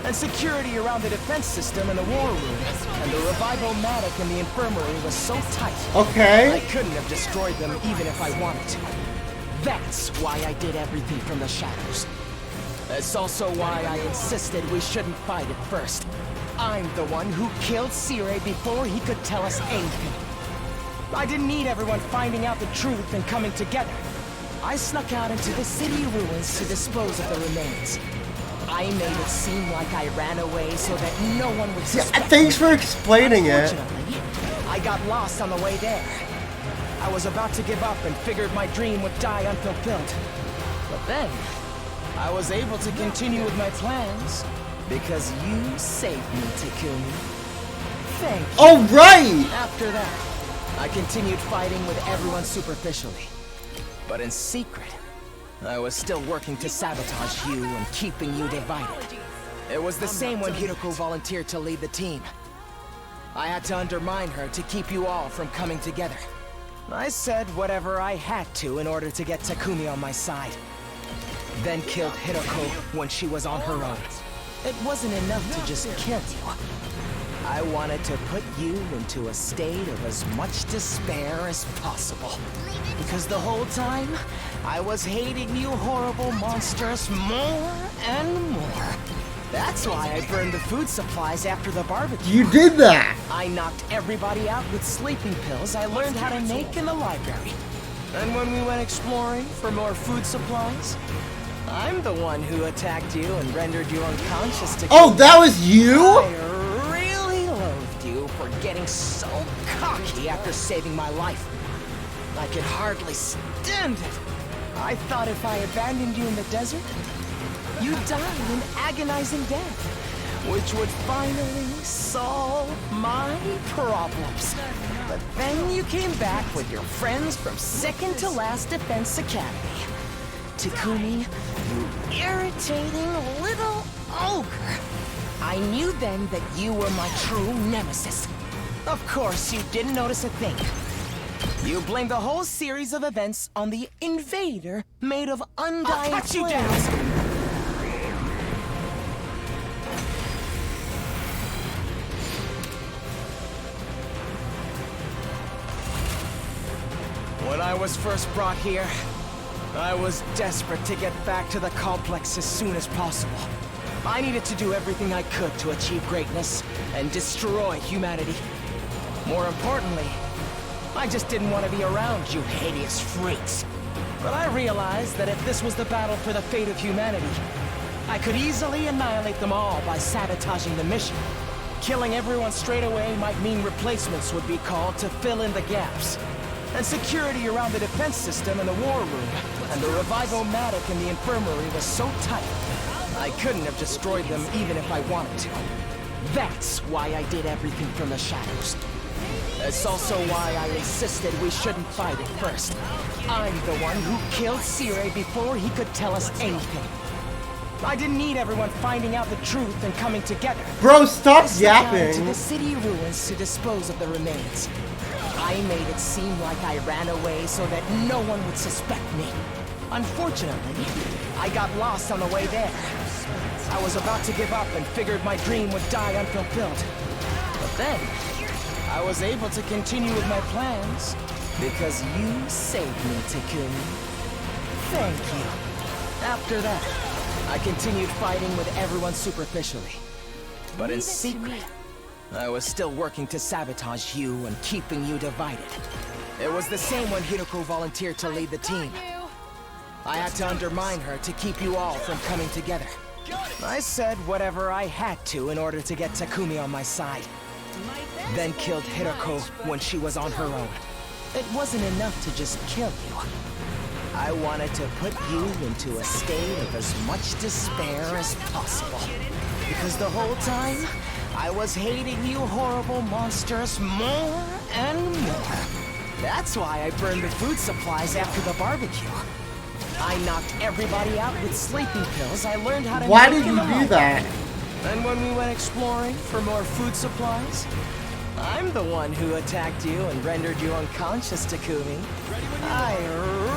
And security around the defense system and the war room and the revival-matic in the infirmary was so tight. Okay. I couldn't have destroyed them even if I wanted to. That's why I did everything from the shadows. That's also why I insisted we shouldn't fight at first. I'm the one who killed Sire before he could tell us anything. I didn't need everyone finding out the truth and coming together. I snuck out into the city ruins to dispose of the remains. I made it seem like I ran away so that no one would suspect. Yeah, thanks for explaining it. I got lost on the way there. I was about to give up and figured my dream would die unfulfilled. But then, I was able to continue with my plans because you saved me, Takumi. Thank you. All right! After that, I continued fighting with everyone superficially. But in secret, I was still working to sabotage you and keeping you divided. It was the same when Hiroko volunteered to lead the team. I had to undermine her to keep you all from coming together. I said whatever I had to in order to get Takumi on my side. Then killed Hiroko when she was on her own. It wasn't enough to just kill you. I wanted to put you into a state of as much despair as possible. Because the whole time, I was hating you horrible monsters more and more. That's why I burned the food supplies after the barbecue. You did that! I knocked everybody out with sleeping pills I learned how to make in the library. And when we went exploring for more food supplies, I'm the one who attacked you and rendered you unconscious to Oh, that was you? I getting so cocky after saving my life. I could hardly stand it. I thought if I abandoned you in the desert, you'd die an agonizing death, which would finally solve my problems. But then you came back with your friends from second to last Defense Academy. Takumi, you irritating little ogre. I knew then that you were my true nemesis. Of course, you didn't notice a thing. You blamed the whole series of events on the invader made of undying flames. When I was first brought here, I was desperate to get back to the complex as soon as possible. I needed to do everything I could to achieve greatness and destroy humanity. More importantly, I just didn't want to be around you hideous freaks. But I realized that if this was the battle for the fate of humanity, I could easily annihilate them all by sabotaging the mission. Killing everyone straight away might mean replacements would be called to fill in the gaps. And security around the defense system and the war room, and the revivomatic in the infirmary was so tight, I couldn't have destroyed them even if I wanted to. That's why I did everything from the shadows. It's also why I insisted we shouldn't fight at first. I'm the one who killed Sire before he could tell us anything. I didn't need everyone finding out the truth and coming together. Bro, stop I yapping. to the city ruins to dispose of the remains. I made it seem like I ran away so that no one would suspect me. Unfortunately, I got lost on the way there. I was about to give up and figured my dream would die unfulfilled. But then, I was able to continue with my plans because you saved me, Takumi. Thank you. After that, I continued fighting with everyone superficially. But in secret, I was still working to sabotage you and keeping you divided. It was the same when Hiroko volunteered to lead the team. I had to undermine her to keep you all from coming together. I said whatever I had to in order to get Takumi on my side. Then killed Hiroko when she was on her own. It wasn't enough to just kill you. I wanted to put you into a state of as much despair as possible. Because the whole time, I was hating you horrible monsters more and more. That's why I burned the food supplies after the barbecue. I knocked everybody out with sleeping pills. I learned how to Why did you do that? And when we went exploring for more food supplies, I'm the one who attacked you and rendered you unconscious, Takumi. I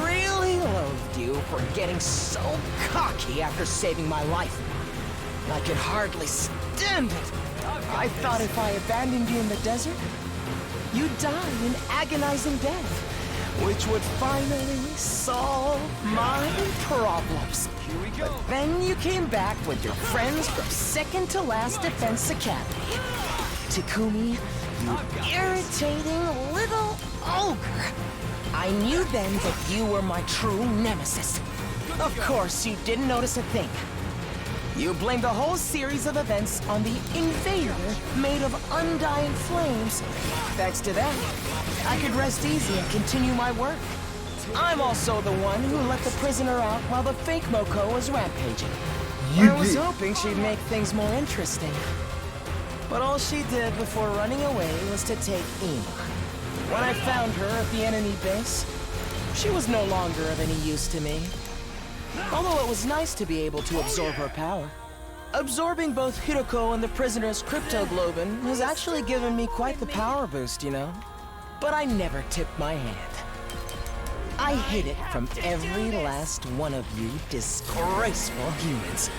really loathed you for getting so cocky after saving my life. I could hardly stand it. I thought if I abandoned you in the desert, you'd die an agonizing death, which would finally solve my problems. But then you came back with your friends from second to last Defense Academy. Takumi, you irritating little ogre. I knew then that you were my true nemesis. Of course, you didn't notice a thing. You blamed the whole series of events on the invader made of undying flames. Thanks to that, I could rest easy and continue my work. I'm also the one who let the prisoner out while the fake Moko was rampaging. I was hoping she'd make things more interesting. But all she did before running away was to take Ima. When I found her at the enemy base, she was no longer of any use to me. Although it was nice to be able to absorb her power. Absorbing both Hiroko and the prisoner's cryptoglobin has actually given me quite the power boost, you know? But I never tipped my hand. I hid it from every last one of you disgraceful humans.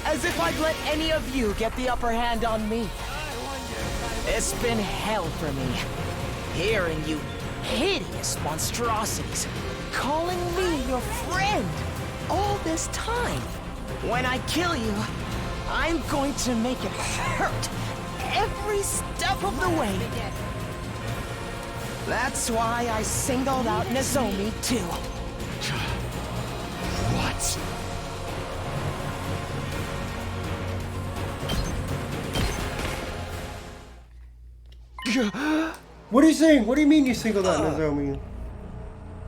As if I'd let any of you get the upper hand on me. It's been hell for me, hearing you hideous monstrosities calling me your friend all this time. When I kill you, I'm going to make it hurt every step of the way. That's why I singled out Nozomi too. What? What are you saying? What do you mean you singled out Nozomi?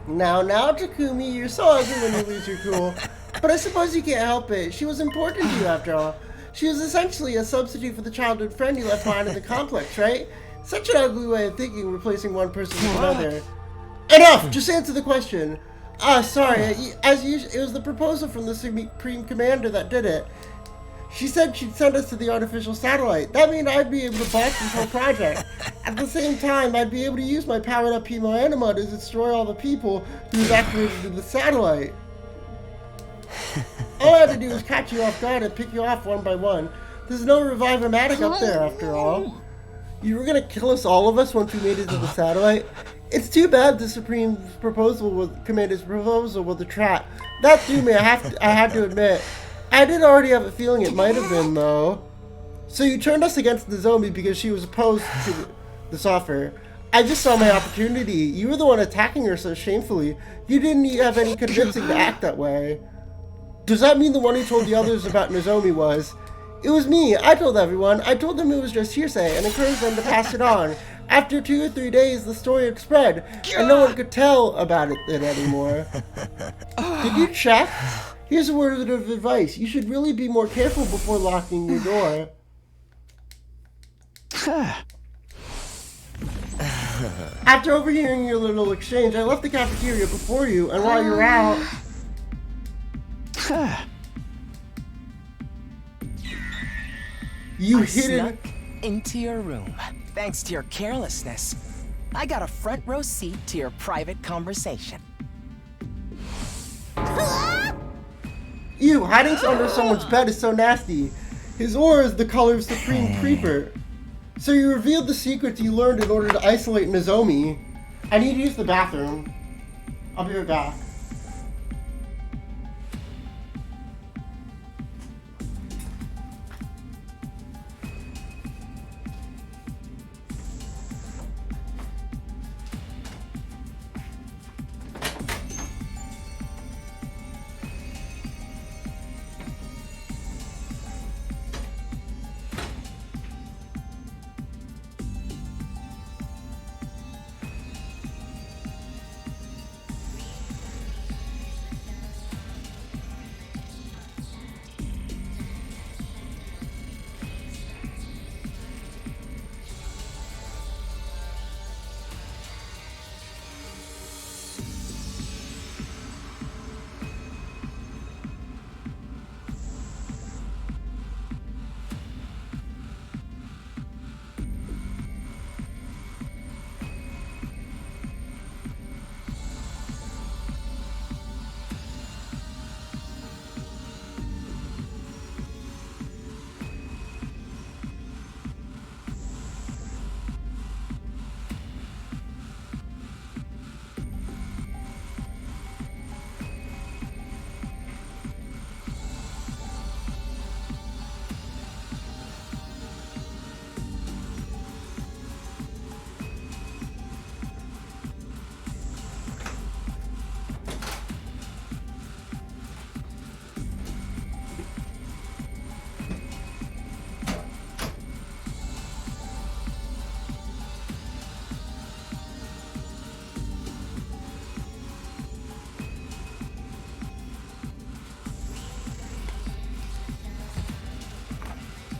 Now, Takumi, you're so ugly when you lose your cool. But I suppose you can't help it. She was important to you after all. She was essentially a substitute for the childhood friend you left behind in the complex, right? Such an ugly way of thinking, replacing one person with another. Enough! Just answer the question. Sorry. As usual, it was the proposal from the Supreme Commander that did it. She said she'd send us to the artificial satellite. That means I'd be able to botch this whole project. At the same time, I'd be able to use my powered-up Hemo Anima to destroy all the people who evacuated to the satellite. All I had to do was catch you off guard and pick you off one by one. There's no Revive-O-Matic up there, after all. You were gonna kill us, all of us, once we made it to the satellite? It's too bad the Supreme's Commander's proposal was a trap. That threw me, I had to admit. I did already have a feeling it might have been, though. So you turned us against Nozomi because she was opposed to this offer. I just saw my opportunity. You were the one attacking her so shamefully. You didn't have any convincing to act that way. Does that mean the one who told the others about Nozomi was? It was me. I told everyone. I told them it was just hearsay and encouraged them to pass it on. After 2 or 3 days, the story had spread, and no one could tell about it anymore. Did you check? Here's a word of advice. You should really be more careful before locking your door. After overhearing your little exchange, I left the cafeteria before you, and while you're out... You snuck into your room. Thanks to your carelessness, I got a front row seat to your private conversation. Ew, hiding under someone's bed is so nasty. His aura is the color of Supreme Creeper. So you revealed the secrets you learned in order to isolate Nozomi. I need to use the bathroom. I'll be right back.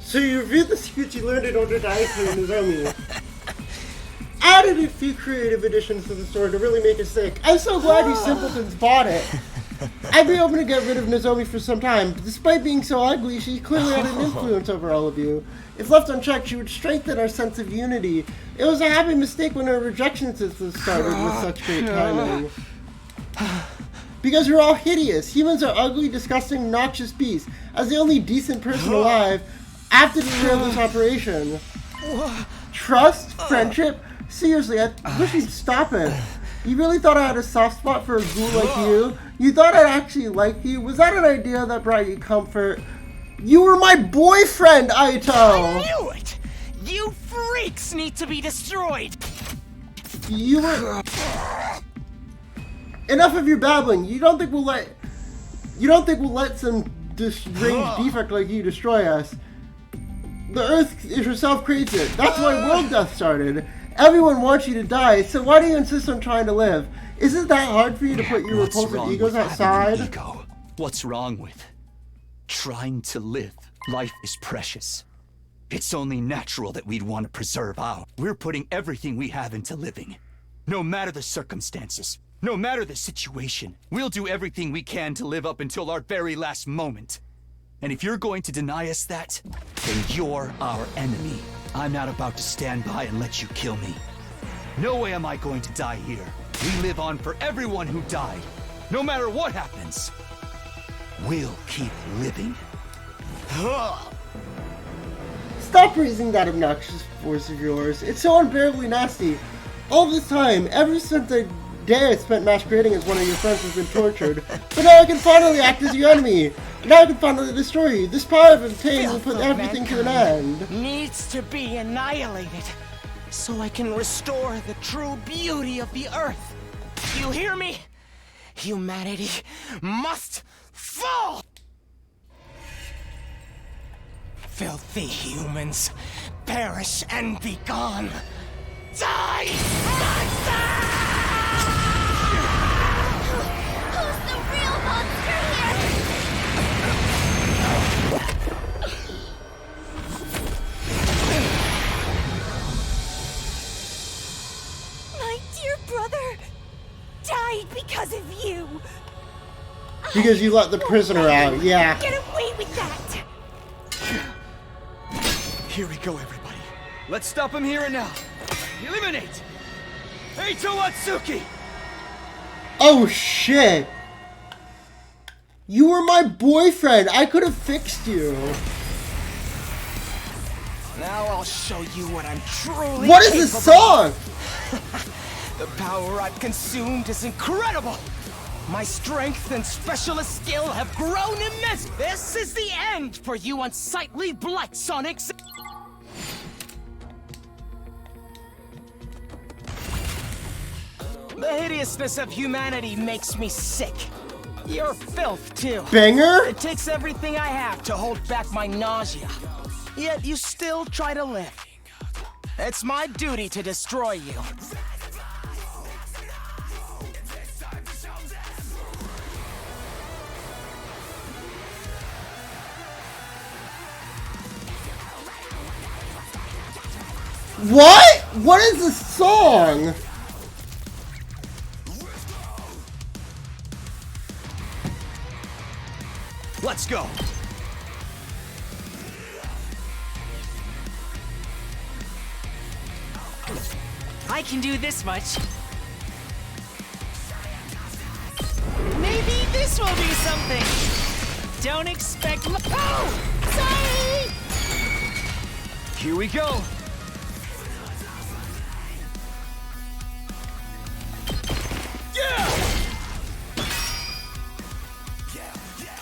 So you reviewed the secrets you learned in order to isolate Nozomi. Added a few creative additions to the story to really make it sick. I'm so glad you simpletons bought it. I'd be open to get rid of Nozomi for some time, but despite being so ugly, she clearly had an influence over all of you. If left unchecked, she would strengthen our sense of unity. It was a happy mistake when our rejection system started with such great timing. Because we're all hideous. Humans are ugly, disgusting, noxious beasts. As the only decent person alive, I have to derail this operation. Trust? Friendship? Seriously, I wish you'd stop it. You really thought I had a soft spot for a ghoul like you? You thought I'd actually like you? Was that an idea that brought you comfort? You were my boyfriend, Aito! I knew it! You freaks need to be destroyed! You were... Enough of your babbling. You don't think we'll let some strange defect like you destroy us? The Earth herself creates it. That's why world death started. Everyone wants you to die, so why do you insist on trying to live? Isn't that hard for you to put your repulsive egos outside? Ego? What's wrong with trying to live? Life is precious. It's only natural that we'd want to preserve ours. We're putting everything we have into living. No matter the circumstances, no matter the situation, we'll do everything we can to live up until our very last moment. And if you're going to deny us that, then you're our enemy. I'm not about to stand by and let you kill me. No way am I going to die here. We live on for everyone who died. No matter what happens, we'll keep living. Stop raising that obnoxious voice of yours. It's so unbearably nasty. All this time, ever since the day I spent masquerading as one of your friends has been tortured. But now I can finally act as your enemy. Now I can finally destroy you. This power of obtaining will put everything to an end. Needs to be annihilated, so I can restore the true beauty of the Earth. You hear me? Humanity must fall! Filthy humans, perish and be gone. Die, monster! Who's the real monster here? My dear brother died because of you. Because you let the prisoner out, yeah. Get away with that! Here we go, everybody. Let's stop him here and now. Eliminate! Eito Watsuki! Oh shit! You were my boyfriend! I could have fixed you! Now I'll show you what I'm truly What is this song? The power I've consumed is incredible! My strength and specialist skill have grown immense! This is the end for you unsightly Blight Sonics! The hideousness of humanity makes me sick. You're filth, too. Banger? It takes everything I have to hold back my nausea. Yet you still try to live. It's my duty to destroy you. What? What is this song? Let's go. I can do this much. Maybe This will be something. Don't expect m- Oh! Sorry! Here we go.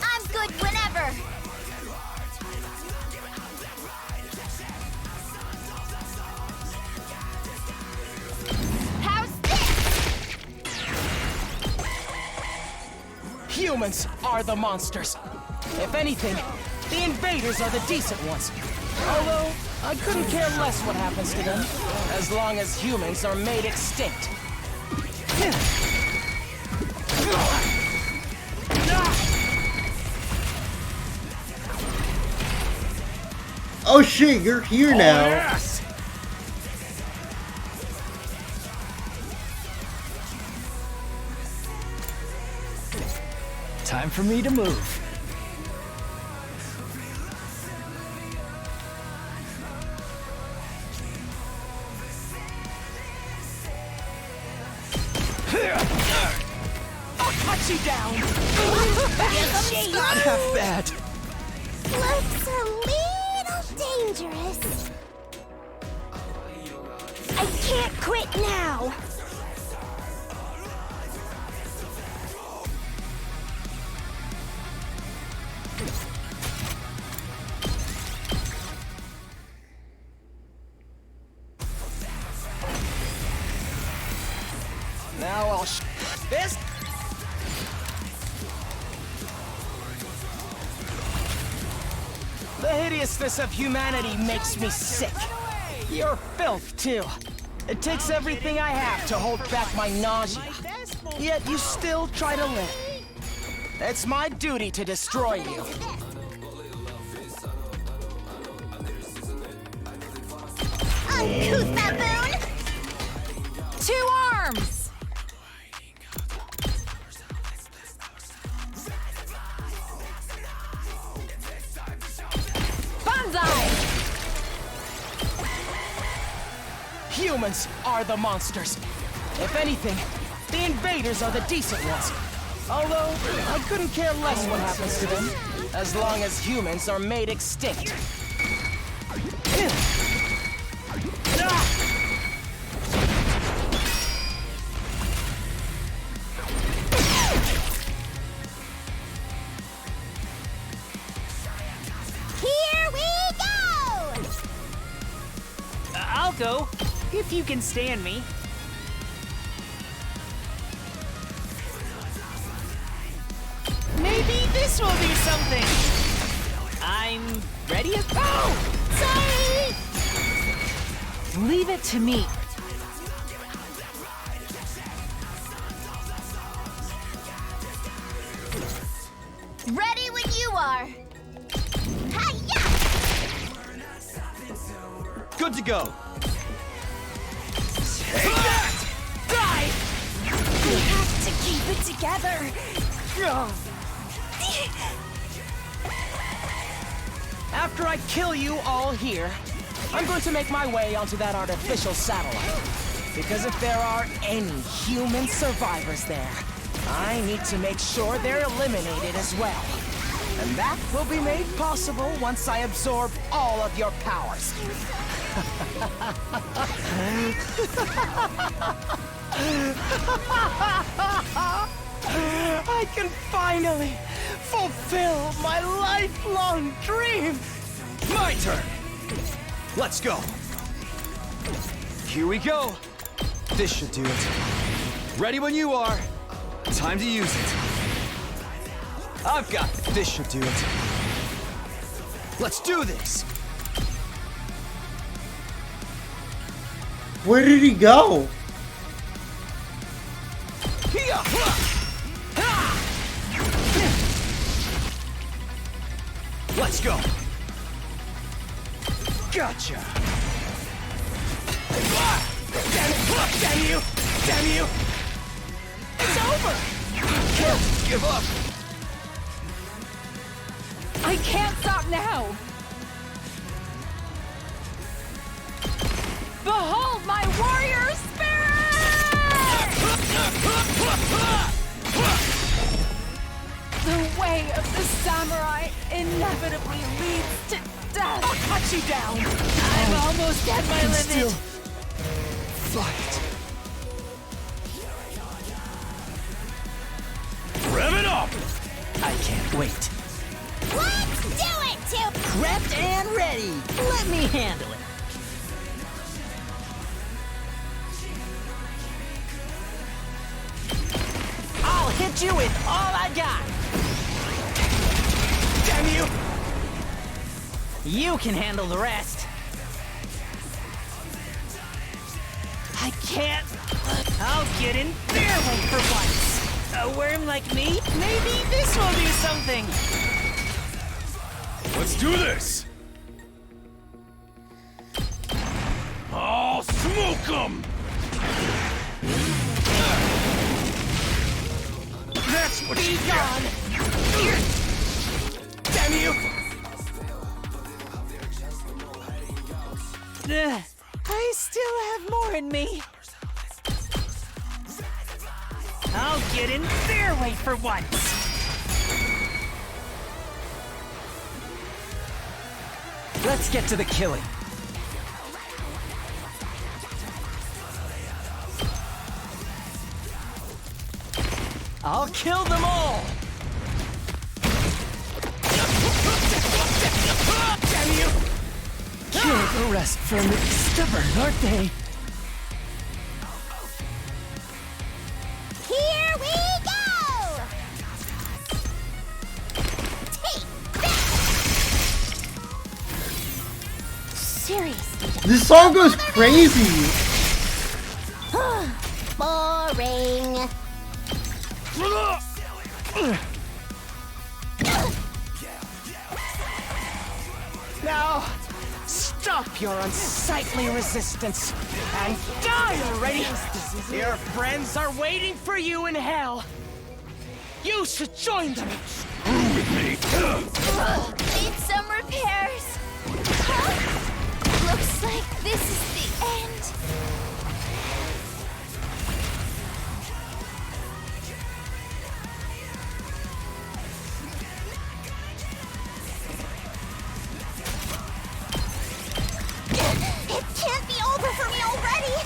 I'm good whenever. How's this? Humans are the monsters. If anything, the invaders are the decent ones. Although, I couldn't care less what happens to them, as long as humans are made extinct. Oh shit, you're here now. Yes! Time for me to move. I'll cut you down! Not half bad. Looks a little dangerous. I can't quit now. Now I'll this. The hideousness of humanity makes me sick. You're filth, too. It takes everything I have to hold back my nausea. Yet you still try to live. It's my duty to destroy you. Uncouth baboon! 2 arms! Banzai! Humans are the monsters. If anything, the invaders are the decent ones. Although, I couldn't care less what happens to them, as long as humans are made extinct. Here we go! I'll go, if you can stand me. Maybe this will do something. I'm ready as— Oh! Sorry! Leave it to me. Ready when you are. Hi-ya! Good to go. Die! We have to keep it together. After I kill you all here, I'm going to make my way onto that artificial satellite. Because if there are any human survivors there, I need to make sure they're eliminated as well. And that will be made possible once I absorb all of your powers. I can finally fulfill my lifelong dream! My turn. Let's go. Here we go. This should do it. Ready when you are. Time to use it. I've got it. This should do it. Let's do this. Where did he go? Let's go. Gotcha. Damn it! Damn you! Damn you! It's over! Can't give up. I can't stop now! Behold my warrior spirit! The way of the samurai inevitably leads to death. I'll cut you down! I'm almost at my limit. Still fight. Rev it up! I can't wait. Let's do it, Two! Prepped and ready. Let me handle it. I'll hit you with all I got. Damn you! You can handle the rest. I can't. I'll get in their way for once. A worm like me? Maybe this will do something. Let's do this! I'll smoke 'em! That's what you gone! Damn you! I still have more in me. I'll get in their way for once. Let's get to the killing. I'll kill them all! Damn you! Can't rest from stubborn, aren't they? Here we go! Take that! Seriously. This song goes crazy. boring. Now, stop your unsightly resistance and die already! Your friends are waiting for you in hell. You should join them. Screw with me. Need some repairs. Huh? Looks like this is the end. It can't be over for me already.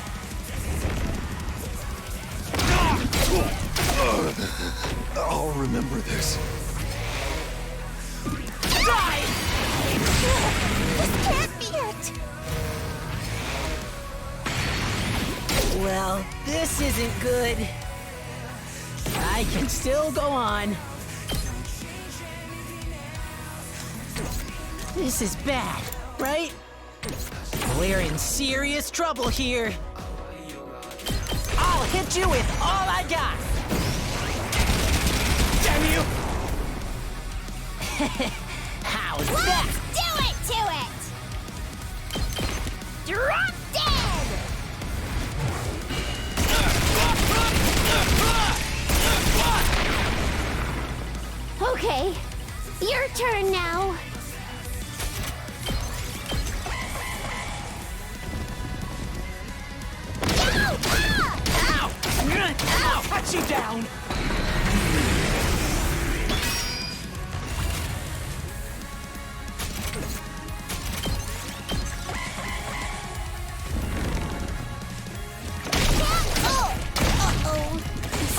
I'll remember this. Die! This can't be it. Well, this isn't good. I can still go on. This is bad, right? We're in serious trouble here. I'll hit you with all I got. Damn you! How's Let's that? do it to it! Drop dead! Okay, your turn now. I'll cut you down!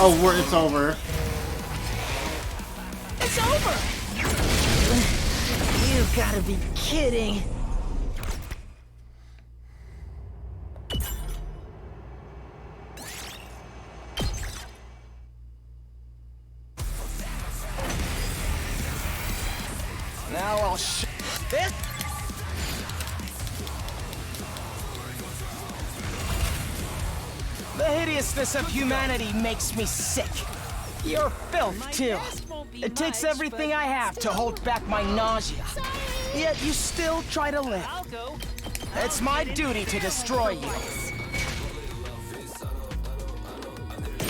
Oh, it's over. It's over! You've gotta be kidding. Now I'll this. The hideousness of humanity makes me sick. You're filth, too. It takes everything I have to hold back my nausea. Yet you still try to live. It's my duty to destroy you.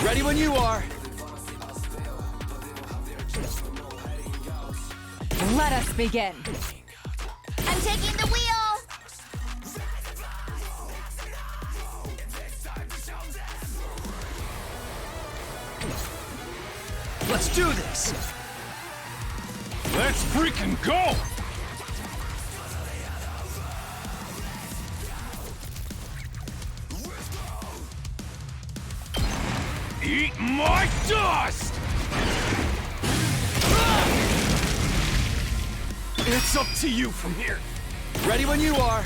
Ready when you are. Let us begin. I'm taking the wheel. Let's do this. Let's freaking go! Eat my dust! It's up to you from here. Ready when you are.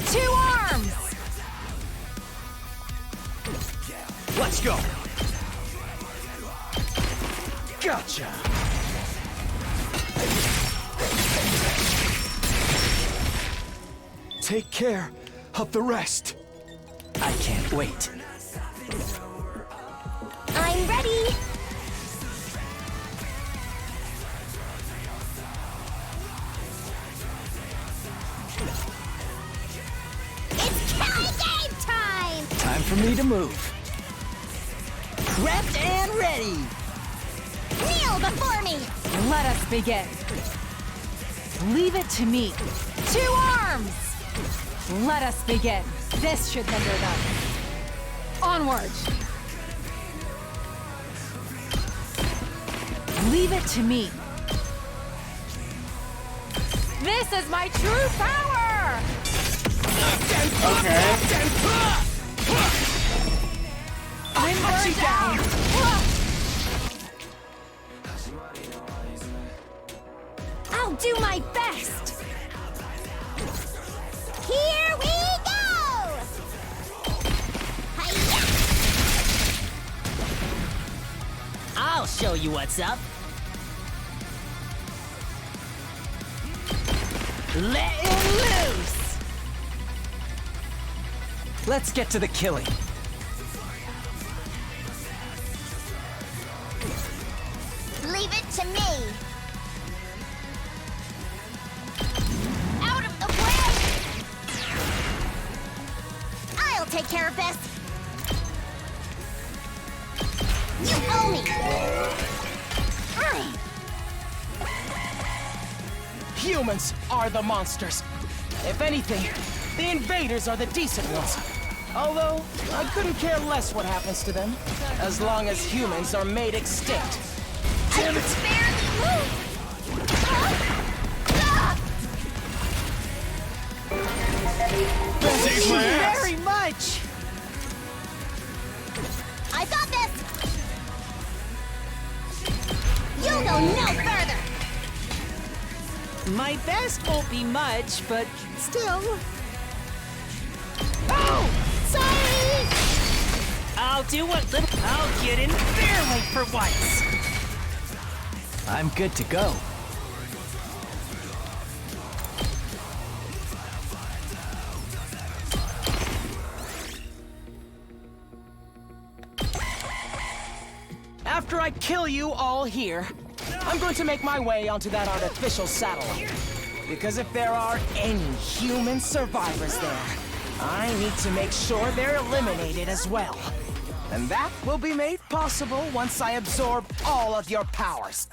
Two arms! Let's go. Gotcha. Take care of the rest. I can't wait. I'm ready. It's killing game time. Time for me to move. Prepped and ready. Kneel before me. Let us begin. Leave it to me. Two arms! Let us begin. This should hinder them. Onward! Leave it to me. This is my true power! Okay. I'm burned out! I'll do my best. Here we go. Hi-ya! I'll show you what's up. Let him loose! Let's get to the killing. Leave it to me. Out of the way! I'll take care of this. You owe me. Humans are the monsters. If anything, the invaders are the decent ones. Although, I couldn't care less what happens to them, as long as humans are made extinct. Damn it! Barely move. Thank you very much! I got this. You'll go no further. My best won't be much, but still. Oh! Sorry! I'll do what little. I'll get in their way for once. I'm good to go. After I kill you all here, I'm going to make my way onto that artificial satellite. Because if there are any human survivors there, I need to make sure they're eliminated as well. And that will be made possible once I absorb all of your powers.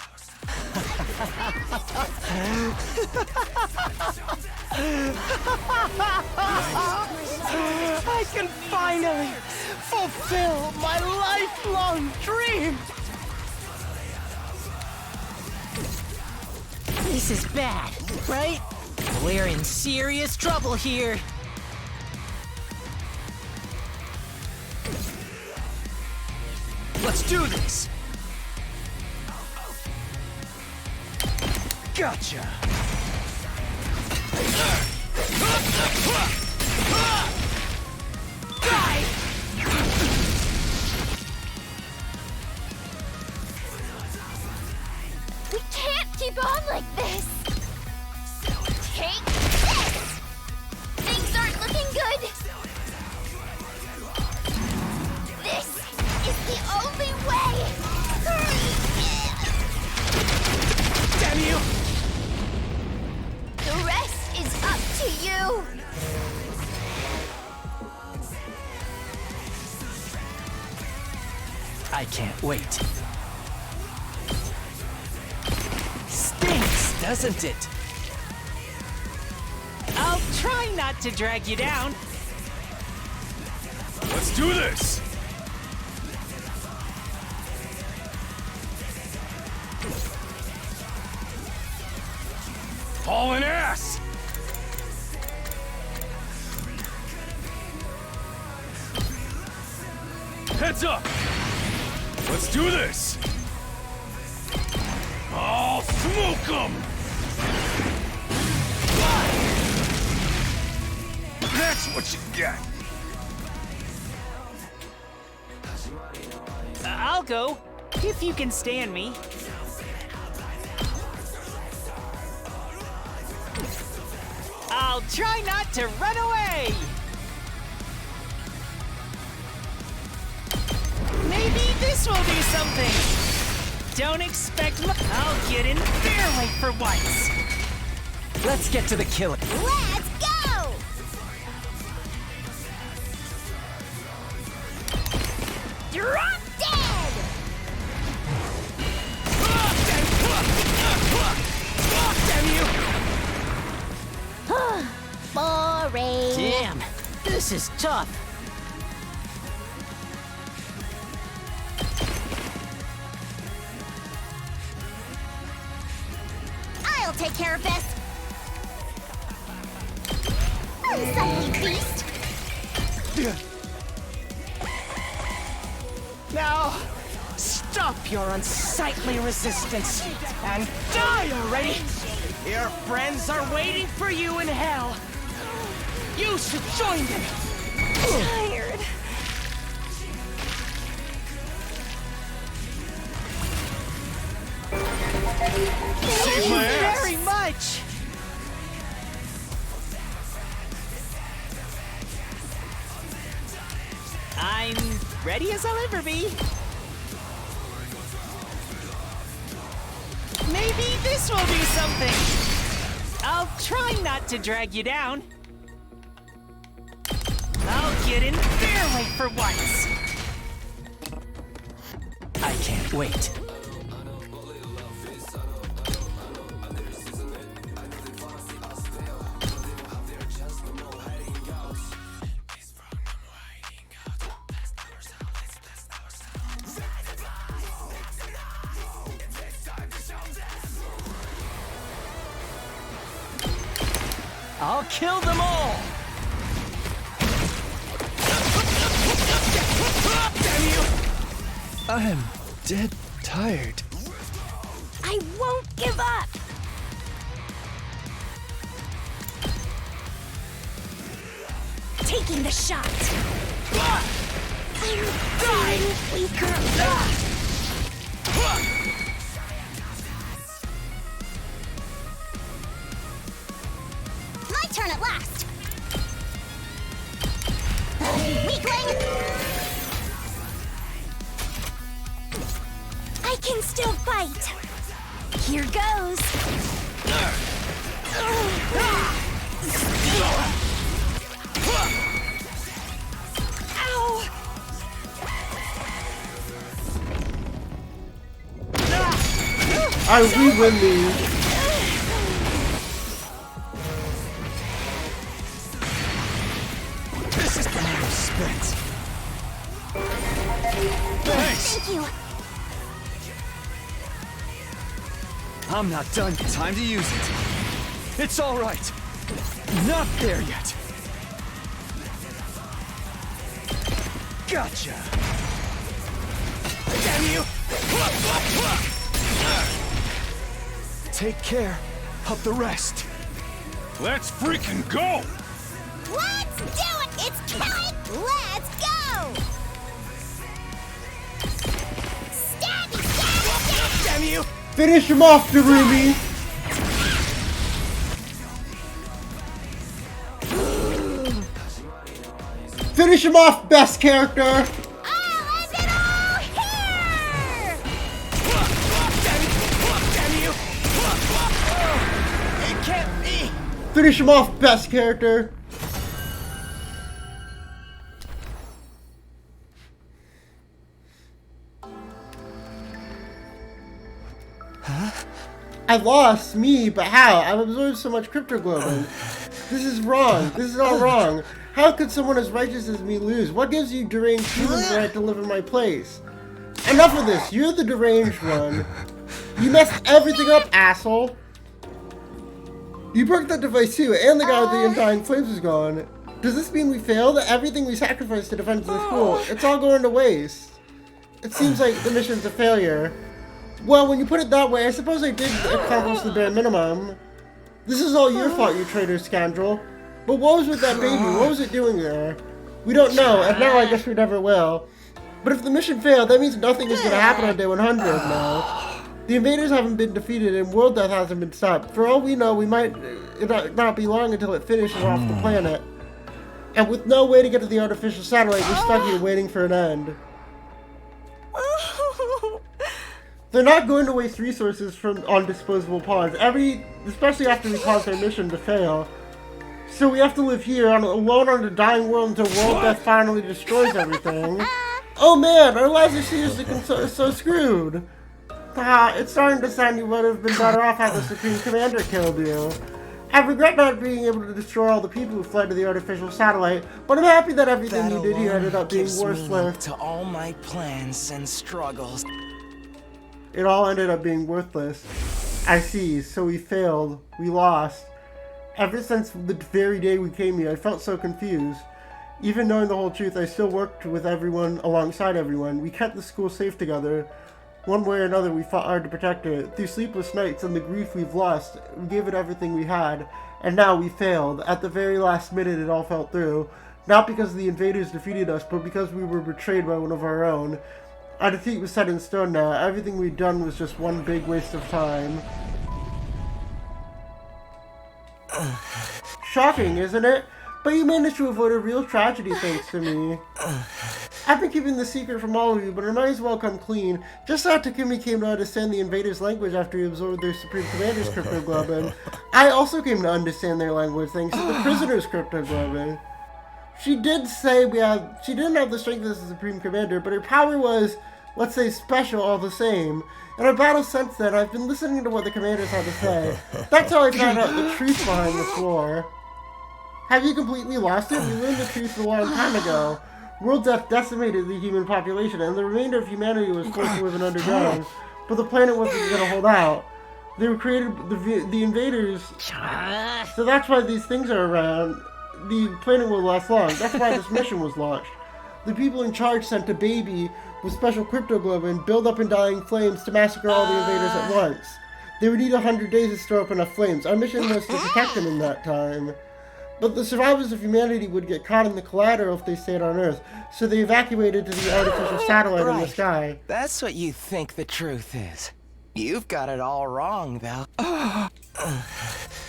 I can finally fulfill my lifelong dream! This is bad, right? We're in serious trouble here. Let's do this! Gotcha! We can't keep on like this. Take this. Things aren't looking good. This is the only way. Damn you! The rest is up to you. I can't wait. Stinks, doesn't it? I'll try not to drag you down. Let's do this! Hauling ass! Heads up! Let's do this! I'll smoke 'em! That's what you get! I'll go, if you can stand me. I'll try not to run away! Maybe this will do something! Don't expect I'll get in their way for once! Let's get to the killing. Let's go! Drop dead! Damn you! Boring. Damn, this is tough. I'll take care of this. Unsightly beast. Now, stop your unsightly resistance and die already! Your friends are waiting for you in hell. You should join them. Tired. kick my ass. Very much. I'm ready as I'll ever be. Maybe this will do something. I'll try not to drag you down. I'll get in their way for once. I can't wait. I'll kill them all. Damn you! I am dead tired. I won't give up! Taking the shot! I'm getting weaker! My turn at last! Weakling! I can still fight! Here goes! Ow! We win these. This is time spent. Thanks. Thank you! I'm not done. Time to use it. It's all right. Not there yet. Gotcha. Damn you! Take care of the rest. Let's freaking go! Let's do it! It's killing! Let's go! Stabby, stabby, stabby! Damn you! Finish him off, Darumi! Finish him off, best character! I'll end it all here! Damn you! It can't be! Finish him off, best character! I lost, me, but how? I've absorbed so much cryptoglobin. This is wrong. This is all wrong. How could someone as righteous as me lose? What gives you deranged humans the right to live in my place? Enough of this. You're the deranged one. You messed everything up, asshole. You broke that device too, and the guy with the undying flames is gone. Does this mean we failed? Everything we sacrificed to defend the school, it's all going to waste. It seems like the mission's a failure. Well, when you put it that way, I suppose I did accomplish the bare minimum. This is all your fault, you traitor scoundrel. But what was with that baby? What was it doing there? We don't know, and now I guess we never will. But if the mission failed, that means nothing is going to happen on day 100 now. The invaders haven't been defeated, and world death hasn't been stopped. For all we know, we might not be long until it finishes off the planet. And with no way to get to the artificial satellite, we're stuck here waiting for an end. They're not going to waste resources on disposable pawns, especially after we caused their mission to fail. So we have to live here alone on a dying world until world death finally destroys everything. Oh man, our lives are seriously so screwed. It's starting to sound you would have been better off had the Supreme Commander killed you. I regret not being able to destroy all the people who fled to the artificial satellite, but I'm happy that everything you did here ended up being worthless. To all my plans and struggles. It all ended up being worthless. I see, so we failed. We lost. Ever since the very day we came here, I felt so confused. Even knowing the whole truth, I still worked with everyone, alongside everyone. We kept the school safe together. One way or another, we fought hard to protect it. Through sleepless nights and the grief we've lost, we gave it everything we had. And now we failed. At the very last minute, it all fell through. Not because the invaders defeated us, but because we were betrayed by one of our own. Our defeat was set in stone now. Everything we'd done was just one big waste of time. Shocking, isn't it? But you managed to avoid a real tragedy thanks to me. I've been keeping the secret from all of you, but it might as well come clean. Just how Takumi came to understand the invaders' language after he absorbed their Supreme Commander's cryptoglobin, I also came to understand their language thanks to the prisoner's cryptoglobin. She did say she didn't have the strength as the Supreme Commander, but her power was, let's say, special all the same. In our battle since then, I've been listening to what the commanders had to say. That's how I found out the truth behind this war. Have you completely lost it? We learned the truth a long time ago. World death decimated the human population, and the remainder of humanity was forced to live in underground. But the planet wasn't going to hold out. They were created, the invaders, so that's why these things are around. The planet will last long. That's why this mission was launched. The people in charge sent a baby with special cryptoglobin, build up in dying flames to massacre all the invaders at once. They would need 100 days to store up enough flames. Our mission was to protect them in that time. But the survivors of humanity would get caught in the collateral if they stayed on Earth, so they evacuated to the artificial satellite in the sky. That's what you think the truth is. You've got it all wrong, though.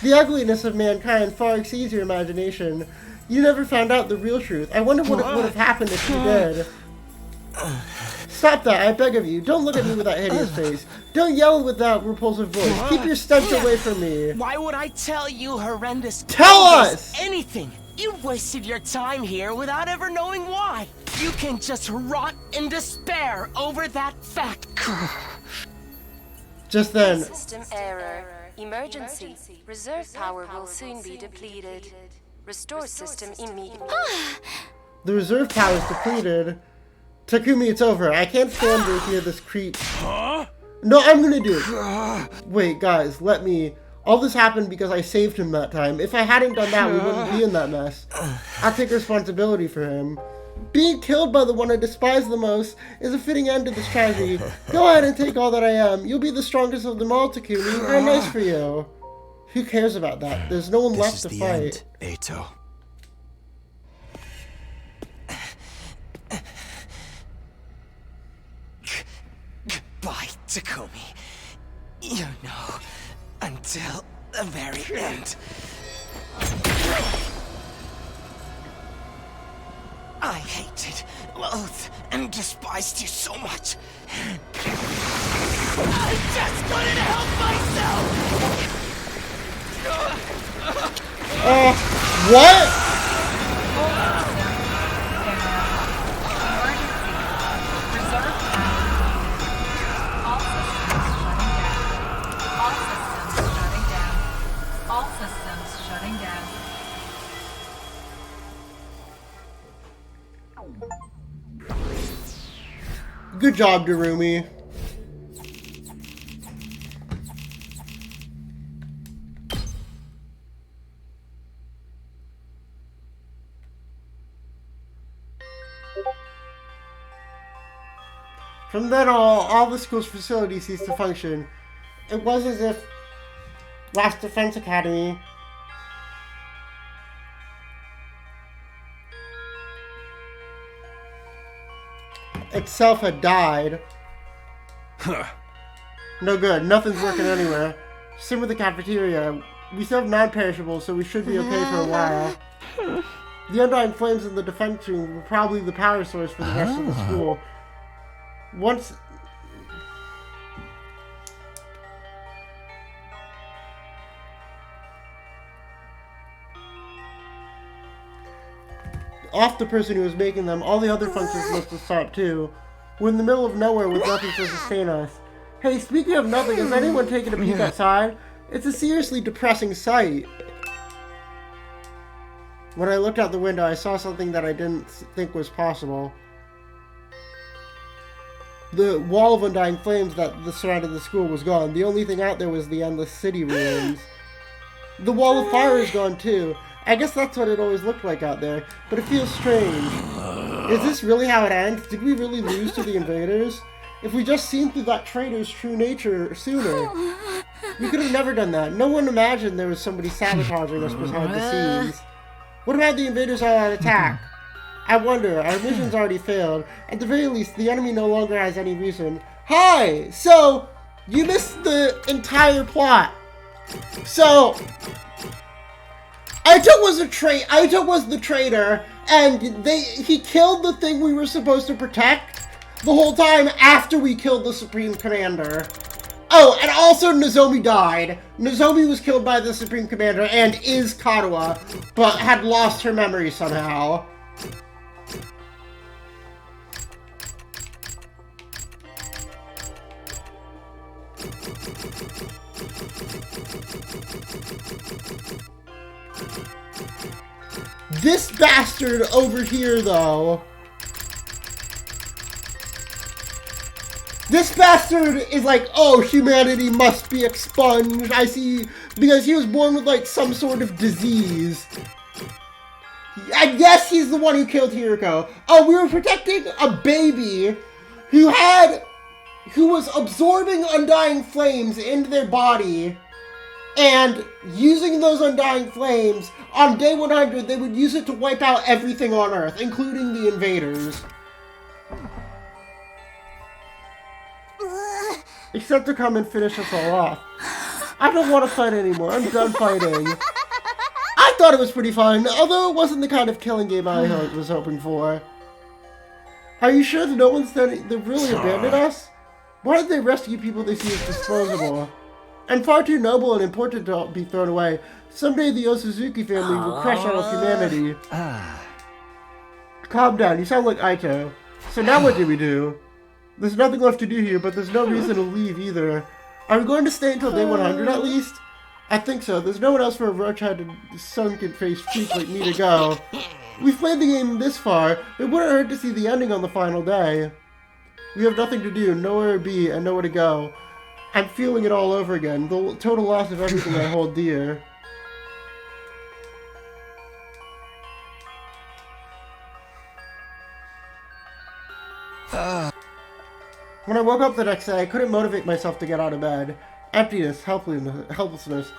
The ugliness of mankind far exceeds your imagination. You never found out the real truth. I wonder what would have happened if you did. Stop that, I beg of you. Don't look at me with that hideous face. Don't yell with that repulsive voice. Keep your stench away from me. Why would I tell you horrendous Tell us! Anything? You wasted your time here without ever knowing why. You can just rot in despair over that fact. Just then. System error. Emergency. Reserve power will soon be depleted. Restore system immediately. The reserve power is depleted. Takumi, it's over. I can't stand to hear this creep. Huh? No, I'm gonna do it. Wait, guys, let me. All this happened because I saved him that time. If I hadn't done that, we wouldn't be in that mess. I take responsibility for him. Being killed by the one I despise the most is a fitting end to this tragedy. Go ahead and take all that I am. You'll be the strongest of them all, Takumi. Very nice for you. Who cares about that? There's no one left to fight. Eito. Goodbye, Takumi. You know, until the very end. I hated, loathed, and despised you so much. I just couldn't help myself! What? All systems shutting down. Good job, Darumi. From then on, all the school's facilities ceased to function. It was as if Last Defense Academy itself had died. Huh. No good. Nothing's working anywhere. Same with the cafeteria. We still have non-perishables, so we should be okay for a while. The undying flames in the defense room were probably the power source for the rest of the school. Once... off the person who was making them, all the other functions must have stopped too. We're in the middle of nowhere with nothing to sustain us. Hey, speaking of nothing, has anyone taken a peek outside? It's a seriously depressing sight. When I looked out the window, I saw something that I didn't think was possible. The wall of undying flames that surrounded the school was gone. The only thing out there was the endless city ruins. The wall of fire is gone too. I guess that's what it always looked like out there, but it feels strange. Is this really how it ends? Did we really lose to the invaders? If we just seen through that traitor's true nature sooner, we could have never done that. No one imagined there was somebody sabotaging us behind the scenes. What about the invaders all out attack? I wonder, our mission's already failed. At the very least, the enemy no longer has any reason. Hi! So, you missed the entire plot. So, Aito was the traitor, and he killed the thing we were supposed to protect the whole time after we killed the Supreme Commander. Oh, and also Nozomi died. Nozomi was killed by the Supreme Commander and is Kadoa, but had lost her memory somehow. This bastard over here, though. This bastard is like, oh, humanity must be expunged. I see, because he was born with like some sort of disease. I guess he's the one who killed Hiriko. Oh, we were protecting a baby who was absorbing undying flames into their body. And using those undying flames, on day 100, they would use it to wipe out everything on Earth, including the invaders. Except to come and finish us all off. I don't want to fight anymore. I'm done fighting. I thought it was pretty fun, although it wasn't the kind of killing game I was hoping for. Are you sure that no one said they really abandoned us? Why did they rescue people they see as disposable? And far too noble and important to be thrown away. Someday the Osuzuki family will crush all of humanity. Calm down, you sound like Aito. So now what do we do? There's nothing left to do here, but there's no reason to leave either. Are we going to stay until day 100 at least? I think so. There's no one else for a roach-headed, sunken-faced freak like me to go. We've played the game this far. It wouldn't hurt to see the ending on the final day. We have nothing to do, nowhere to be, and nowhere to go. I'm feeling it all over again. The total loss of everything I hold dear. When I woke up the next day, I couldn't motivate myself to get out of bed. Emptiness, helplessness,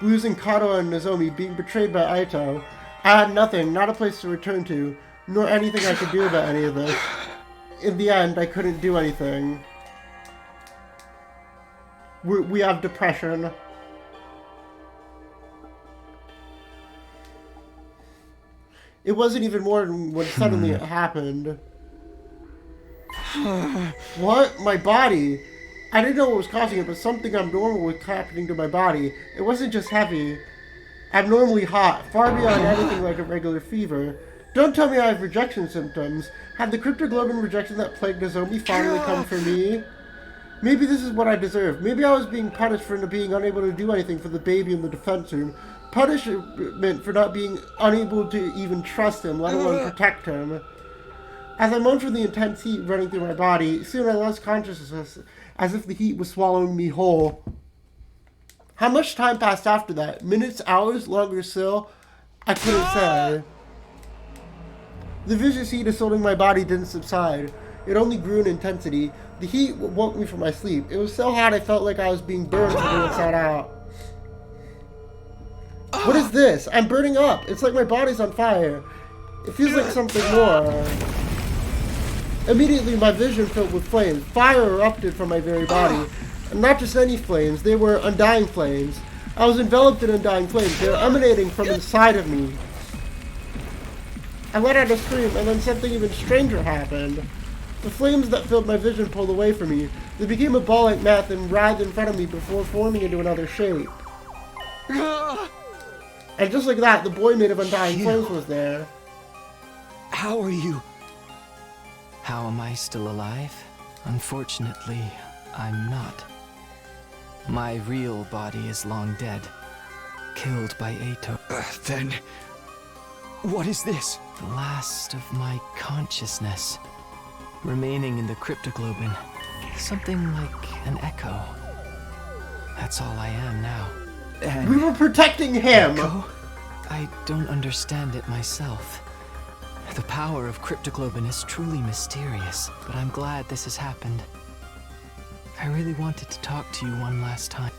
losing Kato and Nozomi, being betrayed by Aito. I had nothing, not a place to return to, nor anything I could do about any of this. In the end, I couldn't do anything. We have depression. It wasn't even more than when suddenly it happened. What? My body? I didn't know what was causing it, but something abnormal was happening to my body. It wasn't just heavy. Abnormally hot, far beyond anything like a regular fever. Don't tell me I have rejection symptoms. Had the cryptoglobin rejection that plagued Nozomi finally come for me? Maybe this is what I deserve. Maybe I was being punished for being unable to do anything for the baby in the defense room. Punishment for not being unable to even trust him, let alone protect him. As I moaned from the intense heat running through my body, soon I lost consciousness, as if the heat was swallowing me whole. How much time passed after that? Minutes, hours, longer still? I couldn't say. The vicious heat assaulting my body didn't subside. It only grew in intensity. The heat woke me from my sleep. It was so hot I felt like I was being burned from the inside out. What is this? I'm burning up. It's like my body's on fire. It feels like something more. Immediately, my vision filled with flames. Fire erupted from my very body. And not just any flames, they were undying flames. I was enveloped in undying flames. They were emanating from inside of me. I let out a scream, and then something even stranger happened. The flames that filled my vision pulled away from me. They became a ball like mass and writhed in front of me before forming into another shape. And just like that, the boy made of undying flames was there. How are you? How am I still alive? Unfortunately, I'm not. My real body is long dead. Killed by Aito. Then... what is this? The last of my consciousness. Remaining in the cryptoglobin. Something like an echo. That's all I am now. And we were protecting him! Echo? I don't understand it myself. The power of cryptoglobin is truly mysterious, but I'm glad this has happened. I really wanted to talk to you one last time.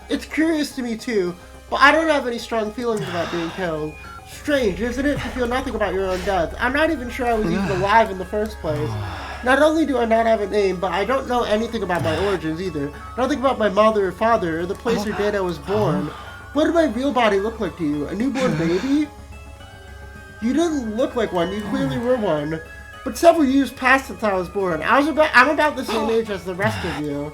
It's curious to me too, but I don't have any strong feelings about being killed. Strange, isn't it, to feel nothing about your own death? I'm not even sure I was even alive in the first place. Not only do I not have a name, but I don't know anything about my origins either. Nothing about my mother or father, or the place or date I was born. What did my real body look like to you? A newborn baby? You didn't look like one, you clearly were one. But several years passed since I was born. I'm about the same age as the rest of you.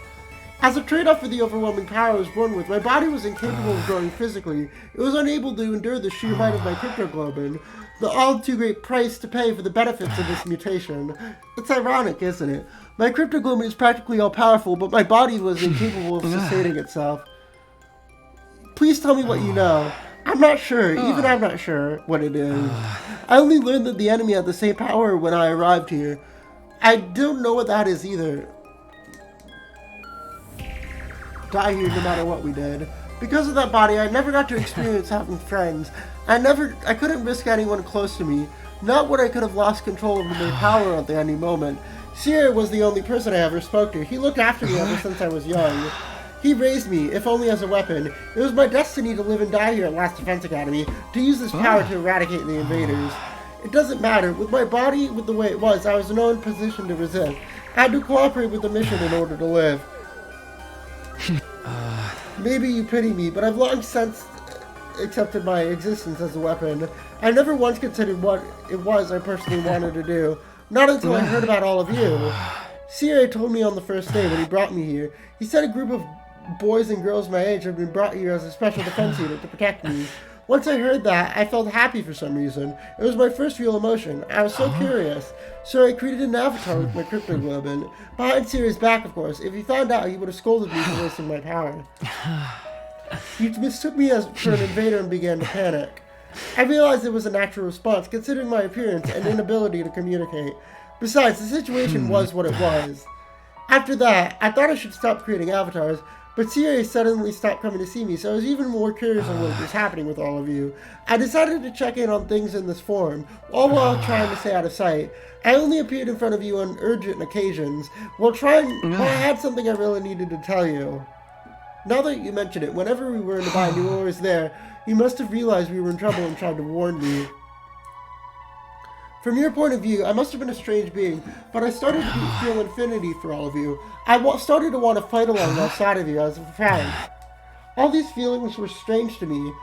As a trade-off for the overwhelming power I was born with, my body was incapable of growing physically. It was unable to endure the sheer might of my cryptoglobin. The all too great price to pay for the benefits of this mutation. It's ironic, isn't it? My cryptoglobin is practically all-powerful, but my body was incapable of sustaining itself. Please tell me what you know. I'm not sure. Even I'm not sure what it is. I only learned that the enemy had the same power when I arrived here. I don't know what that is either. Die here no matter what we did. Because of that body, I never got to experience having friends. I couldn't risk anyone close to me. Not when I could have lost control of my power at any moment. Sierra was the only person I ever spoke to. He looked after me ever since I was young. He raised me, if only as a weapon. It was my destiny to live and die here at Last Defense Academy, to use this power to eradicate the invaders. It doesn't matter. With my body, with the way it was, I was in no position to resist. I had to cooperate with the mission in order to live. Maybe you pity me, but I've long since accepted my existence as a weapon. I never once considered what it was I personally wanted to do. Not until I heard about all of you. Sierra told me on the first day when he brought me here. He said a group of boys and girls my age had been brought here as a special defense unit to protect me. Once I heard that, I felt happy for some reason. It was my first real emotion. I was so curious. So I created an avatar with my cryptoglobin. Behind Sierra's back, of course. If he found out, he would have scolded me for wasting my power. He mistook me for an invader and began to panic. I realized it was a natural response, considering my appearance and inability to communicate. Besides, the situation was what it was. After that, I thought I should stop creating avatars, but Sierra suddenly stopped coming to see me, so I was even more curious on what was happening with all of you. I decided to check in on things in this form, all while trying to stay out of sight. I only appeared in front of you on urgent occasions, while I had something I really needed to tell you. Now that you mention it, whenever we were nearby and you were always there, you must have realized we were in trouble and tried to warn me. From your point of view, I must have been a strange being, but I started to feel infinity for all of you. I started to want to fight alongside of you as a friend. All these feelings were strange to me.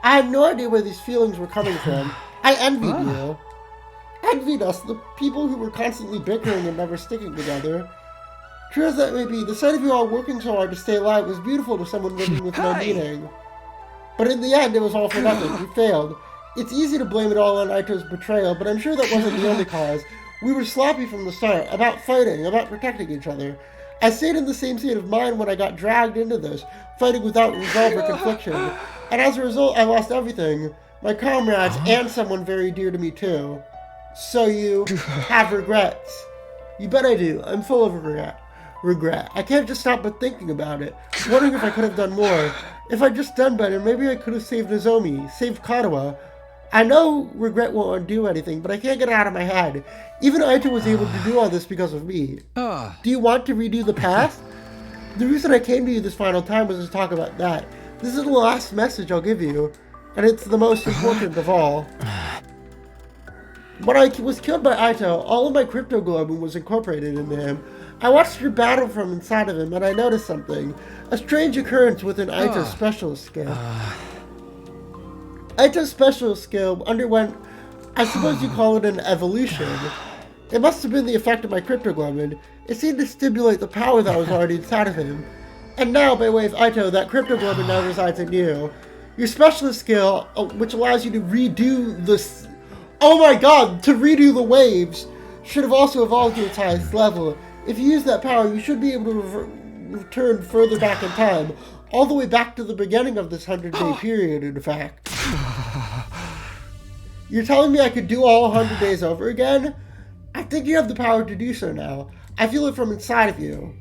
I had no idea where these feelings were coming from. I envied you. Envied us, the people who were constantly bickering and never sticking together. True as that may be, the sight of you all working so hard to stay alive was beautiful to someone living with no meaning. But in the end, it was all for nothing. You failed. It's easy to blame it all on Aito's betrayal, but I'm sure that wasn't the only cause. We were sloppy from the start, about fighting, about protecting each other. I stayed in the same state of mind when I got dragged into this, fighting without resolve or confliction. And as a result, I lost everything. My comrades and someone very dear to me too. So you have regrets. You bet I do. I'm full of regret. I can't just stop but thinking about it, wondering if I could have done more. If I'd just done better, maybe I could have saved Nozomi, saved Katawa. I know regret won't undo anything, but I can't get it out of my head. Even Aito was able to do all this because of me. Do you want to redo the past? The reason I came to you this final time was to talk about that. This is the last message I'll give you, and it's the most important of all. When I was killed by Aito, all of my cryptoglobin was incorporated into him. I watched your battle from inside of him, and I noticed something. A strange occurrence within Aito's specialist skill. Aito's specialist skill underwent, I suppose you call it an evolution. It must have been the effect of my cryptoglobin. It seemed to stimulate the power that was already inside of him. And now, by way of Aito, that cryptoglobin now resides in you. Your specialist skill, which allows you to redo this... Oh my god! To redo the waves! Should have also evolved to its highest level. If you use that power, you should be able to return further back in time. All the way back to the beginning of this 100-day period, in fact. You're telling me I could do all 100 days over again? I think you have the power to do so now. I feel it from inside of you.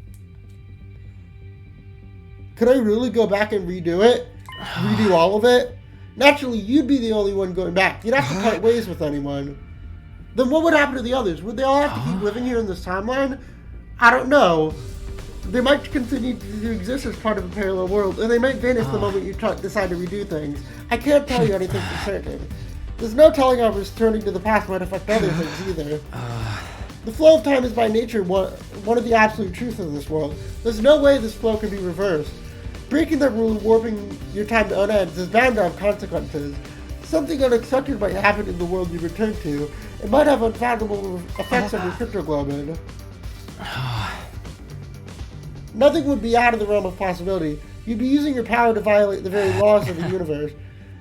Could I really go back and redo it? Redo all of it? Naturally, you'd be the only one going back. You'd have to part ways with anyone. Then what would happen to the others? Would they all have to keep living here in this timeline? I don't know. They might continue to exist as part of a parallel world, and they might vanish the moment you decide to redo things. I can't tell you anything for certain. There's no telling how returning to the past might affect other things either. The flow of time is by nature one of the absolute truths of this world. There's no way this flow can be reversed. Breaking that rule and warping your time to unends is bound to have consequences. Something unexpected might happen in the world you return to. It might have unfathomable effects on your cryptoglobin. Nothing would be out of the realm of possibility. You'd be using your power to violate the very laws of the universe.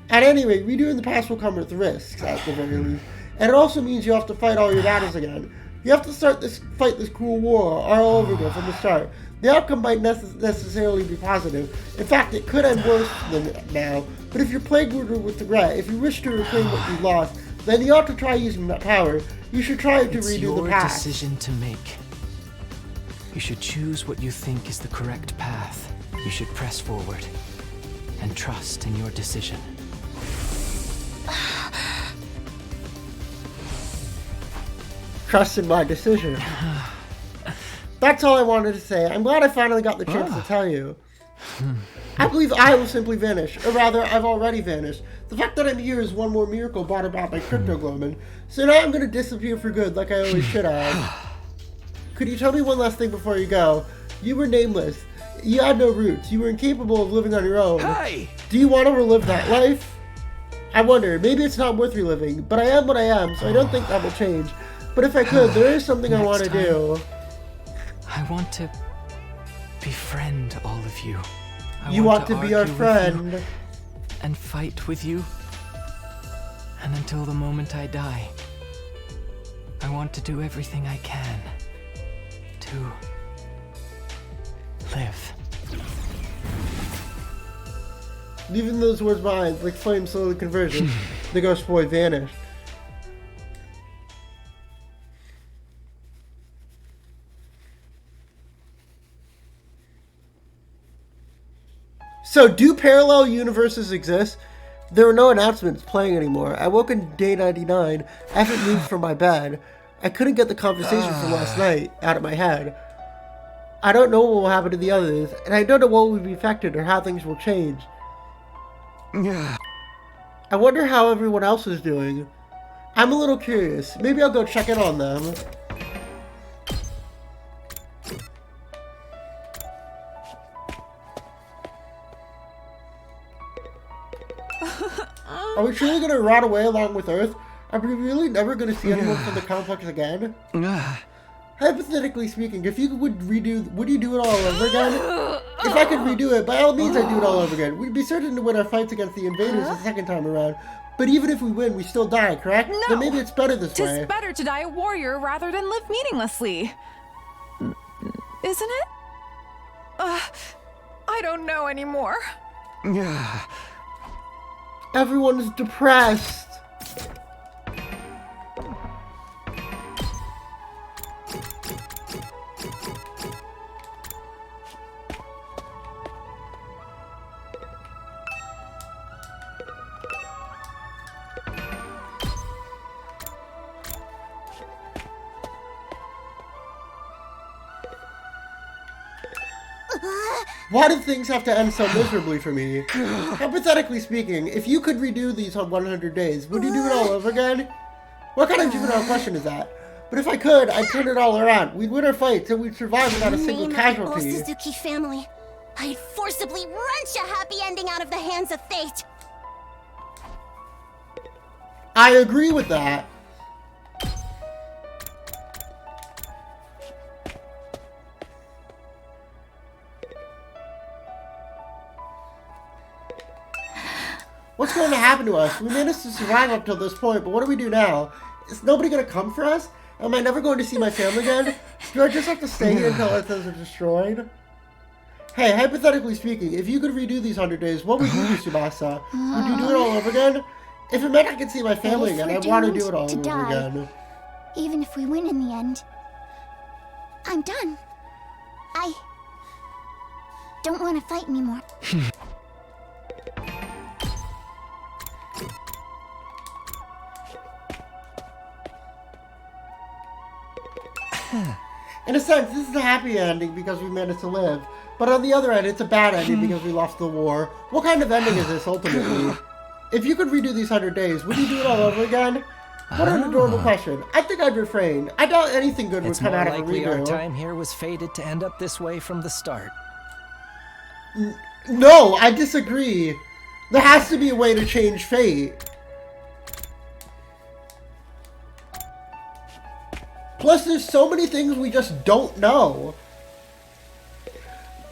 At any rate, redoing the past will come with risks, at the very least. And it also means you have to fight all your battles again. You have to fight this cruel war all over again from the start. The outcome might necessarily be positive. In fact, it could end worse than now. But if you're plagued with regret, if you wish to reclaim what you lost, then you ought to try using that power. You should try to redo the past. It's your decision to make. You should choose what you think is the correct path. You should press forward and trust in your decision. Trust in my decision. That's all I wanted to say. I'm glad I finally got the chance to tell you. I believe I will simply vanish, or rather, I've already vanished. The fact that I'm here is one more miracle brought about by cryptoglobin. So now I'm going to disappear for good like I always should have. Could you tell me one last thing before you go? You were nameless. You had no roots. You were incapable of living on your own. Hey! Do you want to relive that life? I wonder, maybe it's not worth reliving, but I am what I am, so I don't think that will change. But if I could, there is something I want to do. I want to befriend all of you. You want to be our friend. And fight with you. And until the moment I die, I want to do everything I can to live. Leaving those words behind, like flame slowly converging, the ghost boy vanished. So, do parallel universes exist? There were no announcements playing anymore. I woke in day 99. I haven't moved from my bed. I couldn't get the conversation from last night out of my head. I don't know what will happen to the others, and I don't know what will be affected or how things will change. I wonder how everyone else is doing. I'm a little curious. Maybe I'll go check in on them. Are we truly going to rot away along with Earth? Are we really never going to see anyone from the complex again? Hypothetically speaking, if you would you do it all over again? If I could redo it, by all means I'd do it all over again. We'd be certain to win our fights against the invaders the second time around. But even if we win, we still die, correct? No! Then maybe it's better this way. It's better to die a warrior rather than live meaninglessly. Isn't it? I don't know anymore. Everyone's depressed. Why do things have to end so miserably for me? Hypothetically speaking, if you could redo these on 100 days, would you do it all over again? What kind of juvenile question is that? But if I could, I'd turn it all around. We'd win our fights and we'd survive without a single casualty. The Suzuki family. I'd forcibly wrench a happy ending out of the hands of fate. I agree with that. What's going to happen to us? We managed to survive up till this point, but what do we do now? Is nobody going to come for us? Am I never going to see my family again? Do I just have to stay here until Earth is destroyed? Hey, hypothetically speaking, if you could redo these 100 days, what would you do, Tsubasa? Would you do it all over again? If it meant I could see my family again, I want to do it all over again. Even if we win in the end, I'm done. I don't want to fight anymore. In a sense, this is a happy ending because we managed to live. But on the other end, it's a bad ending because we lost the war. What kind of ending is this, ultimately? If you could redo these 100 days, would you do it all over again? What an adorable question. I think I'd refrain. I doubt anything good would come out of a It's more likely our redo. time here was fated to end up this way from the start. No, I disagree. There has to be a way to change fate. Plus, there's so many things we just don't know.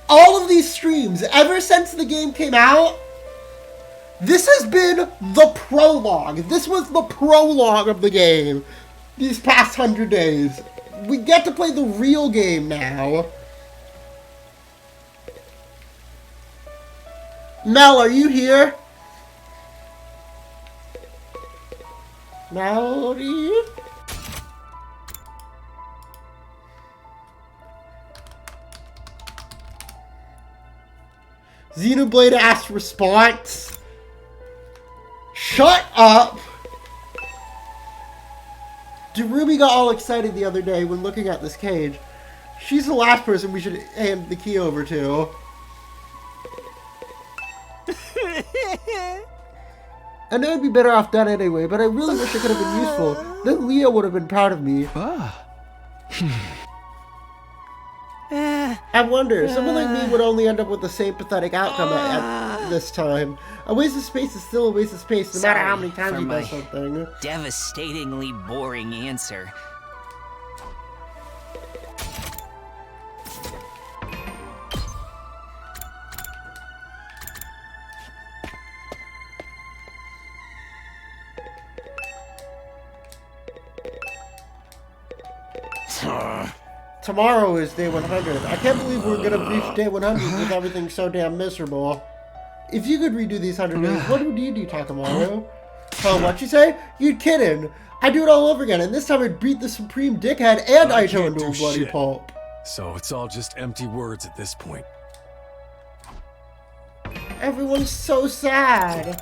All of these streams, ever since the game came out, this has been the prologue. This was the prologue of the game these past 100 days. We get to play the real game now. Mel, are you here? Melody? Xenoblade asked response. Shut up! Darumi got all excited the other day when looking at this cage. She's the last person we should hand the key over to. I know I'd be better off dead anyway, but I really wish it could have been useful. Then Leo would have been proud of me. I wonder, someone like me would only end up with the same pathetic outcome at this time. A waste of space is still a waste of space, no matter how many times you do something. Devastatingly boring answer. Tomorrow is day 100. I can't believe we're gonna reach day 100 with everything so damn miserable. If you could redo these 100 days, what would you do, Takamaru? Oh, what you say? You're kidding. I'd do it all over again, and this time I'd beat the supreme dickhead and Aito into a bloody pulp. So it's all just empty words at this point. Everyone's so sad.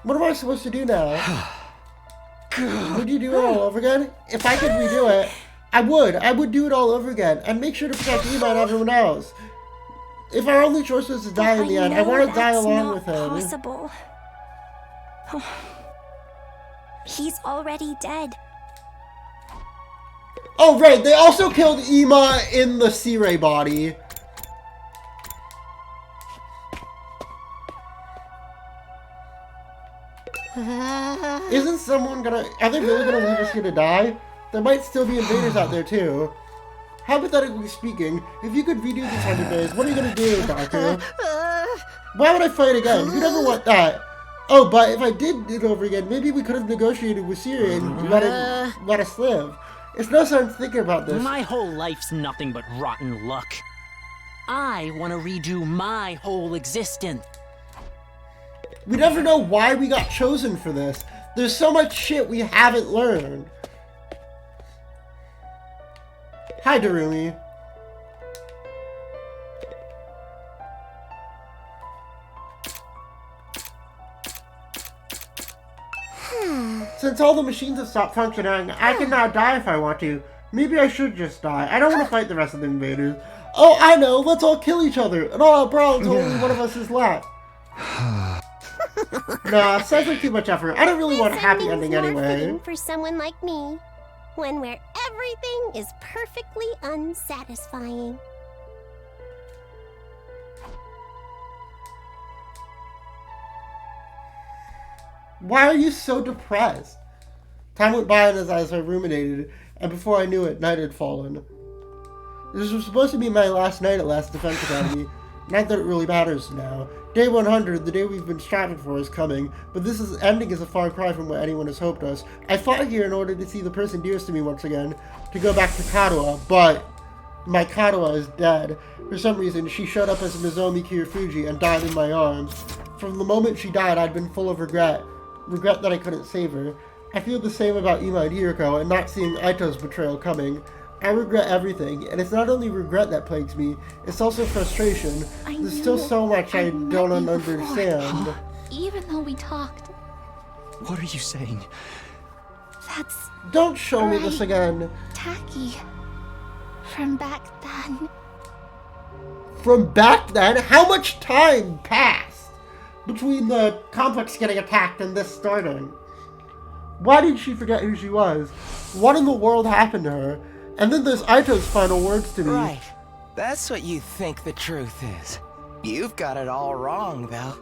What am I supposed to do now? Would you do it all over again? If I could redo it, I would. I would do it all over again. And make sure to protect Ema and everyone else. If our only choice was to die in the end, I want to die along with him. Possible. He's already dead. Oh, right. They also killed Ema in the C-Ray body. Isn't someone gonna... Are they really gonna leave us here to die? There might still be invaders out there, too. Hypothetically speaking, if you could redo these 100 days, what are you gonna do, Doctor? Why would I fight again? You never want that. Oh, but if I did it over again, maybe we could have negotiated with Syria and let us live. It's no sense thinking about this. My whole life's nothing but rotten luck. I want to redo my whole existence. We never know why we got chosen for this. There's so much shit we haven't learned. Hi, Darumi. Since all the machines have stopped functioning, I can now die if I want to. Maybe I should just die. I don't want to fight the rest of the invaders. Oh, I know. Let's all kill each other. And all our problems, only one of us is left. Nah, sounds like too much effort. I don't really want a happy ending anyway. For someone like me, one where everything is perfectly unsatisfying. Why are you so depressed? Time went by and as I ruminated, and before I knew it, night had fallen. This was supposed to be my last night at Last Defense Academy. Not that it really matters now. Day 100, the day we've been striving for, is coming, but this ending is a far cry from what anyone has hoped us. I fought here in order to see the person dearest to me once again, to go back to Kadoa, but my Kadoa is dead. For some reason, she showed up as Nozomi Kirifuji and died in my arms. From the moment she died, I'd been full of regret. Regret that I couldn't save her. I feel the same about Ema and Hiriko and not seeing Aito's betrayal coming. I regret everything, and it's not only regret that plagues me, it's also frustration. There's still so much I don't understand. Even though we talked. What are you saying? That's... Don't show me this again. Taki. From back then. from back then? How much time passed between the complex getting attacked and this starting? Why did she forget who she was? What in the world happened to her? And then there's Aito's final words to me. Right. That's what you think the truth is. You've got it all wrong, though.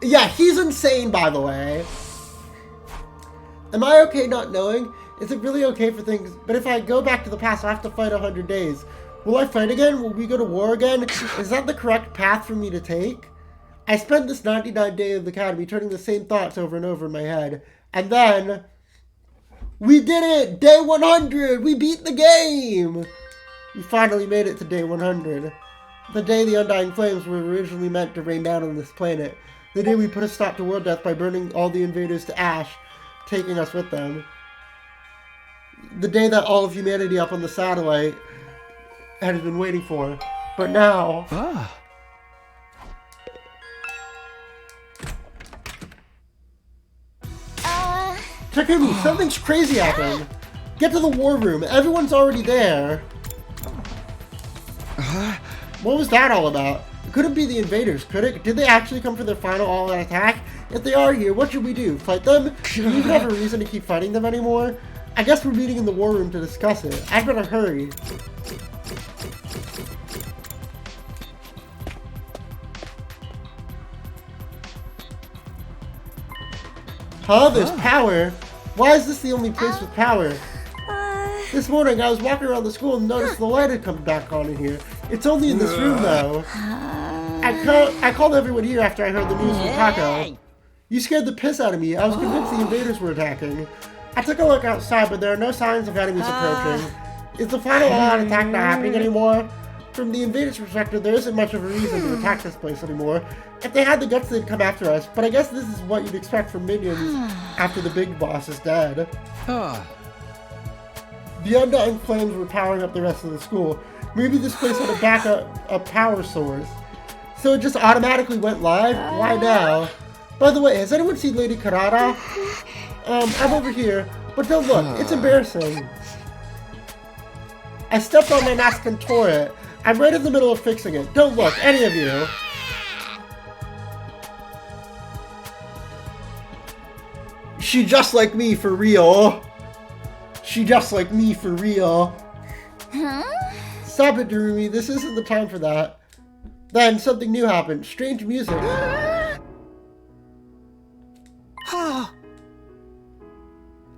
Yeah, he's insane, by the way. Am I okay not knowing? Is it really okay for things? But if I go back to the past, I have to fight 100 days. Will I fight again? Will we go to war again? Is that the correct path for me to take? I spent this 99 days of the academy turning the same thoughts over and over in my head. And then... we did it! Day 100! We beat the game! We finally made it to day 100. The day the Undying Flames were originally meant to rain down on this planet. The day we put a stop to world death by burning all the invaders to ash, taking us with them. The day that all of humanity up on the satellite had been waiting for. But now... Takumi, something's crazy happened. Get to the war room. Everyone's already there. What was that all about? It couldn't be the invaders, could it? Did they actually come for their final all-out attack? If they are here, what should we do? Fight them? Do we even have a reason to keep fighting them anymore? I guess we're meeting in the war room to discuss it. I'd better hurry. Huh? There's power? Why is this the only place with power? This morning I was walking around the school and noticed the light had come back on in here. It's only in this room though. I called everyone here after I heard the news from Taco. You scared the piss out of me. I was convinced the invaders were attacking. I took a look outside, but there are no signs of enemies approaching. Is the final all-out attack not happening anymore? From the invaders' perspective, there isn't much of a reason to attack this place anymore. If they had the guts, they'd come after us, but I guess this is what you'd expect from minions after the big boss is dead. The Undying Flames were powering up the rest of the school. Maybe this place had a backup power source. So it just automatically went live? Why now? By the way, has anyone seen Lady Karada? I'm over here, but don't look, it's embarrassing. I stepped on my mask and tore it. I'm right in the middle of fixing it. Don't look, any of you. She just like me for real. She just like me for real. Huh? Stop it, Darumi. This isn't the time for that. Then something new happened. Strange music.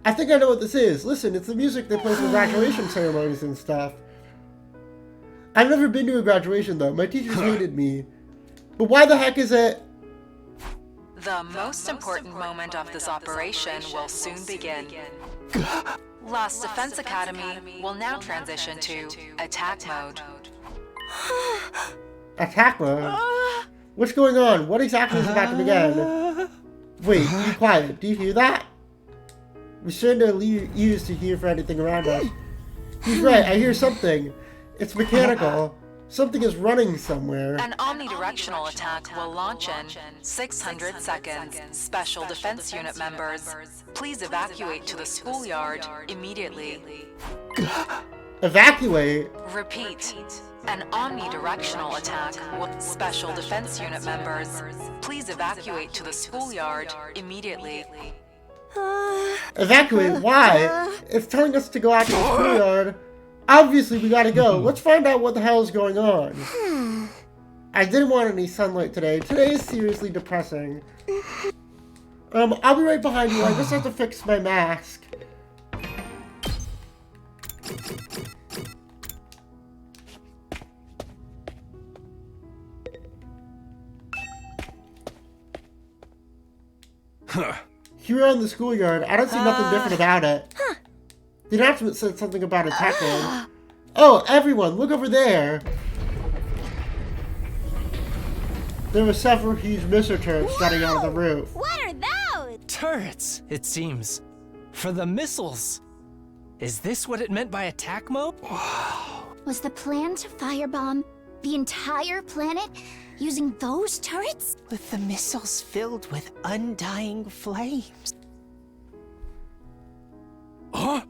I think I know what this is. Listen, it's the music they play for graduation ceremonies and stuff. I've never been to a graduation though. My teachers hated me. But why the heck is it? The most important moment of this operation will soon begin. Last Defense Academy will now transition to attack mode. Attack mode? What's going on? What exactly is about to begin? Wait, be quiet. Do you hear that? We strain our ears to hear for anything around us. He's right, I hear something. It's mechanical. Something is running somewhere. An omnidirectional attack will launch in 600 seconds. Special Defense Unit members, please evacuate to the schoolyard immediately. Evacuate? Repeat. An omnidirectional attack will... Special Defense Unit members, please evacuate to the schoolyard immediately. Evacuate? Why? It's telling us to go out to the schoolyard. Obviously, we gotta go. Let's find out what the hell is going on. I didn't want any sunlight today. Today is seriously depressing. I'll be right behind you. I just have to fix my mask. Here on the schoolyard, I don't see nothing different about it. The announcement said something about attack mode. Oh, everyone, look over there! There were several huge missile turrets jutting out of the roof. What are those? Turrets, it seems. For the missiles. Is this what it meant by attack mode? Was the plan to firebomb the entire planet using those turrets? With the missiles filled with undying flames. Huh?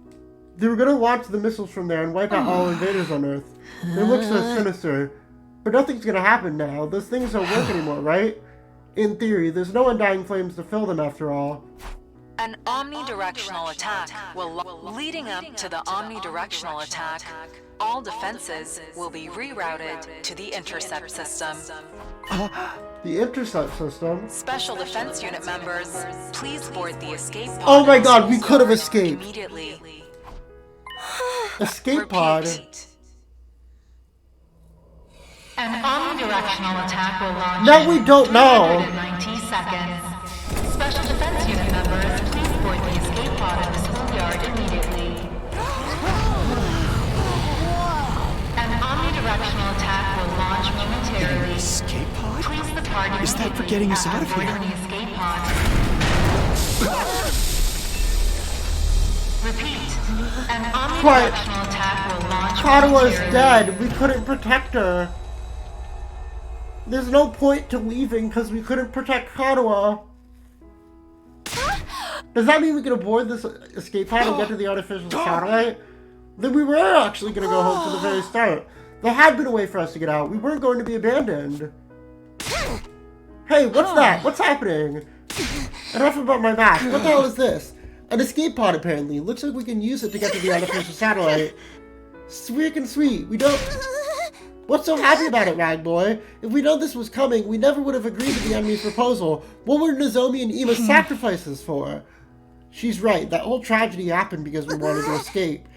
They were gonna launch the missiles from there and wipe out all invaders on Earth. It looks so sinister. But nothing's gonna happen now. Those things don't work anymore, right? In theory, there's no undying flames to fill them after all. An omnidirectional attack leading up to the omnidirectional attack, all defenses will be rerouted to the intercept system. The intercept system? Special defense unit members, please board the escape pod. Oh my god, we could have escaped. Immediately. Escape pod. An omnidirectional attack will launch No, we don't know. in 90 seconds. Special defense unit members, please board the escape pod in the schoolyard immediately. An omnidirectional attack will launch momentarily. Escape pod? Please the party Is that for getting us out of here? the escape pod. Repeat. An omnidirectional attack will launch Katawa's momentarily. dead. We couldn't protect her. There's no point to leaving because we couldn't protect Katawa. Does that mean we can board this escape pod and get to the artificial satellite? Then we were actually going to go home from the very start. There had been a way for us to get out. We weren't going to be abandoned. Hey, what's that? What's happening? Enough about my mask. What the hell is this? An escape pod, apparently. Looks like we can use it to get to the artificial satellite. Sweet and sweet. We don't... What's so happy about it, Rag Boy? If we known this was coming, we never would have agreed to the enemy's proposal. What were Nozomi and Ima's sacrifices for? She's right. That whole tragedy happened because we wanted to escape.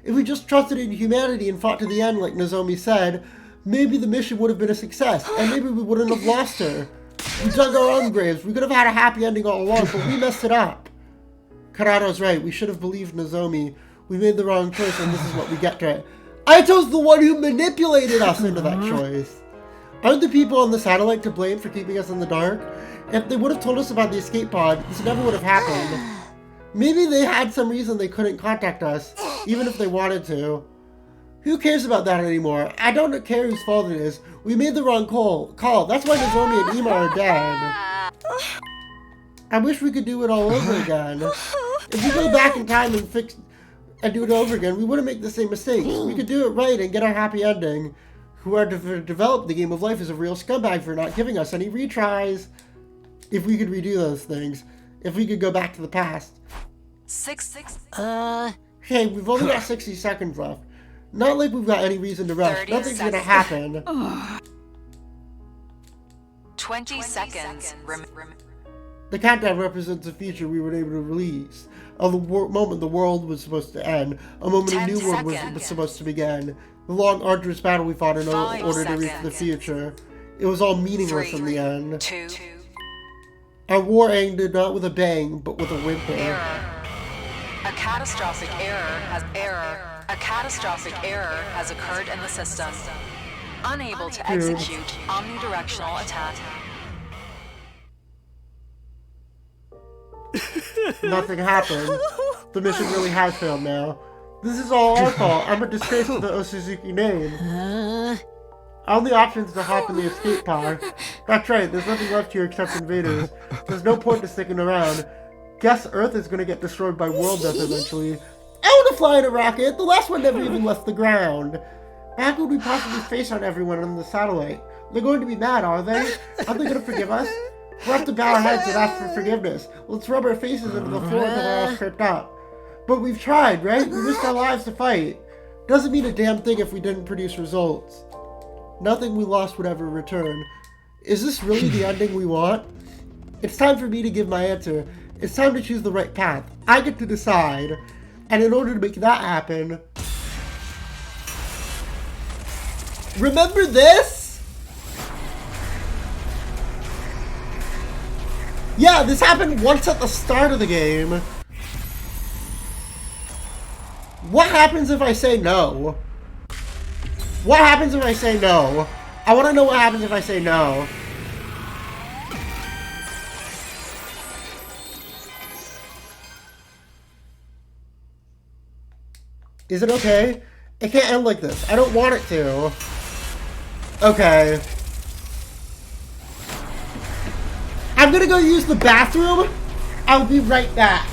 If we just trusted in humanity and fought to the end, like Nozomi said, maybe the mission would have been a success, and maybe we wouldn't have lost her. We dug our own graves. We could have had a happy ending all along, but we messed it up. Karado's right. We should have believed Nozomi. We made the wrong choice, and this is what we get to it. Aito's the one who manipulated us into that choice. Aren't the people on the satellite to blame for keeping us in the dark? If they would have told us about the escape pod, this never would have happened. Maybe they had some reason they couldn't contact us, even if they wanted to. Who cares about that anymore? I don't care whose fault it is. We made the wrong call. That's why Nozomi and Ima are dead. I wish we could do it all over again. If we go back in time and do it over again, we wouldn't make the same mistakes. We could do it right and get a happy ending. Whoever developed the game of life is a real scumbag for not giving us any retries. If we could redo those things. If we could go back to the past. Hey, we've only got 60 seconds left. Not like we've got any reason to rush. Nothing's gonna happen. 20 seconds. The countdown represents the future we were able to release. Of the moment the world was supposed to end. A moment a new world was supposed to begin. The long, arduous battle we fought in order to reach the future. It was all meaningless in the end. 2. Our war ended not with a bang, but with a whimper. A catastrophic error has occurred in the system. Unable to execute omnidirectional attack. Nothing happened. The mission really has failed now. This is all our fault. I'm a disgrace to the Osuzuki name. Our only option is to hop in the escape pod. That's right, there's nothing left here except invaders. There's no point to sticking around. Guess Earth is gonna get destroyed by world death eventually. I want to fly in a rocket! The last one never even left the ground. How could we possibly face on everyone on the satellite? They're going to be mad, are they? Are they gonna forgive us? We'll have to bow our heads and ask for forgiveness. Let's rub our faces into the floor until they're all stripped up. But we've tried, right? We risked our lives to fight. Doesn't mean a damn thing if we didn't produce results. Nothing we lost would ever return. Is this really the ending we want? It's time for me to give my answer. It's time to choose the right path. I get to decide. And in order to make that happen... Remember this? Yeah, this happened once at the start of the game. What happens if I say no? What happens if I say no? I want to know what happens if I say no. Is it okay? It can't end like this. I don't want it to. Okay. I'm gonna go use the bathroom. I'll be right back.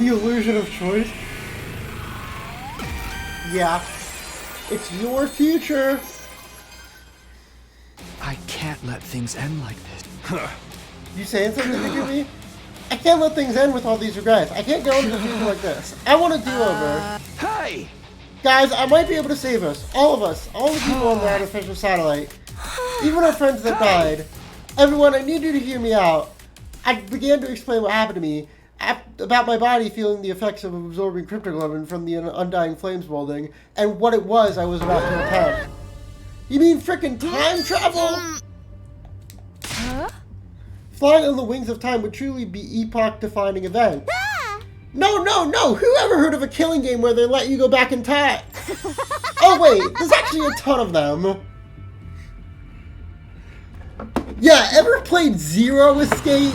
The illusion of choice? Yeah. It's your future. I can't let things end like this. You saying something to me? I can't let things end with all these regrets. I can't go into the future like this. I want a do-over. Hey! Guys, I might be able to save us. All of us. All the people on the artificial satellite. Even our friends that died. Everyone, I need you to hear me out. I began to explain what happened to me. About my body feeling the effects of absorbing cryptoglobin from the undying flames molding. And what it was I was about to attempt. You mean frickin' time travel? Huh? Flying on the wings of time would truly be epoch-defining event. No! Who ever heard of a killing game where they let you go back in time? Oh wait, there's actually a ton of them. Yeah, ever played Zero Escape?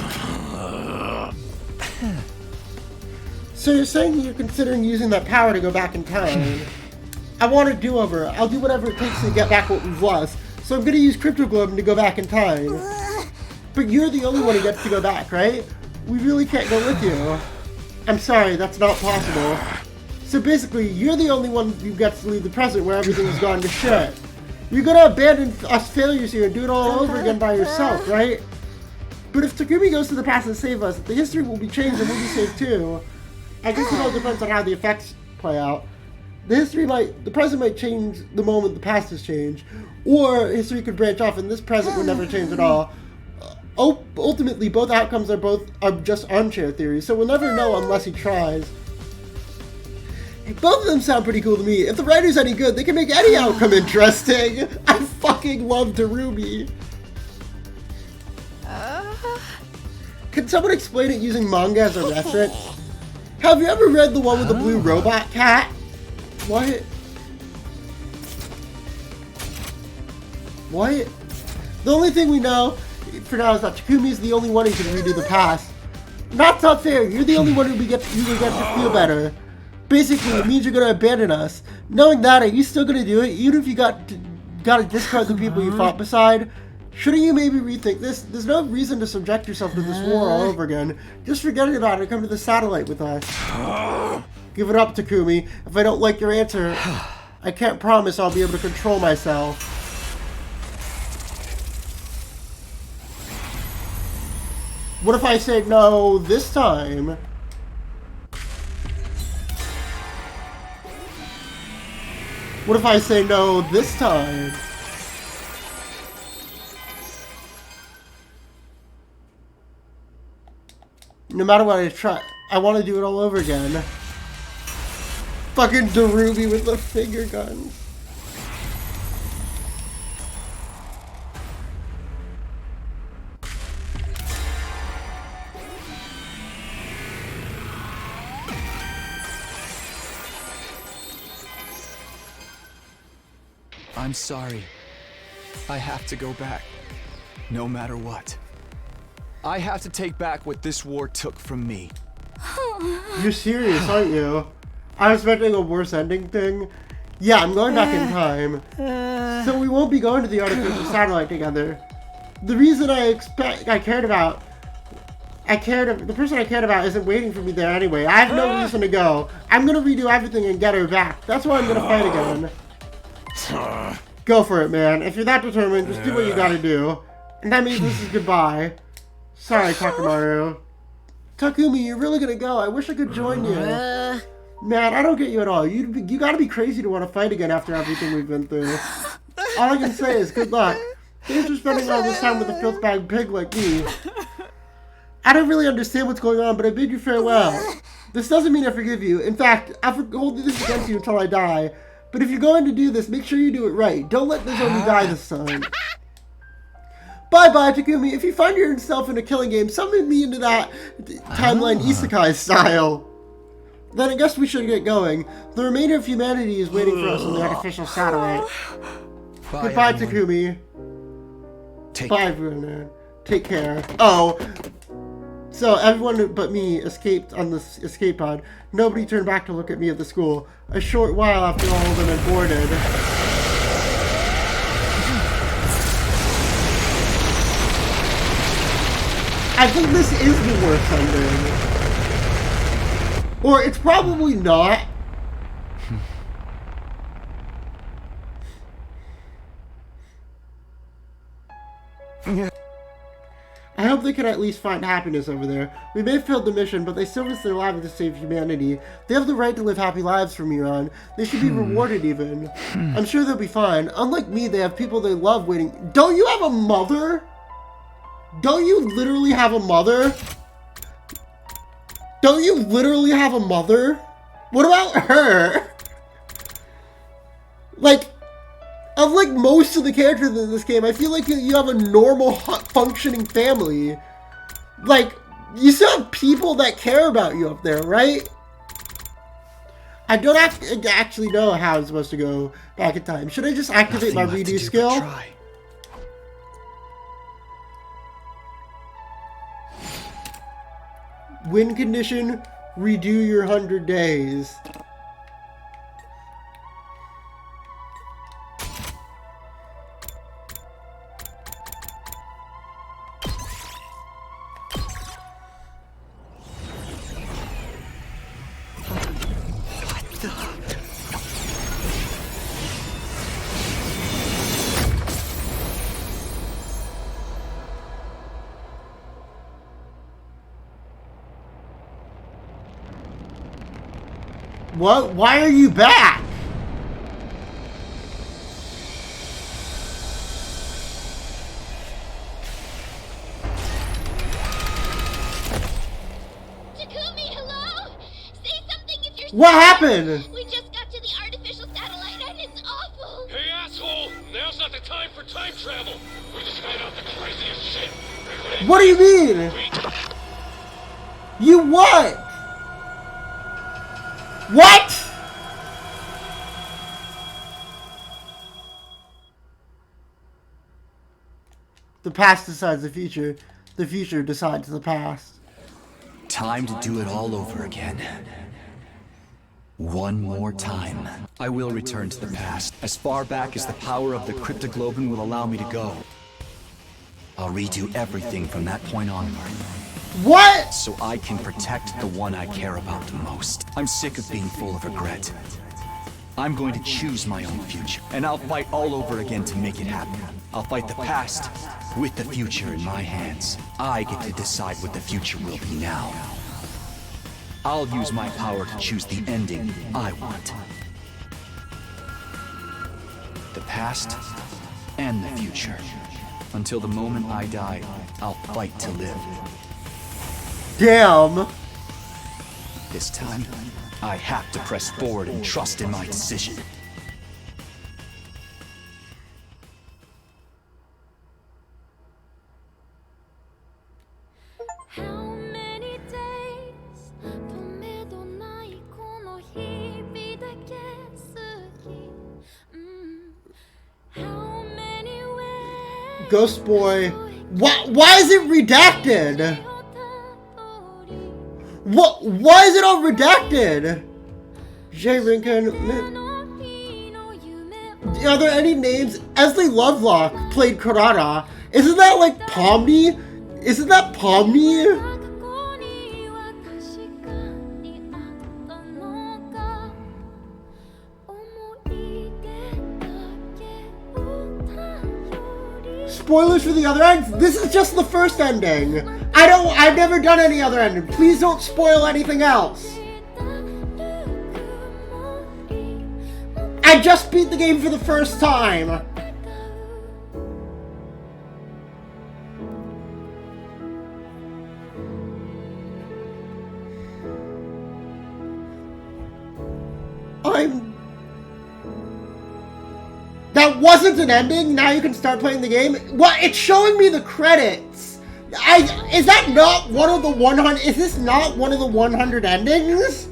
So you're saying you're considering using that power to go back in time? I want a do-over. I'll do whatever it takes to get back what we've lost. So I'm gonna use cryptoglobin to go back in time. But you're the only one who gets to go back, right? We really can't go with you. I'm sorry, that's not possible. So basically, you're the only one who gets to leave the present where everything's gone to shit. You're gonna abandon us failures here and do it all over again by yourself, right? But if Takumi goes to the past and save us, the history will be changed and we'll be saved too. I guess it all depends on how the effects play out. The present might change the moment the past has changed, or history could branch off and this present would never change at all. Ultimately, both outcomes are just armchair theories, so we'll never know unless he tries. Both of them sound pretty cool to me. If the writer's any good, they can make any outcome interesting. I fucking love Darubi. Can someone explain it using manga as a reference? Have you ever read the one with the blue robot cat? What? What? The only thing we know for now is that Takumi's the only one who can redo the past. That's not fair. You're the only one who get to feel better. Basically, it means you're gonna abandon us. Knowing that, are you still gonna do it, even if you gotta discard the people you fought beside? Shouldn't you maybe rethink this? There's no reason to subject yourself to this war all over again. Just forget about it and come to the satellite with us. Give it up, Takumi. If I don't like your answer, I can't promise I'll be able to control myself. What if I say no this time? What if I say no this time? No matter what I try, I want to do it all over again. Fucking Darubi with the finger guns. I'm sorry. I have to go back. No matter what. I have to take back what this war took from me. You're serious, aren't you? I was expecting a worse ending thing. Yeah, I'm going back in time. So we won't be going to the artificial satellite together. The reason the person I cared about isn't waiting for me there anyway. I have no reason to go. I'm gonna redo everything and get her back. That's why I'm gonna fight again. Go for it, man. If you're that determined, just do what you gotta do. And that means this is goodbye. Sorry, Takamaru. Takumi, you're really gonna go. I wish I could join you. Man, I don't get you at all. You gotta be crazy to want to fight again after everything we've been through. All I can say is good luck. Thanks for spending all this time with a filth-bag pig like me. I don't really understand what's going on, but I bid you farewell. This doesn't mean I forgive you. In fact, I'll hold this against you until I die. But if you're going to do this, make sure you do it right. Don't let Nozomi die this time. Bye-bye, Takumi. If you find yourself in a killing game, summon me into that timeline isekai style. Then I guess we should get going. The remainder of humanity is waiting for us on the artificial satellite. Goodbye, Takumi. Bye, everyone. Take care. Oh. So everyone but me escaped on this escape pod. Nobody turned back to look at me at the school. A short while after all of them had boarded. I think this is the worst ending. Or it's probably not. I hope they can at least find happiness over there. We may have failed the mission, but they still risked their lives to save humanity. They have the right to live happy lives from here on. They should be rewarded even. I'm sure they'll be fine. Unlike me, they have people they love waiting. Don't you have a mother? Don't you literally have a mother? Don't you literally have a mother? What about her? Like, unlike most of the characters in this game, I feel like you have a normal, functioning family. Like, you still have people that care about you up there, right? I don't actually know how I'm supposed to go back in time. Should I just activate my redo skill? Win condition, redo your 100 days. What? Why are you back? Takumi, hello? Say something if you're What happened? We just got to the artificial satellite and it's awful. Hey, asshole! Now's not the time for time travel. We just found out the craziest shit. What do you mean? You what? What? The past decides the future. The future decides the past. Time to do it all over again. One more time. I will return to the past, as far back as the power of the cryptoglobin will allow me to go. I'll redo everything from that point onward. What? So I can protect the one I care about the most. I'm sick of being full of regret. I'm going to choose my own future, and I'll fight all over again to make it happen. I'll fight the past with the future in my hands. I get to decide what the future will be now. I'll use my power to choose the ending I want. The past and the future. Until the moment I die, I'll fight to live. Damn. This time, I have to press forward and trust in my decision. How many days? 止めどないこの日々だけ好き。How many ways? Ghost Boy. Why is it redacted? What? Why is it all redacted? Jay Rinkin. Are there any names? Esley Lovelock played Kurara. Isn't that like Pomni? Isn't that Pomni? Spoilers for the other ends? This is just the first ending. I've never done any other ending. Please don't spoil anything else. I just beat the game for the first time. That wasn't an ending? Now you can start playing the game? What? It's showing me the credits. Is that not one of the 100? Is this not one of the 100 endings?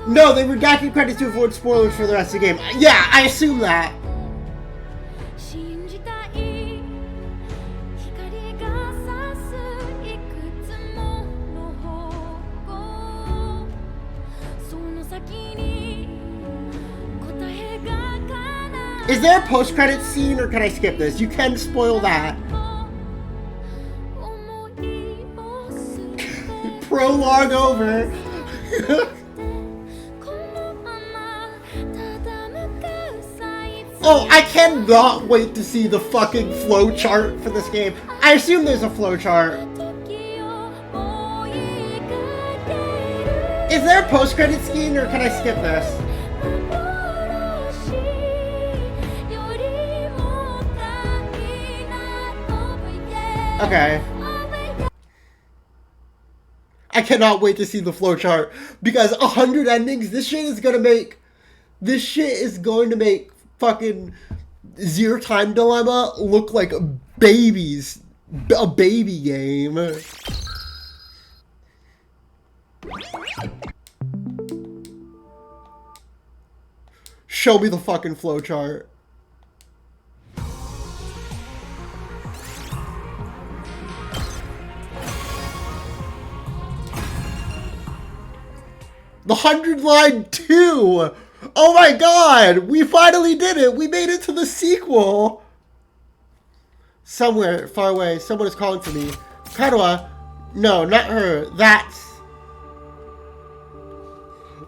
No, they redacted credits to avoid spoilers for the rest of the game. Yeah, I assume that. Is there a post-credits scene, or can I skip this? You can spoil that. prologue over. Oh, I cannot wait to see the fucking flowchart for this game. I assume there's a flowchart. Is there a post-credit scene, or can I skip this? Okay. I cannot wait to see the flowchart, because 100 endings, this shit is going to make fucking Zero Time Dilemma look like babies. A baby game. Show me the fucking flowchart. The 100-line 2! Oh my god! We finally did it! We made it to the sequel! Somewhere far away, someone is calling for me. Kadwa? No, not her. That's...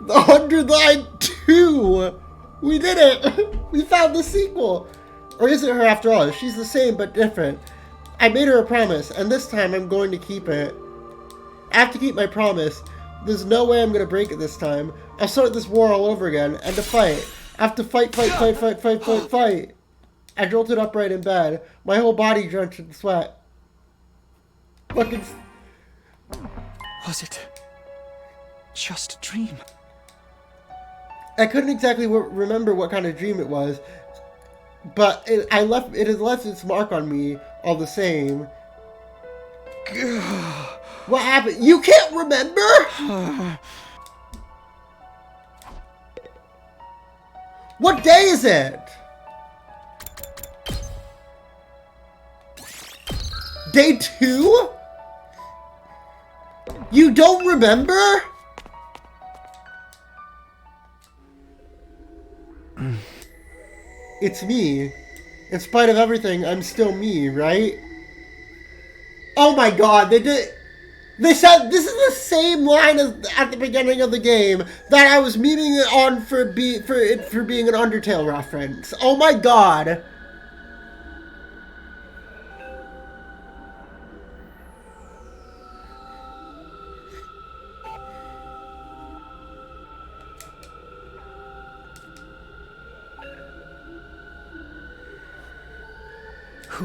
The 100-line 2! We did it! We found the sequel! Or is it her after all? She's the same but different. I made her a promise, and this time I'm going to keep it. I have to keep my promise. There's no way I'm gonna break it this time. I'll start this war all over again, and to fight. I have to fight. I jolted upright in bed, my whole body drenched in sweat. Fucking... Was it just a dream? I couldn't exactly remember what kind of dream it was, but it has left its mark on me all the same. What happened? You can't remember? What day is it? Day 2? You don't remember? It's me. In spite of everything, I'm still me, right? Oh my god, they said this is the same line as at the beginning of the game that I was memeing it on for being an Undertale reference. Oh my god.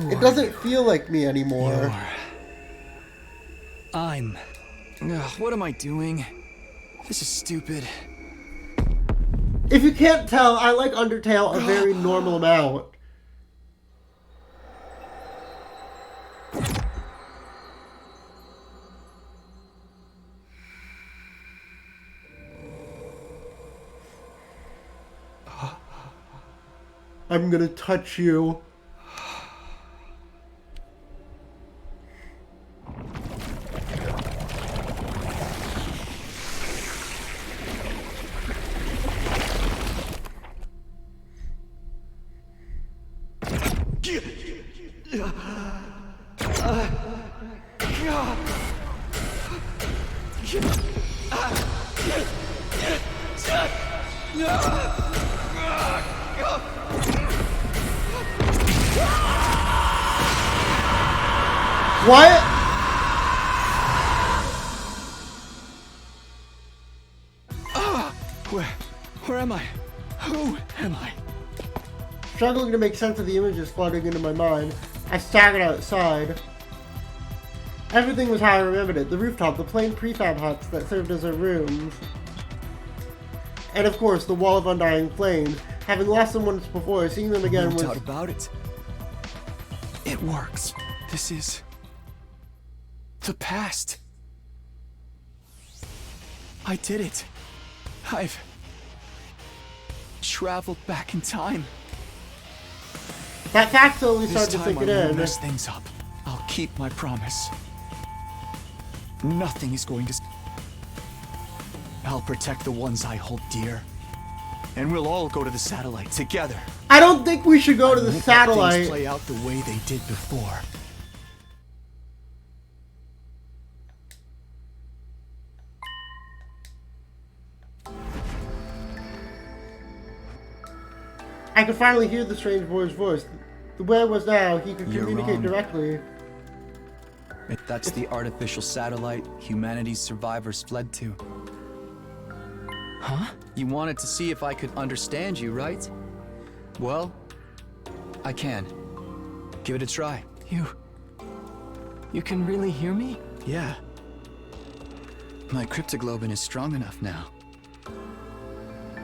It doesn't feel like me anymore. I'm... what am I doing? This is stupid. If you can't tell, I like Undertale a very normal amount. I'm gonna touch you. What? Where am I? Who am I? Struggling to make sense of the images flooding into my mind, I staggered outside. Everything was how I remembered it. The rooftop, the plain prefab huts that served as our rooms. And of course, the wall of undying flames. Having lost them once before, seeing them again was... No doubt about it. It works. This is... the past. I did it. I've... traveled back in time. That fact slowly started to This sink time it I won't in. mess things up. I'll keep my promise. Nothing is going to... I'll protect the ones I hold dear. And we'll all go to the satellite together. I don't think we should go to the Let satellite. things play out the way they did before. I could finally hear the strange boy's voice. The way it was now, he could communicate wrong. directly. That's the artificial satellite humanity's survivors fled to. Huh? You wanted to see if I could understand you, right? Well, I can. Give it a try. You can really hear me? Yeah. My cryptoglobin is strong enough now.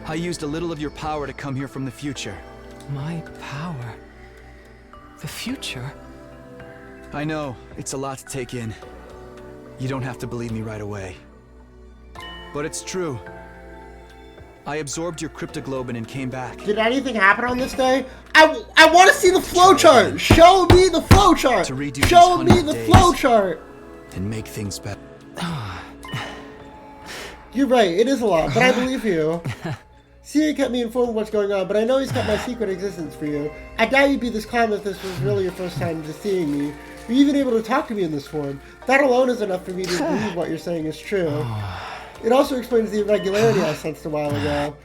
I used a little of your power to come here from the future. My power? The future? I know, it's a lot to take in. You don't have to believe me right away. But it's true. I absorbed your cryptoglobin and came back. Did anything happen on this day? I want to see the flowchart! Show me the flowchart! To redo Show these me the 100 flowchart! And make things better. You're right, it is a lot, but I believe you. Siri kept me informed of what's going on, but I know he's kept my secret existence for you. I doubt you'd be this calm if this was really your first time to seeing me. You're even able to talk to me in this form. That alone is enough for me to believe what you're saying is true. It also explains the irregularity I sensed a while ago.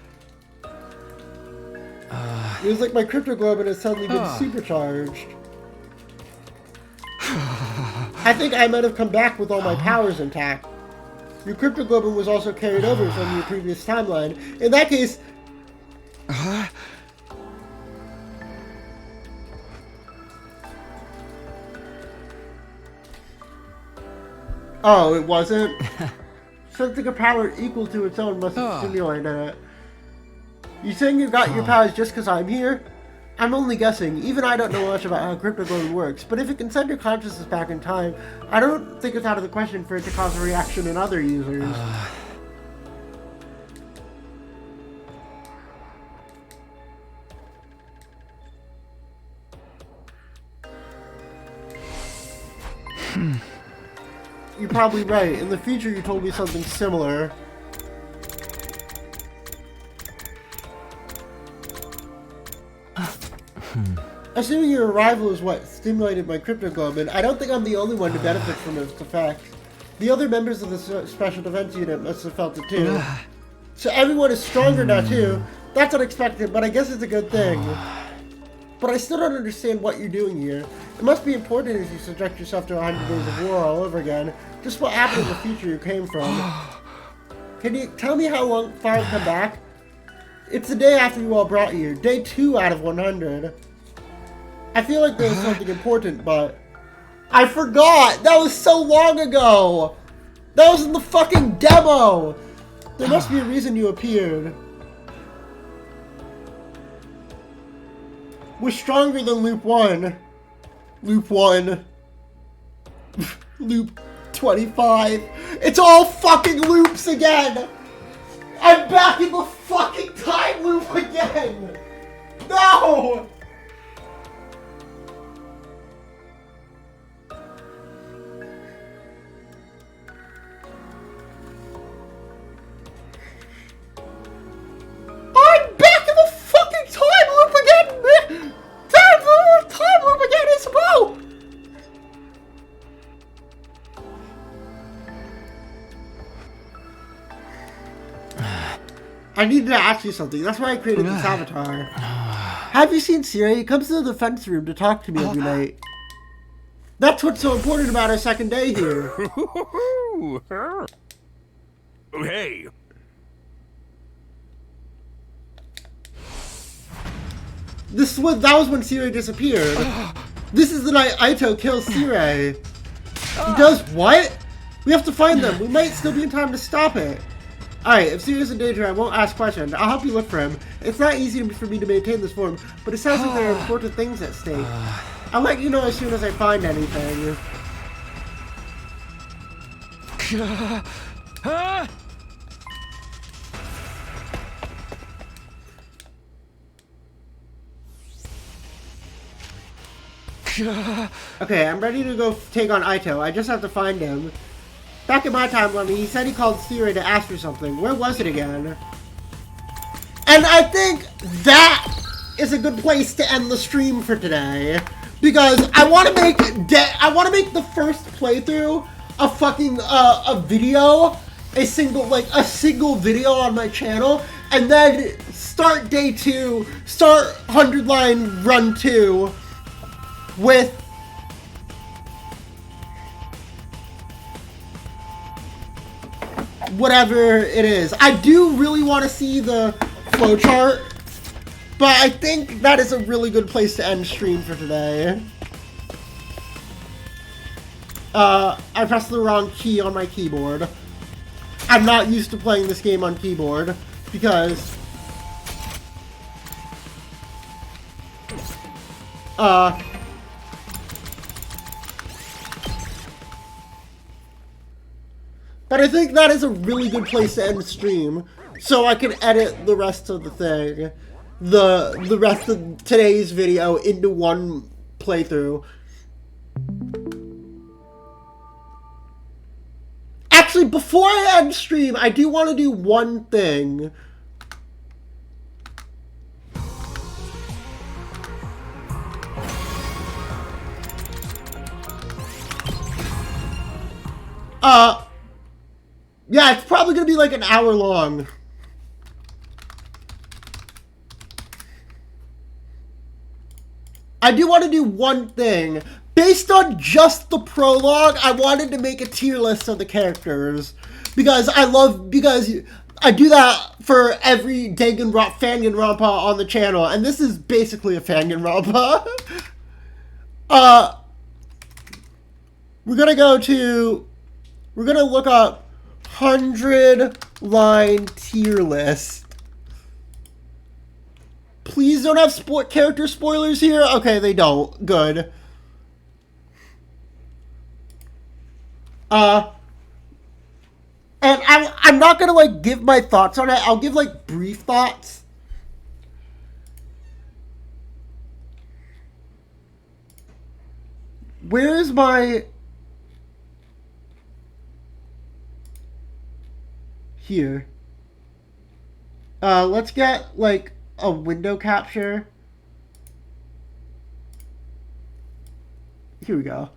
It was like my cryptoglobin has suddenly been supercharged. I think I might have come back with all my powers intact. Your cryptoglobin was also carried over from your previous timeline. In that case... Oh, it wasn't? Something of power equal to its own must have stimulated it. You saying you got your powers just because I'm here? I'm only guessing. Even I don't know much about how cryptoglobin works, but if it can send your consciousness back in time, I don't think it's out of the question for it to cause a reaction in other users. You're probably right. In the future, you told me something similar. Assuming your arrival is what stimulated my cryptoglobin, I don't think I'm the only one to benefit from its effects. The other members of the Special Defense Unit must have felt it too. So everyone is stronger now too. That's unexpected, but I guess it's a good thing. But I still don't understand what you're doing here. It must be important as you subject yourself to 100 days of war all over again. Just what happened in the future you came from. Can you tell me how far I've come back? It's the day after you all brought here. Day 2 out of 100. I feel like there's something important, but... I forgot! That was so long ago! That was in the fucking demo! There must be a reason you appeared. We're stronger than Loop 1. Loop 1. Loop 25. It's all fucking loops again! I'm back in the fucking time loop again! No! I'm back in the fucking time loop again! Time loop again is bro! I needed to ask you something. That's why I created this avatar. Have you seen Siri? He comes to the defense room to talk to me every night. That's what's so important about our second day here. Hey. That was when Siri disappeared. This is the night Aito kills Siri. He does what? We have to find them. We might still be in time to stop it. Alright, if Siri's in danger, I won't ask questions. I'll help you look for him. It's not easy for me to maintain this form, but it sounds like there are important things at stake. I'll let you know as soon as I find anything. Okay, I'm ready to go take on Aito. I just have to find him. Back in my timeline, he said he called Siri to ask for something. Where was it again? And I think that is a good place to end the stream for today, because I want to make the first playthrough a fucking a video, a single video on my channel, and then start day 2, start 100 line run 2 with whatever it is. I do really want to see the flowchart, but I think that is a really good place to end stream for today. I pressed the wrong key on my keyboard. I'm not used to playing this game on keyboard because but I think that is a really good place to end the stream, so I can edit the rest of the thing, the rest of today's video into one playthrough. Actually, before I end stream, I do want to do one thing. Yeah, it's probably going to be like an hour long. I do want to do one thing. Based on just the prologue, I wanted to make a tier list of the characters. Because I do that for every Danganronpa on the channel. And this is basically a Danganronpa. We're going to look up 100 line tier list. Please don't have character spoilers here. Okay, they don't. Good. And I'm not gonna like give my thoughts on it. I'll give like brief thoughts. Where is my... Here. Let's get like a window capture. Here we go.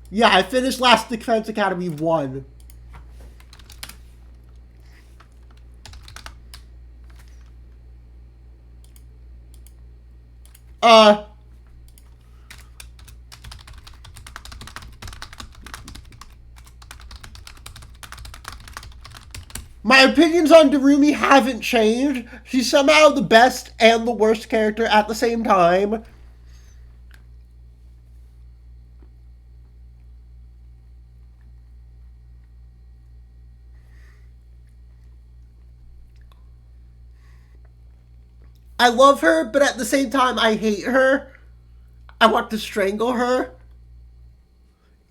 Yeah, I finished Last Defense Academy 1. My opinions on Darumi haven't changed. She's somehow the best and the worst character at the same time. I love her, but at the same time, I hate her. I want to strangle her.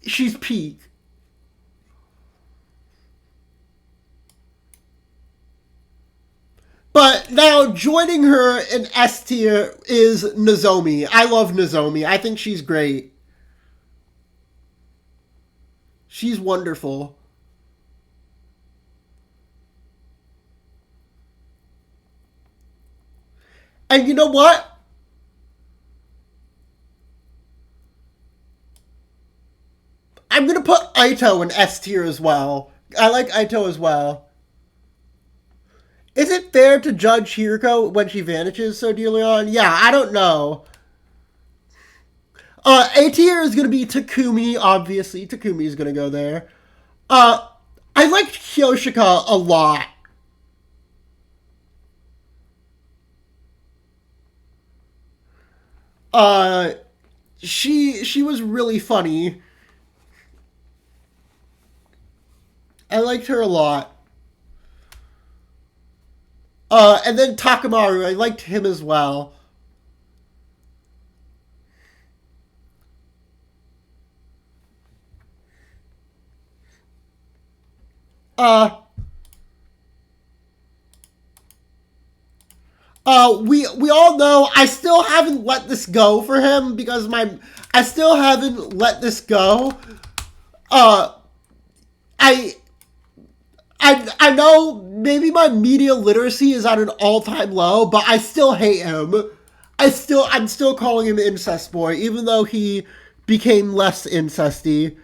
She's peak. But now joining her in S tier is Nozomi. I love Nozomi. I think she's great. She's wonderful. And you know what? I'm going to put Aito in S tier as well. I like Aito as well. Is it fair to judge Hiriko when she vanishes so dearly on? Yeah, I don't know. A tier is going to be Takumi, obviously. Takumi is going to go there. I liked Kyoshika a lot. She was really funny. I liked her a lot. And then Takamaru, I liked him as well. We all know I still haven't let this go for him because I still haven't let this go. I know maybe my media literacy is at an all-time low, but I still hate him. I'm still calling him Incest Boy, even though he became less incesty.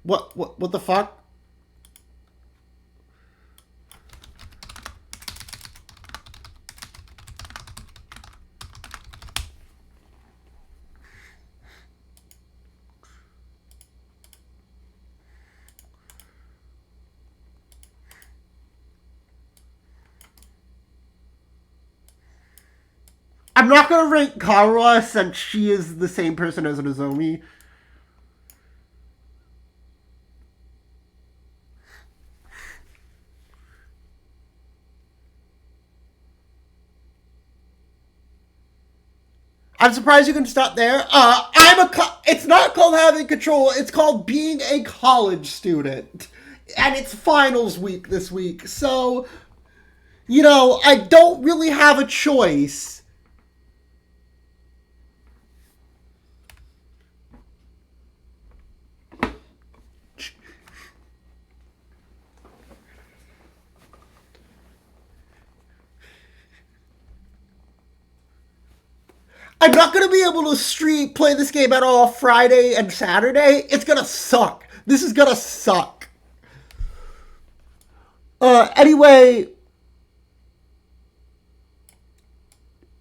What the fuck? I'm not gonna rank Kawa since she is the same person as Nozomi. I'm surprised you can stop there. It's not called having control. It's called being a college student. And it's finals week this week. So, you know, I don't really have a choice. I'm not going to be able to play this game at all Friday and Saturday. It's going to suck. This is going to suck. Anyway.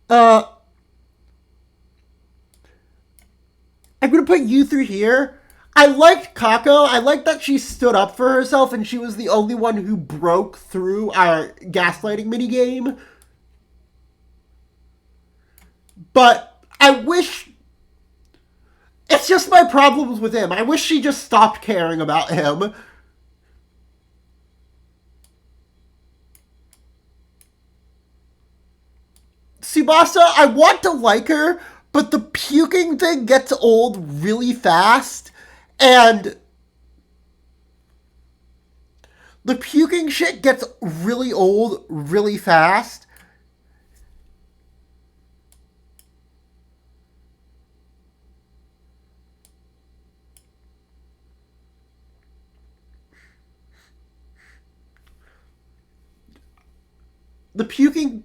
I'm going to put you through here. I liked Kako. I liked that she stood up for herself and she was the only one who broke through our gaslighting minigame. But I wish... It's just my problems with him. I wish she just stopped caring about him. Tsubasa, I want to like her, but the puking thing gets old really fast. And the puking shit gets really old really fast. The puking...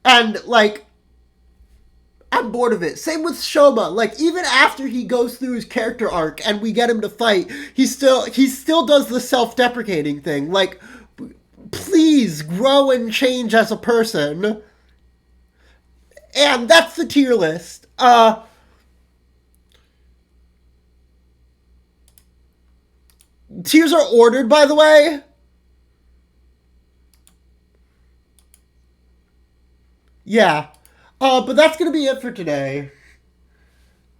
And, like, I'm bored of it. Same with Shoma. Like, even after he goes through his character arc and we get him to fight, he still does the self-deprecating thing. Like, please grow and change as a person. And that's the tier list. Tiers are ordered, by the way. Yeah. But that's going to be it for today.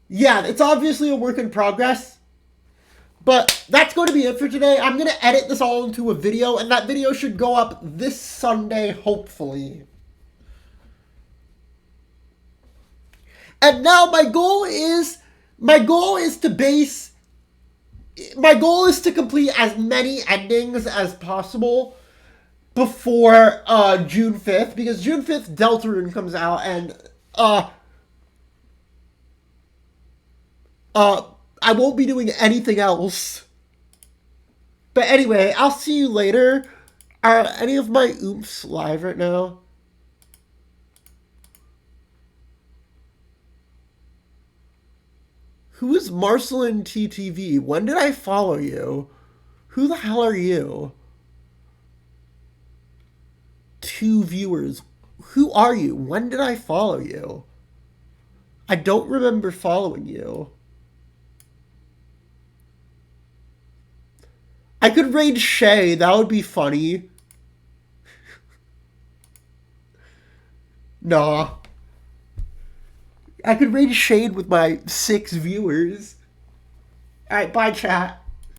Yeah, it's obviously a work in progress. But that's going to be it for today. I'm going to edit this all into a video, and that video should go up this Sunday, hopefully. And now my goal is to complete as many endings as possible before June 5th, because June 5th Deltarune comes out, and I won't be doing anything else. But anyway, I'll see you later. Are any of my oomph live right now? Who is Marcelin TTV? When did I follow you? Who the hell are you? 2 viewers. Who are you? When did I follow you? I don't remember following you. I could raid Shay. That would be funny. Nah. I could raid Shade with my 6 viewers. Alright, bye chat.